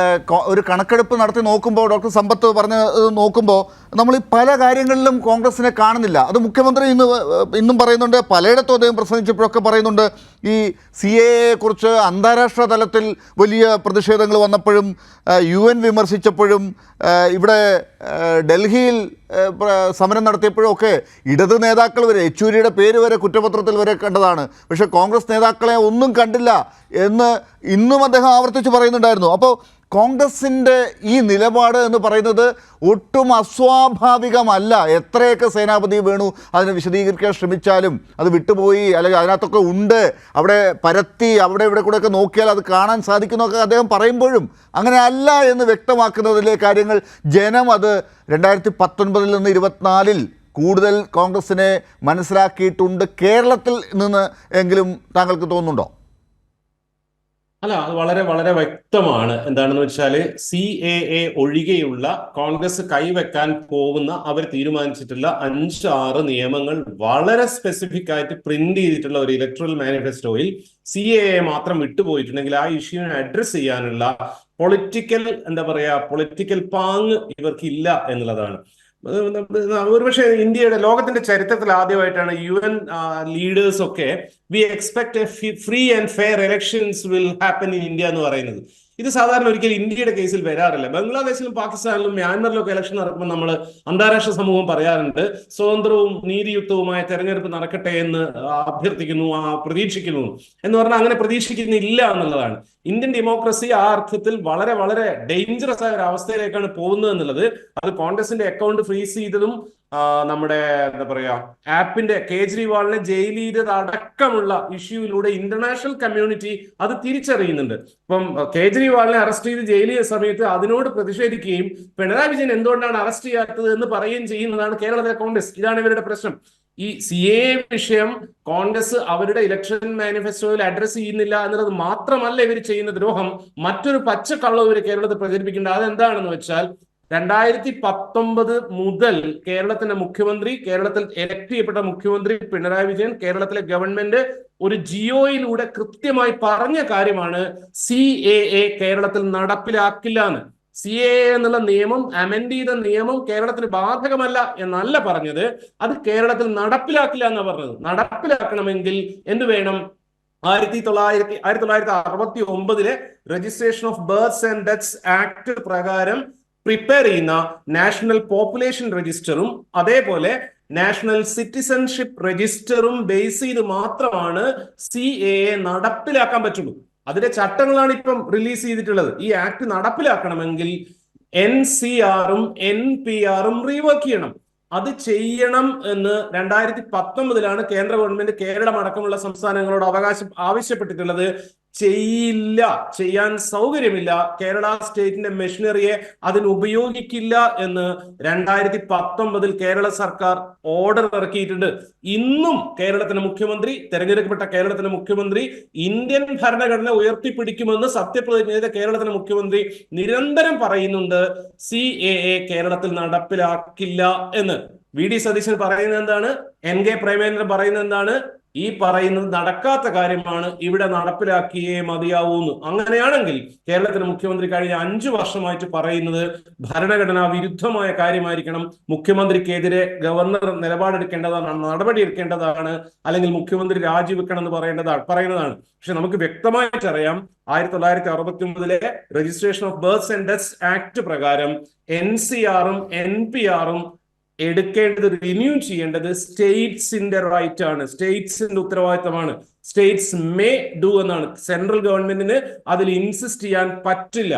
ഒരു കണക്കെടുപ്പ് നടത്തി നോക്കുമ്പോൾ, ഡോക്ടർ സമ്പത്ത് പറഞ്ഞ് നോക്കുമ്പോൾ നമ്മൾ ഈ പല കാര്യങ്ങളിലും കോൺഗ്രസിനെ കാണുന്നില്ല. അത് മുഖ്യമന്ത്രി ഇന്നും പറയുന്നുണ്ട്, പലയിടത്തും അദ്ദേഹം പ്രസംഗിച്ചപ്പോഴൊക്കെ പറയുന്നുണ്ട്. ഈ CAA കുറിച്ച് അന്താരാഷ്ട്ര തലത്തിൽ വലിയ പ്രതിഷേധങ്ങൾ വന്നപ്പോഴും UN വിമർശിച്ചപ്പോഴും ഇവിടെ ഡൽഹിയിൽ സമരം നടത്തിയപ്പോഴും ഒക്കെ ഇടത് നേതാക്കൾ വരെ, യെച്ചൂരിയുടെ പേര് വരെ കുറ്റപത്രത്തിൽ വരെ കണ്ടതാണ്. പക്ഷേ കോൺഗ്രസ് നേതാക്കളെ ഒന്നും കണ്ടില്ല എന്ന് ഇന്നും അദ്ദേഹം ആവർത്തിച്ച് പറയുന്നുണ്ടായിരുന്നു. അപ്പോൾ കോൺഗ്രസിൻ്റെ ഈ നിലപാട് എന്ന് പറയുന്നത് ഒട്ടും അസ്വാഭാവികമല്ല. എത്രയൊക്കെ സേനാപതി വേണു അതിനെ വിശദീകരിക്കാൻ ശ്രമിച്ചാലും അത് വിട്ടുപോയി, അല്ലെങ്കിൽ അതിനകത്തൊക്കെ ഉണ്ട്, അവിടെ പരത്തി അവിടെ ഇവിടെ കൂടെയൊക്കെ നോക്കിയാൽ അത് കാണാൻ സാധിക്കുന്നതൊക്കെ അദ്ദേഹം പറയുമ്പോഴും അങ്ങനെ അല്ല എന്ന് വ്യക്തമാക്കുന്നതിലെ കാര്യങ്ങൾ ജനം അത് 2019 നിന്ന് 24 കൂടുതൽ കോൺഗ്രസിനെ മനസ്സിലാക്കിയിട്ടുണ്ട് കേരളത്തിൽ നിന്ന് എങ്കിലും താങ്കൾക്ക് തോന്നുന്നുണ്ടോ? അല്ല, അത് വളരെ വളരെ വ്യക്തമാണ്. എന്താണെന്ന് വെച്ചാൽ CAA ഒഴികെയുള്ള കോൺഗ്രസ് കൈവെക്കാൻ പോകുന്ന അവർ തീരുമാനിച്ചിട്ടുള്ള 5-6 നിയമങ്ങൾ വളരെ സ്പെസിഫിക് ആയിട്ട് പ്രിന്റ് ചെയ്തിട്ടുള്ള ഒരു ഇലക്ട്രൽ മാനിഫെസ്റ്റോയിൽ CAA മാത്രം വിട്ടുപോയിട്ടുണ്ടെങ്കിൽ ആ ഇഷ്യൂവിനെ അഡ്രസ് ചെയ്യാനുള്ള പൊളിറ്റിക്കൽ പാങ് ഇവർക്കില്ല എന്നുള്ളതാണ്. ഒരുപക്ഷെ ലോകത്തിന്റെ ചരിത്രത്തിൽ ആദ്യമായിട്ടാണ് UN ലീഡേഴ്സ് ഒക്കെ we expect free and fair elections will happen in India എന്ന് പറയുന്നത്. ഇത് സാധാരണ ഒരിക്കലും ഇന്ത്യയുടെ കേസിൽ വരാറില്ല. ബംഗ്ലാദേശിലും പാകിസ്ഥാനിലും മ്യാൻമറിലും ഒക്കെ ഇലക്ഷൻ നടക്കുമ്പോൾ നമ്മൾ അന്താരാഷ്ട്ര സമൂഹം പറയാറുണ്ട് സ്വതന്ത്രവും നീതിയുക്തവുമായ തെരഞ്ഞെടുപ്പ് നടക്കട്ടെ എന്ന് അഭ്യർത്ഥിക്കുന്നു, പ്രതീക്ഷിക്കുന്നു എന്ന് പറഞ്ഞാൽ അങ്ങനെ പ്രതീക്ഷിക്കുന്നില്ല എന്നുള്ളതാണ്. ഇന്ത്യൻ ഡെമോക്രസി ആ അർത്ഥത്തിൽ വളരെ വളരെ ഡേഞ്ചറസ് ആയ ഒരു അവസ്ഥയിലേക്കാണ് പോകുന്നത് എന്നുള്ളത്. അത് കോൺഗ്രസിന്റെ അക്കൗണ്ട് ഫ്രീസ് ചെയ്തതും നമ്മുടെ ആപ്പിന്റെ കേജ്രിവാളിനെ ജയിൽ ചെയ്തത് അടക്കമുള്ള ഇഷ്യൂയിലൂടെ ഇന്റർനാഷണൽ കമ്മ്യൂണിറ്റി അത് തിരിച്ചറിയുന്നുണ്ട്. ഇപ്പം കേജ്രിവാളിനെ അറസ്റ്റ് ചെയ്ത് ജയിൽ ചെയ്ത സമയത്ത് അതിനോട് പ്രതിഷേധിക്കുകയും പിണറായി വിജയൻ എന്തുകൊണ്ടാണ് അറസ്റ്റ് ചെയ്യാത്തത് എന്ന് പറയുകയും ചെയ്യുന്നതാണ് കേരളത്തിലെ കോൺഗ്രസ്. ഇതാണ് ഇവരുടെ പ്രശ്നം. ഈ CAA വിഷയം കോൺഗ്രസ് അവരുടെ ഇലക്ഷൻ മാനിഫെസ്റ്റോയിൽ അഡ്രസ് ചെയ്യുന്നില്ല എന്നുള്ളത് മാത്രമല്ല ഇവർ ചെയ്യുന്ന ദ്രോഹം, മറ്റൊരു പച്ചക്കള്ളം ഇവർ കേരളത്തിൽ പ്രചരിപ്പിക്കേണ്ടത്. അതെന്താണെന്ന് വെച്ചാൽ 2019 മുതൽ കേരളത്തിന്റെ മുഖ്യമന്ത്രി, കേരളത്തിൽ എലക്ട് ചെയ്യപ്പെട്ട മുഖ്യമന്ത്രി പിണറായി വിജയൻ, കേരളത്തിലെ ഗവൺമെന്റ് ഒരു ജിയോയിലൂടെ കൃത്യമായി പറഞ്ഞ കാര്യമാണ് CAA കേരളത്തിൽ നടപ്പിലാക്കില്ല എന്ന്. CAA എന്നുള്ള നിയമം, അമെൻഡ് ചെയ്ത നിയമം കേരളത്തിന് ബാധകമല്ല എന്നല്ല പറഞ്ഞത്, അത് കേരളത്തിൽ നടപ്പിലാക്കില്ല എന്നാണ് പറഞ്ഞത്. നടപ്പിലാക്കണമെങ്കിൽ എന്ത് വേണം? 1969 registration of birth and deaths act പ്രകാരം പ്രിപ്പയർ ചെയ്യുന്ന നാഷണൽ പോപ്പുലേഷൻ രജിസ്റ്ററും അതേപോലെ നാഷണൽ സിറ്റിസൺഷിപ്പ് രജിസ്റ്ററും ബേസ് ചെയ്ത് മാത്രമാണ് CAA നടപ്പിലാക്കാൻ പറ്റുള്ളൂ. അതിന്റെ ചട്ടങ്ങളാണ് ഇപ്പം റിലീസ് ചെയ്തിട്ടുള്ളത്. ഈ ആക്ട് നടപ്പിലാക്കണമെങ്കിൽ NCRഉം NPRഉം റീവർക്ക് ചെയ്യണം. അത് ചെയ്യണം എന്ന് 2019 കേന്ദ്ര ഗവൺമെന്റ് കേരളം അടക്കമുള്ള സംസ്ഥാനങ്ങളോട് ആവശ്യപ്പെട്ടിട്ടുള്ളത്. ചെയ്യില്ല, ചെയ്യാൻ സൗകര്യമില്ല, കേരള സ്റ്റേറ്റിന്റെ മെഷീനറിയെ അതിന് ഉപയോഗിക്കില്ല എന്ന് 2019 കേരള സർക്കാർ ഓർഡർ ഇറക്കിയിട്ടുണ്ട്. ഇന്നും കേരളത്തിന്റെ മുഖ്യമന്ത്രി, തെരഞ്ഞെടുക്കപ്പെട്ട കേരളത്തിന്റെ മുഖ്യമന്ത്രി ഇന്ത്യൻ ഭരണഘടന ഉയർത്തിപ്പിടിക്കുമെന്ന് സത്യപ്രതിജ്ഞ ചെയ്ത കേരളത്തിന്റെ മുഖ്യമന്ത്രി നിരന്തരം പറയുന്നുണ്ട് CAA കേരളത്തിൽ നടപ്പിലാക്കില്ല എന്ന്. VD സതീശൻ പറയുന്നത് എന്താണ്? NK പ്രേമേന്ദ്രൻ പറയുന്നത് എന്താണ്? ഈ പറയുന്നത് നടക്കാത്ത കാര്യമാണ്, ഇവിടെ നടപ്പിലാക്കിയേ മതിയാവൂന്ന്. അങ്ങനെയാണെങ്കിൽ കേരളത്തിലെ മുഖ്യമന്ത്രി കഴിഞ്ഞ 5 വർഷമായിട്ട് പറയുന്നത് ഭരണഘടനാ വിരുദ്ധമായ കാര്യമായിരിക്കണം, മുഖ്യമന്ത്രിക്കെതിരെ ഗവർണർ നിലപാടെടുക്കേണ്ടതാണ്, നടപടി എടുക്കേണ്ടതാണ്, അല്ലെങ്കിൽ മുഖ്യമന്ത്രി രാജിവെക്കണം എന്ന് പറയുന്നതാണ്. പക്ഷെ നമുക്ക് വ്യക്തമായിട്ട് അറിയാം 1969 registration of birth and deaths act പ്രകാരം NCRഉം NPRഉം എടുക്കേണ്ടത്, റിന്യൂ ചെയ്യേണ്ടത് സ്റ്റേറ്റ്സിന്റെ റൈറ്റ് ആണ്, സ്റ്റേറ്റ്സിന്റെ ഉത്തരവാദിത്തമാണ്. സ്റ്റേറ്റ്സ് മേ ഡു എന്നാണ്. സെൻട്രൽ ഗവൺമെന്റിന് അതിൽ ഇൻസിസ്റ്റ് ചെയ്യാൻ പറ്റില്ല.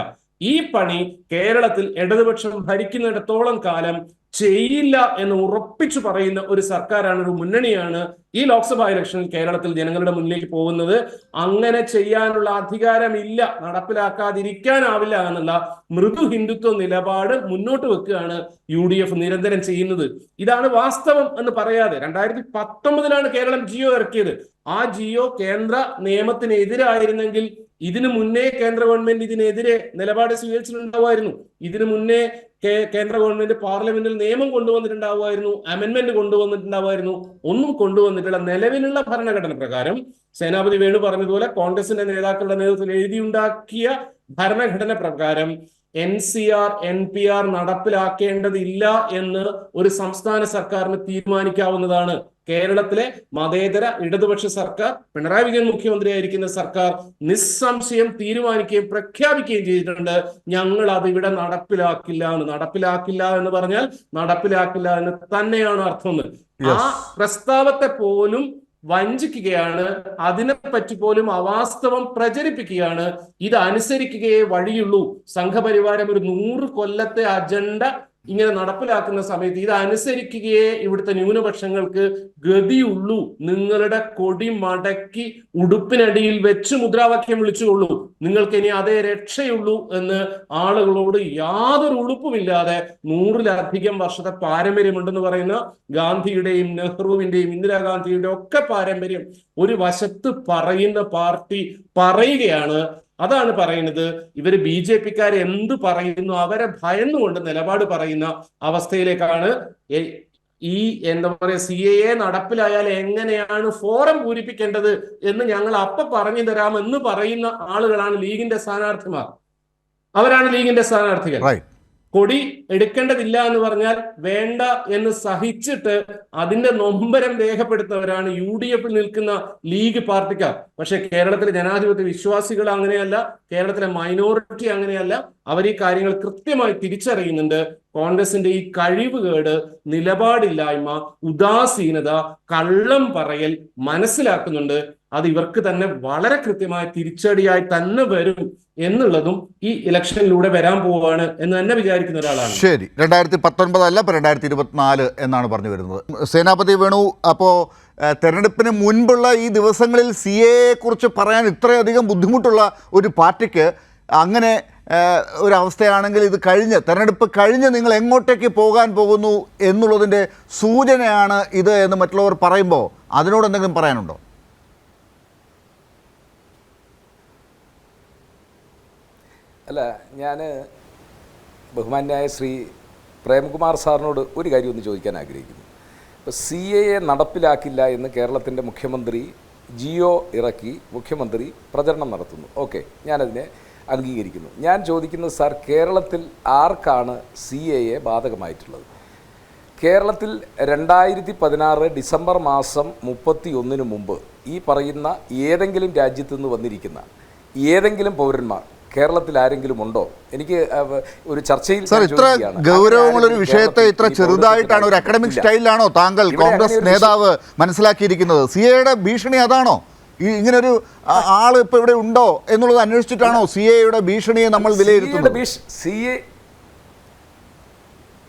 ഈ പണി കേരളത്തിൽ ഇടതുപക്ഷം ഭരിക്കുന്നിടത്തോളം കാലം ചെയ്യില്ല എന്ന് ഉറപ്പിച്ചു പറയുന്ന ഒരു സർക്കാരാണ്, ഒരു മുന്നണിയാണ് ഈ ലോക്സഭാ ഇലക്ഷനിൽ കേരളത്തിൽ ജനങ്ങളുടെ മുന്നിലേക്ക് പോകുന്നത്. അങ്ങനെ ചെയ്യാനുള്ള അധികാരമില്ല, നടപ്പിലാക്കാതിരിക്കാനാവില്ല എന്നുള്ള മൃദു ഹിന്ദുത്വ നിലപാട് മുന്നോട്ട് വെക്കുകയാണ് UDF നിരന്തരം ചെയ്യുന്നത്. ഇതാണ് വാസ്തവം എന്ന് പറയാതെ 2019 കേരളം ജിയോ ഇറക്കിയത്. ആ ജിയോ കേന്ദ്ര നിയമത്തിനെതിരായിരുന്നെങ്കിൽ ഇതിനു മുന്നേ കേന്ദ്ര ഗവൺമെന്റ് ഇതിനെതിരെ നിലപാട് സ്വീകരിച്ചിട്ടുണ്ടാവുമായിരുന്നു. ഇതിനു മുന്നേ കേന്ദ്ര ഗവൺമെന്റ് പാർലമെന്റിൽ നിയമം കൊണ്ടുവന്നിട്ടുണ്ടാവുമായിരുന്നു, അമെന്റ്മെന്റ് കൊണ്ടുവന്നിട്ടുണ്ടാവുമായിരുന്നു. ഒന്നും കൊണ്ടുവന്നിട്ടുള്ള നിലവിലുള്ള ഭരണഘടന പ്രകാരം സേനാപതി വേണു പറഞ്ഞതുപോലെ കോൺഗ്രസിന്റെ നേതാക്കളുടെ നേതൃത്വത്തിൽ എഴുതിയുണ്ടാക്കിയ ഭരണഘടന പ്രകാരം NCR NPR നടപ്പിലാക്കേണ്ടതില്ല എന്ന് ഒരു സംസ്ഥാന സർക്കാരിന് തീരുമാനിക്കാവുന്നതാണ്. കേരളത്തിലെ മതേതര ഇടതുപക്ഷ സർക്കാർ, പിണറായി വിജയൻ മുഖ്യമന്ത്രിയായിരിക്കുന്ന സർക്കാർ നിസ്സംശയം തീരുമാനിക്കുകയും പ്രഖ്യാപിക്കുകയും ചെയ്തിട്ടുണ്ട്, ഞങ്ങൾ അത് ഇവിടെ നടപ്പിലാക്കില്ല എന്ന്. നടപ്പിലാക്കില്ല എന്ന് പറഞ്ഞാൽ നടപ്പിലാക്കില്ല എന്ന് തന്നെയാണ് അർത്ഥം. ആ പ്രസ്താവത്തെ പോലും വഞ്ചിക്കുകയാണ്, അതിനെപ്പറ്റി പോലും അവാസ്തവം പ്രചരിപ്പിക്കുകയാണ്. ഇത് അനുസരിക്കുകയേ വഴിയുള്ളൂ. സംഘപരിവാരം ഒരു 100 കൊല്ലത്തെ അജണ്ട ഇങ്ങനെ നടപ്പിലാക്കുന്ന സമയത്ത് ഇത് അനുസരിക്കുകയേ ഇവിടുത്തെ ന്യൂനപക്ഷങ്ങൾക്ക് ഗതിയുള്ളൂ. നിങ്ങളുടെ കൊടി മടക്കി ഉടുപ്പിനടിയിൽ വെച്ച് മുദ്രാവാക്യം വിളിച്ചുകൊള്ളൂ, നിങ്ങൾക്ക് ഇനി അതേ രക്ഷയുള്ളൂ എന്ന് ആളുകളോട് യാതൊരു ഉളുപ്പുമില്ലാതെ 100-ലധികം വർഷത്തെ പാരമ്പര്യമുണ്ടെന്ന് പറയുന്ന ഗാന്ധിയുടെയും നെഹ്റുവിന്റെയും ഇന്ദിരാഗാന്ധിയുടെ ഒക്കെ പാരമ്പര്യം ഒരു വശത്ത് പറയുന്ന പാർട്ടി പറയുകയാണ്. അതാണ് പറയുന്നത്. ഇവര് BJP-ക്കാർ എന്ത് പറയുന്നു അവരെ ഭയന്നുകൊണ്ട് നിലപാട് പറയുന്ന അവസ്ഥയിലേക്കാണ്. ഈ എന്താ പറയുക, CAA നടപ്പിലായാൽ എങ്ങനെയാണ് ഫോറം പൂരിപ്പിക്കേണ്ടത് എന്ന് ഞങ്ങൾ പറഞ്ഞു തരാമെന്ന് പറയുന്ന ആളുകളാണ് ലീഗിന്റെ സ്ഥാനാർത്ഥിമാർ. അവരാണ് ലീഗിന്റെ സ്ഥാനാർത്ഥികൾ. കൊടി എടുക്കേണ്ടതില്ല എന്ന് പറഞ്ഞാൽ വേണ്ട എന്ന് സഹിച്ചിട്ട് അതിന്റെ നൊമ്പരം രേഖപ്പെടുത്തുന്നവരാണ് UDF നിൽക്കുന്ന ലീഗ് പാർട്ടിക്കാർ. പക്ഷെ കേരളത്തിലെ ജനാധിപത്യ വിശ്വാസികൾ അങ്ങനെയല്ല, കേരളത്തിലെ മൈനോറിറ്റി അങ്ങനെയല്ല. അവർ ഈ കാര്യങ്ങൾ കൃത്യമായി തിരിച്ചറിയുന്നുണ്ട്. കോൺഗ്രസിന്റെ ഈ കഴിവുകേട്, നിലപാടില്ലായ്മ, ഉദാസീനത, കള്ളം പറയൽ മനസ്സിലാക്കുന്നുണ്ട്. അത് ഇവർക്ക് തന്നെ വളരെ കൃത്യമായ തിരിച്ചടിയായി തന്നെ വരും എന്നുള്ളതും ഈ ഇലക്ഷനിലൂടെ വരാൻ പോവുകയാണ് എന്ന് തന്നെ വിചാരിക്കുന്ന ഒരാളാണ്. ശരി, 2019 അല്ല, ഇപ്പോൾ 2024 എന്നാണ് പറഞ്ഞു വരുന്നത്. സേനാപതി വേണു, അപ്പോൾ തെരഞ്ഞെടുപ്പിന് മുൻപുള്ള ഈ ദിവസങ്ങളിൽ CAA കുറിച്ച് പറയാൻ ഇത്രയധികം ബുദ്ധിമുട്ടുള്ള ഒരു പാർട്ടിക്ക് അങ്ങനെ ഒരവസ്ഥയാണെങ്കിൽ ഇത് തെരഞ്ഞെടുപ്പ് കഴിഞ്ഞ് നിങ്ങൾ എങ്ങോട്ടേക്ക് പോകാൻ പോകുന്നു എന്നുള്ളതിൻ്റെ സൂചനയാണ് ഇത് എന്ന് മറ്റുള്ളവർ പറയുമ്പോൾ അതിനോട് എന്തെങ്കിലും പറയാനുണ്ടോ? അല്ല, ഞാൻ ബഹുമാന്യായ ശ്രീ പ്രേംകുമാർ സാറിനോട് ഒരു കാര്യം ഒന്ന് ചോദിക്കാൻ ആഗ്രഹിക്കുന്നു. ഇപ്പോൾ CAA നടപ്പിലാക്കില്ല എന്ന് കേരളത്തിൻ്റെ മുഖ്യമന്ത്രി ജിയോ ഇറക്കി മുഖ്യമന്ത്രി പ്രചരണം നടത്തുന്നു. ഓക്കെ, ഞാനതിനെ അംഗീകരിക്കുന്നു. ഞാൻ ചോദിക്കുന്നത്, സാർ, കേരളത്തിൽ ആർക്കാണ് CAA ബാധകമായിട്ടുള്ളത്? കേരളത്തിൽ 2016 ഡിസംബർ മാസം 31 മുമ്പ് ഈ പറയുന്ന ഏതെങ്കിലും രാജ്യത്തു നിന്ന് വന്നിരിക്കുന്ന ഏതെങ്കിലും പൗരന്മാർ കേരളത്തിൽ ആരെങ്കിലും ഉണ്ടോ? എനിക്ക് ഒരു ചർച്ചയിൽ ഇത്ര ഗൗരവമുള്ളൊരു വിഷയത്തെ ഇത്ര ചെറുതായിട്ടാണ്, ഒരു അക്കാഡമിക് സ്റ്റൈലിലാണോ താങ്കൾ കോൺഗ്രസ് നേതാവ് മനസ്സിലാക്കിയിരിക്കുന്നത്? CAA ഭീഷണി അതാണോ? ഇങ്ങനൊരു ആള് ഇപ്പൊ ഇവിടെ ഉണ്ടോ എന്നുള്ളത് അന്വേഷിച്ചിട്ടാണോ CAA ഭീഷണിയെ നമ്മൾ വിലയിരുത്തുന്നത്?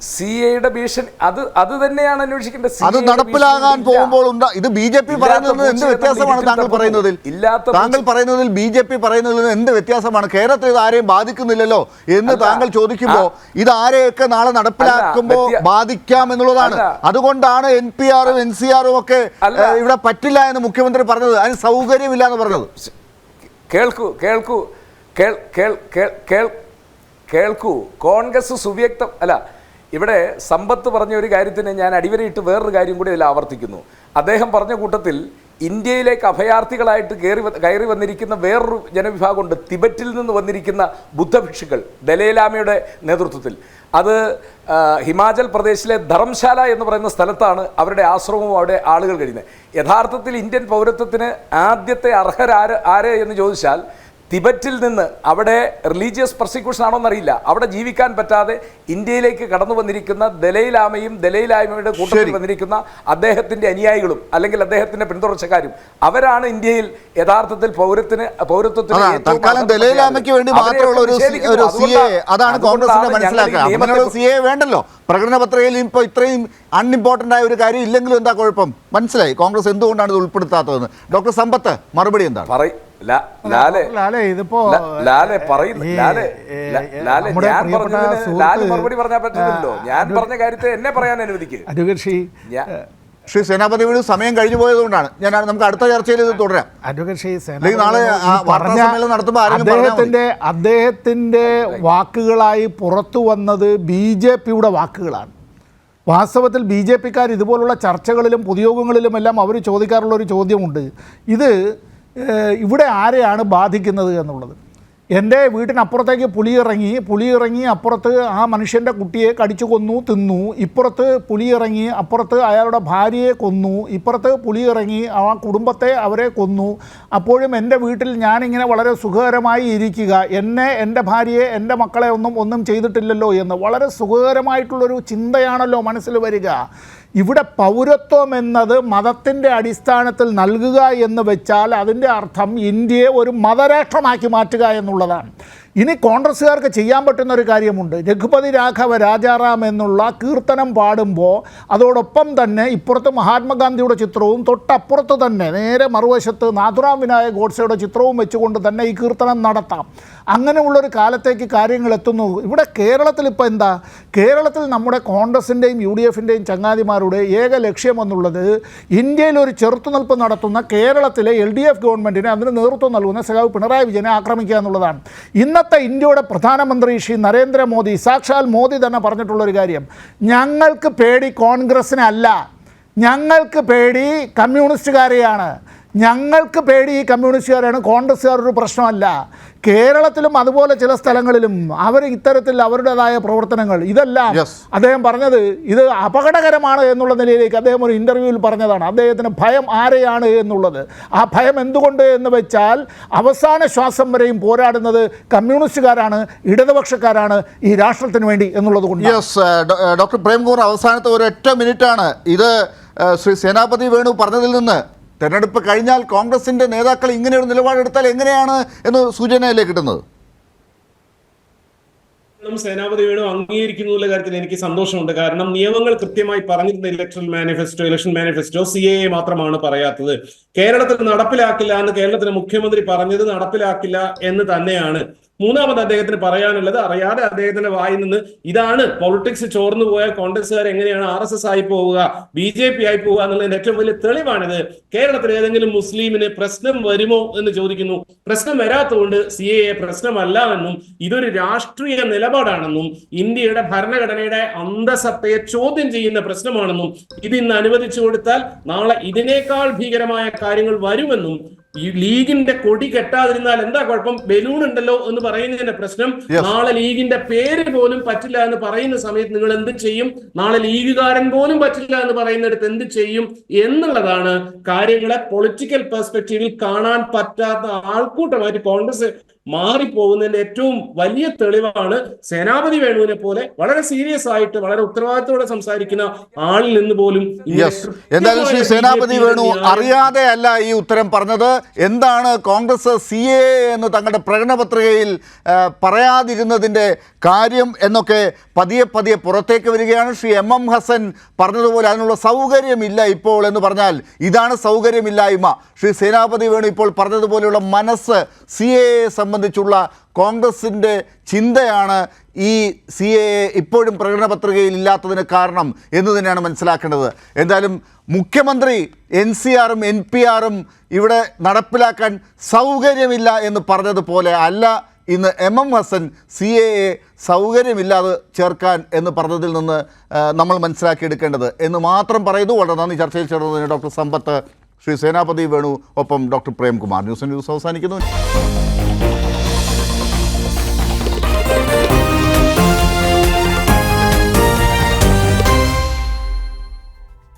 CAA ഭീഷണി അത് തന്നെയാണ് അന്വേഷിക്കേണ്ടത്. അത് നടപ്പിലാകാൻ പോകുമ്പോൾ ഇത് BJP പറയുന്നതിൽ എന്ത് വ്യത്യാസമാണ് താങ്കൾ പറയുന്നതിൽ? താങ്കൾ പറയുന്നതിൽ BJP പറയുന്നതിൽ എന്ത് വ്യത്യാസമാണ്? കേരളത്തിൽ ഇത് ആരെയും ബാധിക്കുന്നില്ലല്ലോ എന്ന് താങ്കൾ ചോദിക്കുമ്പോൾ ഇത് ആരെയൊക്കെ നാളെ നടപ്പിലാക്കുമ്പോൾ ബാധിക്കാം എന്നുള്ളതാണ്. അതുകൊണ്ടാണ് NPR-ഉം NCR-ഉം ഒക്കെ ഇവിടെ പറ്റില്ല എന്ന് മുഖ്യമന്ത്രി പറഞ്ഞത്, അതിന് സൗകര്യമില്ല എന്ന് പറഞ്ഞത്. കേൾക്കൂ, കോൺഗ്രസ് സുവ്യക്തം അല്ല. ഇവിടെ സമ്പത്ത് പറഞ്ഞ ഒരു കാര്യത്തിന് ഞാൻ അടിവരയിട്ട് വേറൊരു കാര്യം കൂടി ഇതിൽ ആവർത്തിക്കുന്നു. അദ്ദേഹം പറഞ്ഞ കൂട്ടത്തിൽ ഇന്ത്യയിലേക്ക് അഭയാർത്ഥികളായിട്ട് കയറി വന്നിരിക്കുന്ന വേറൊരു ജനവിഭാഗമുണ്ട്, തിബറ്റിൽ നിന്ന് വന്നിരിക്കുന്ന ബുദ്ധഭിക്ഷുക്കൾ, ദലൈലാമയുടെ നേതൃത്വത്തിൽ. അത് ഹിമാചൽ പ്രദേശിലെ ധർമ്മശാല എന്ന് പറയുന്ന സ്ഥലത്താണ് അവരുടെ ആശ്രമവും അവിടെ ആളുകൾ കഴിയുന്നത്. യഥാർത്ഥത്തിൽ ഇന്ത്യൻ പൗരത്വത്തിന് ആദ്യത്തെ ആര് എന്ന് ചോദിച്ചാൽ തിബറ്റിൽ നിന്ന്, അവിടെ റിലീജിയസ് പെർസിക്യൂഷൻ ആണോ എന്നറിയില്ല, അവിടെ ജീവിക്കാൻ പറ്റാതെ ഇന്ത്യയിലേക്ക് കടന്നു വന്നിരിക്കുന്ന ദലൈലാമയും ദലൈലാമയുടെ കൂട്ടത്തിൽ വന്നിരിക്കുന്ന അദ്ദേഹത്തിന്റെ അനുയായികളും അല്ലെങ്കിൽ അദ്ദേഹത്തിന്റെ പിന്തുടർച്ചക്കാരും, അവരാണ് ഇന്ത്യയിൽ യഥാർത്ഥത്തിൽ പൗരത്വത്തിന് ദലൈലാമയ്ക്ക് വേണ്ടി മാത്രമുള്ള ഒരു CAA, അതാണ് കോൺഗ്രസിന്റെ മനസ്സിലാക്കുക. CAA വേണ്ടല്ലോ, പ്രകടന പത്രികയിൽ ഇപ്പോൾ ഇത്രയും അൺഇമ്പോർട്ടൻ്റ് ആയ ഒരു കാര്യം ഇല്ലെങ്കിലും എന്താ കുഴപ്പം? മനസ്സിലായി കോൺഗ്രസ് എന്തുകൊണ്ടാണ് ഇത് ഉൾപ്പെടുത്താത്തതെന്ന്. ഡോക്ടർ സമ്പത്ത്, മറുപടി എന്താണ്? മറുപടി പറഞ്ഞാൽ പറ്റില്ലല്ലോ. ഞാൻ പറഞ്ഞ കാര്യത്തെ എന്നെ പറയാൻ അനുവദിക്കുക. ശ്രീ സേനാപതി വീട് സമയം കഴിഞ്ഞു പോയതുകൊണ്ടാണ് നമുക്ക് അടുത്ത ചർച്ചയിൽ ഇത് തുടരാം. നാളെ അദ്ദേഹത്തിന്റെ വാക്കുകളായി പുറത്തു വന്നത് BJP-യുടെ വാക്കുകളാണ്. വാസ്തവത്തിൽ BJP-ക്കാർ ഇതുപോലുള്ള ചർച്ചകളിലും പൊതുയോഗങ്ങളിലുമെല്ലാം അവർ ചോദിക്കാറുള്ളൊരു ചോദ്യമുണ്ട്, ഇത് ഇവിടെ ആരെയാണ് ബാധിക്കുന്നത് എന്നുള്ളത്. എൻ്റെ വീട്ടിനപ്പുറത്തേക്ക് പുലിയിറങ്ങി അപ്പുറത്ത് ആ മനുഷ്യൻ്റെ കുട്ടിയെ കടിച്ചു കൊന്നു തിന്നു, ഇപ്പുറത്ത് പുലിയിറങ്ങി അപ്പുറത്ത് അയാളുടെ ഭാര്യയെ കൊന്നു, ഇപ്പുറത്ത് പുലിയിറങ്ങി ആ കുടുംബത്തെ അവരെ കൊന്നു. അപ്പോഴും എൻ്റെ വീട്ടിൽ ഞാനിങ്ങനെ വളരെ സുഖകരമായി ഇരിക്കുക, എൻ്റെ ഭാര്യയെ എൻ്റെ മക്കളെ ഒന്നും ചെയ്തിട്ടില്ലല്ലോ എന്ന് വളരെ സുഖകരമായിട്ടുള്ളൊരു ചിന്തയാണല്ലോ മനസ്സിൽ വരിക. ഇവിടെ പൗരത്വം എന്നത് മതത്തിൻ്റെ അടിസ്ഥാനത്തിൽ നൽകുക എന്ന് വെച്ചാൽ അതിൻ്റെ അർത്ഥം ഇന്ത്യയെ ഒരു മതരാഷ്ട്രമാക്കി മാറ്റുക എന്നുള്ളതാണ്. ഇനി കോൺഗ്രസ്സുകാർക്ക് ചെയ്യാൻ പറ്റുന്ന ഒരു കാര്യമുണ്ട്. രഘുപതി രാഘവ രാജാറാം എന്നുള്ള കീർത്തനം പാടുമ്പോൾ അതോടൊപ്പം തന്നെ ഇപ്പുറത്ത് മഹാത്മാഗാന്ധിയുടെ ചിത്രവും തൊട്ടപ്പുറത്ത് തന്നെ നേരെ മറുവശത്ത് നാഥുറാം വിനായക് ഗോഡ്സെയുടെ ചിത്രവും വെച്ചുകൊണ്ട് തന്നെ ഈ കീർത്തനം നടത്താം. അങ്ങനെയുള്ളൊരു കാലത്തേക്ക് കാര്യങ്ങൾ എത്തുന്നു. ഇവിടെ കേരളത്തിൽ ഇപ്പോൾ എന്താ, കേരളത്തിൽ നമ്മുടെ കോൺഗ്രസിൻ്റെയും യു ഡി എഫിൻ്റെയും ചങ്ങാതിമാരുടെ ഏക ലക്ഷ്യമെന്നുള്ളത് ഇന്ത്യയിൽ ഒരു ചെറുത്തുനിൽപ്പ് നടത്തുന്ന കേരളത്തിലെ LDF ഗവൺമെൻറ്റിനെ, അതിന് നേതൃത്വം നൽകുന്ന സഖാവ് പിണറായി വിജയനെ ആക്രമിക്കുക എന്നുള്ളതാണ്. ഇന്നത്തെ ഇന്ത്യയുടെ പ്രധാനമന്ത്രി ശ്രീ നരേന്ദ്രമോദി, സാക്ഷാൽ മോദി തന്നെ പറഞ്ഞിട്ടുള്ളൊരു കാര്യം, ഞങ്ങൾക്ക് പേടി കോൺഗ്രസിനല്ല, ഞങ്ങൾക്ക് പേടി കമ്മ്യൂണിസ്റ്റുകാരെയാണ്, ഞങ്ങൾക്ക് പേടി ഈ കമ്മ്യൂണിസ്റ്റുകാരാണ്, കോൺഗ്രസ്സുകാരൊരു പ്രശ്നമല്ല. കേരളത്തിലും അതുപോലെ ചില സ്ഥലങ്ങളിലും അവർ ഇത്തരത്തിൽ അവരുടേതായ പ്രവർത്തനങ്ങൾ, ഇതെല്ലാം അദ്ദേഹം പറഞ്ഞത് ഇത് അപകടകരമാണ് എന്നുള്ള നിലയിലേക്ക് അദ്ദേഹം ഒരു ഇൻ്റർവ്യൂവിൽ പറഞ്ഞതാണ്. അദ്ദേഹത്തിന് ഭയം ആരെയാണ് എന്നുള്ളത്. ആ ഭയം എന്തുകൊണ്ട് എന്ന് വെച്ചാൽ അവസാന ശ്വാസം വരെയും പോരാടുന്നത് കമ്മ്യൂണിസ്റ്റുകാരാണ്, ഇടതുപക്ഷക്കാരാണ് ഈ രാഷ്ട്രത്തിന് വേണ്ടി എന്നുള്ളത് കൊണ്ട്. ഡോക്ടർ പ്രേംകുമാർ, അവസാനത്തെ ഒരൊറ്റ മിനിറ്റാണ് ഇത്. ശ്രീ സേനാപതി വേണു പറഞ്ഞതിൽ നിന്ന് തെരഞ്ഞെടുപ്പ് കഴിഞ്ഞാൽ കോൺഗ്രസിൻ്റെ നേതാക്കൾ ഇങ്ങനെയൊരു നിലപാടെടുത്താൽ എങ്ങനെയാണ് എന്ന് സൂചനയല്ലേ കിട്ടുന്നത്? സേനാപതി വേണു അംഗീകരിക്കുന്ന കാര്യത്തിൽ എനിക്ക് സന്തോഷമുണ്ട്. കാരണം നിയമങ്ങൾ കൃത്യമായി പറഞ്ഞിരുന്ന ഇലക്ഷൻ മാനിഫെസ്റ്റോ CAA മാത്രമാണ് പറയാത്തത്. കേരളത്തിൽ നടപ്പിലാക്കില്ല എന്ന് കേരളത്തിലെ മുഖ്യമന്ത്രി പറഞ്ഞത് നടപ്പിലാക്കില്ല എന്ന് തന്നെയാണ്. മൂന്നാമത് അദ്ദേഹത്തിന് പറയാനുള്ളത്, അറിയാതെ അദ്ദേഹത്തിന്റെ വായിൽ നിന്ന് ഇതാണ് പൊളിറ്റിക്സ് ചോർന്നു പോയാൽ കോൺഗ്രസ്സുകാർ എങ്ങനെയാണ് RSS ആയി പോവുക, BJP ആയി പോവുക എന്നുള്ളതിന്റെ ഏറ്റവും വലിയ തെളിവാണിത്. കേരളത്തിൽ ഏതെങ്കിലും മുസ്ലിമിന് പ്രശ്നം വരുമോ എന്ന് ചോദിക്കുന്നു. പ്രശ്നം വരാത്തതുകൊണ്ട് CAA പ്രശ്നമല്ല എന്നും ഇതൊരു രാഷ്ട്രീയ നിലപാടാണെന്നും ഇന്ത്യയുടെ ഭരണഘടനയുടെ അന്തസത്തയെ ചോദ്യം ചെയ്യുന്ന പ്രശ്നമാണെന്നും ഇത് ഇന്ന് അനുവദിച്ചു കൊടുത്താൽ നാളെ ഇതിനേക്കാൾ ഭീകരമായ കാര്യങ്ങൾ വരുമെന്നും ഈ ലീഗിന്റെ കൊടി കെട്ടാതിരുന്നാൽ എന്താ കുഴപ്പം, ബലൂൺ ഉണ്ടല്ലോ എന്ന് പറയുന്നതിന്റെ പ്രശ്നം, നാളെ ലീഗിന്റെ പേര് പോലും പറ്റില്ല എന്ന് പറയുന്ന സമയത്ത് നിങ്ങൾ എന്ത് ചെയ്യും, നാളെ ലീഗുകാരൻ പോലും പറ്റില്ല എന്ന് പറയുന്നിടത്ത് എന്ത് ചെയ്യും എന്നുള്ളതാണ് കാര്യങ്ങളെ പൊളിറ്റിക്കൽ പെർസ്പെക്റ്റീവിൽ കാണാൻ പറ്റാത്ത ആൾക്കൂട്ടമായിട്ട് കോൺഗ്രസ് മാറിപ്പോകുന്നതിന്റെ ഏറ്റവും വലിയ തെളിവാണ് സേനാപതി വേണുവിനെ പോലെ വളരെ സീരിയസ് ആയിട്ട് വളരെ ഉത്തരവാദിത്തോടെ സംസാരിക്കുന്ന ആളിൽ നിന്ന് പോലും. എന്തായാലും ശ്രീ സേനാപതി വേണു അറിയാതെ അല്ല ഈ ഉത്തരം പറഞ്ഞത്. എന്താണ് കോൺഗ്രസ് CAA എന്ന് തങ്ങളുടെ പ്രകടന പത്രികയിൽ പറയാതിരുന്നതിൻ്റെ കാര്യം എന്നൊക്കെ പതിയെ പതിയെ പുറത്തേക്ക് വരികയാണ്. ശ്രീ MM ഹസൻ പറഞ്ഞതുപോലെ അതിനുള്ള സൗകര്യമില്ല ഇപ്പോൾ എന്ന് പറഞ്ഞാൽ ഇതാണ് സൗകര്യമില്ലായ്മ. ശ്രീ സേനാപതി വേണു ഇപ്പോൾ പറഞ്ഞതുപോലെയുള്ള മനസ്സ് CAA സംബന്ധിച്ചുള്ള കോൺഗ്രസിൻ്റെ ചിന്തയാണ് ഈ CAA ഇപ്പോഴും പ്രകടന പത്രികയിൽ ഇല്ലാത്തതിന് കാരണം എന്ന് തന്നെയാണ് മനസ്സിലാക്കേണ്ടത്. എന്തായാലും മുഖ്യമന്ത്രി NCRഉം NPRഉം ഇവിടെ നടപ്പിലാക്കാൻ സൗകര്യമില്ല എന്ന് പറഞ്ഞതുപോലെ അല്ല ഇന്ന് MM ഹസൻ CAA സൗകര്യമില്ലാതെ ചേർക്കാൻ എന്ന് പറഞ്ഞതിൽ നിന്ന് നമ്മൾ മനസ്സിലാക്കിയെടുക്കേണ്ടത് എന്ന് മാത്രം പറയുന്നു. വളരെ നന്ദി ചർച്ചയിൽ ചേർന്നതിന് ഡോക്ടർ സമ്പത്ത്, ശ്രീ സേനാപതി വേണു, ഒപ്പം ഡോക്ടർ പ്രേംകുമാർ. ന്യൂസ് അവസാനിക്കുന്നു.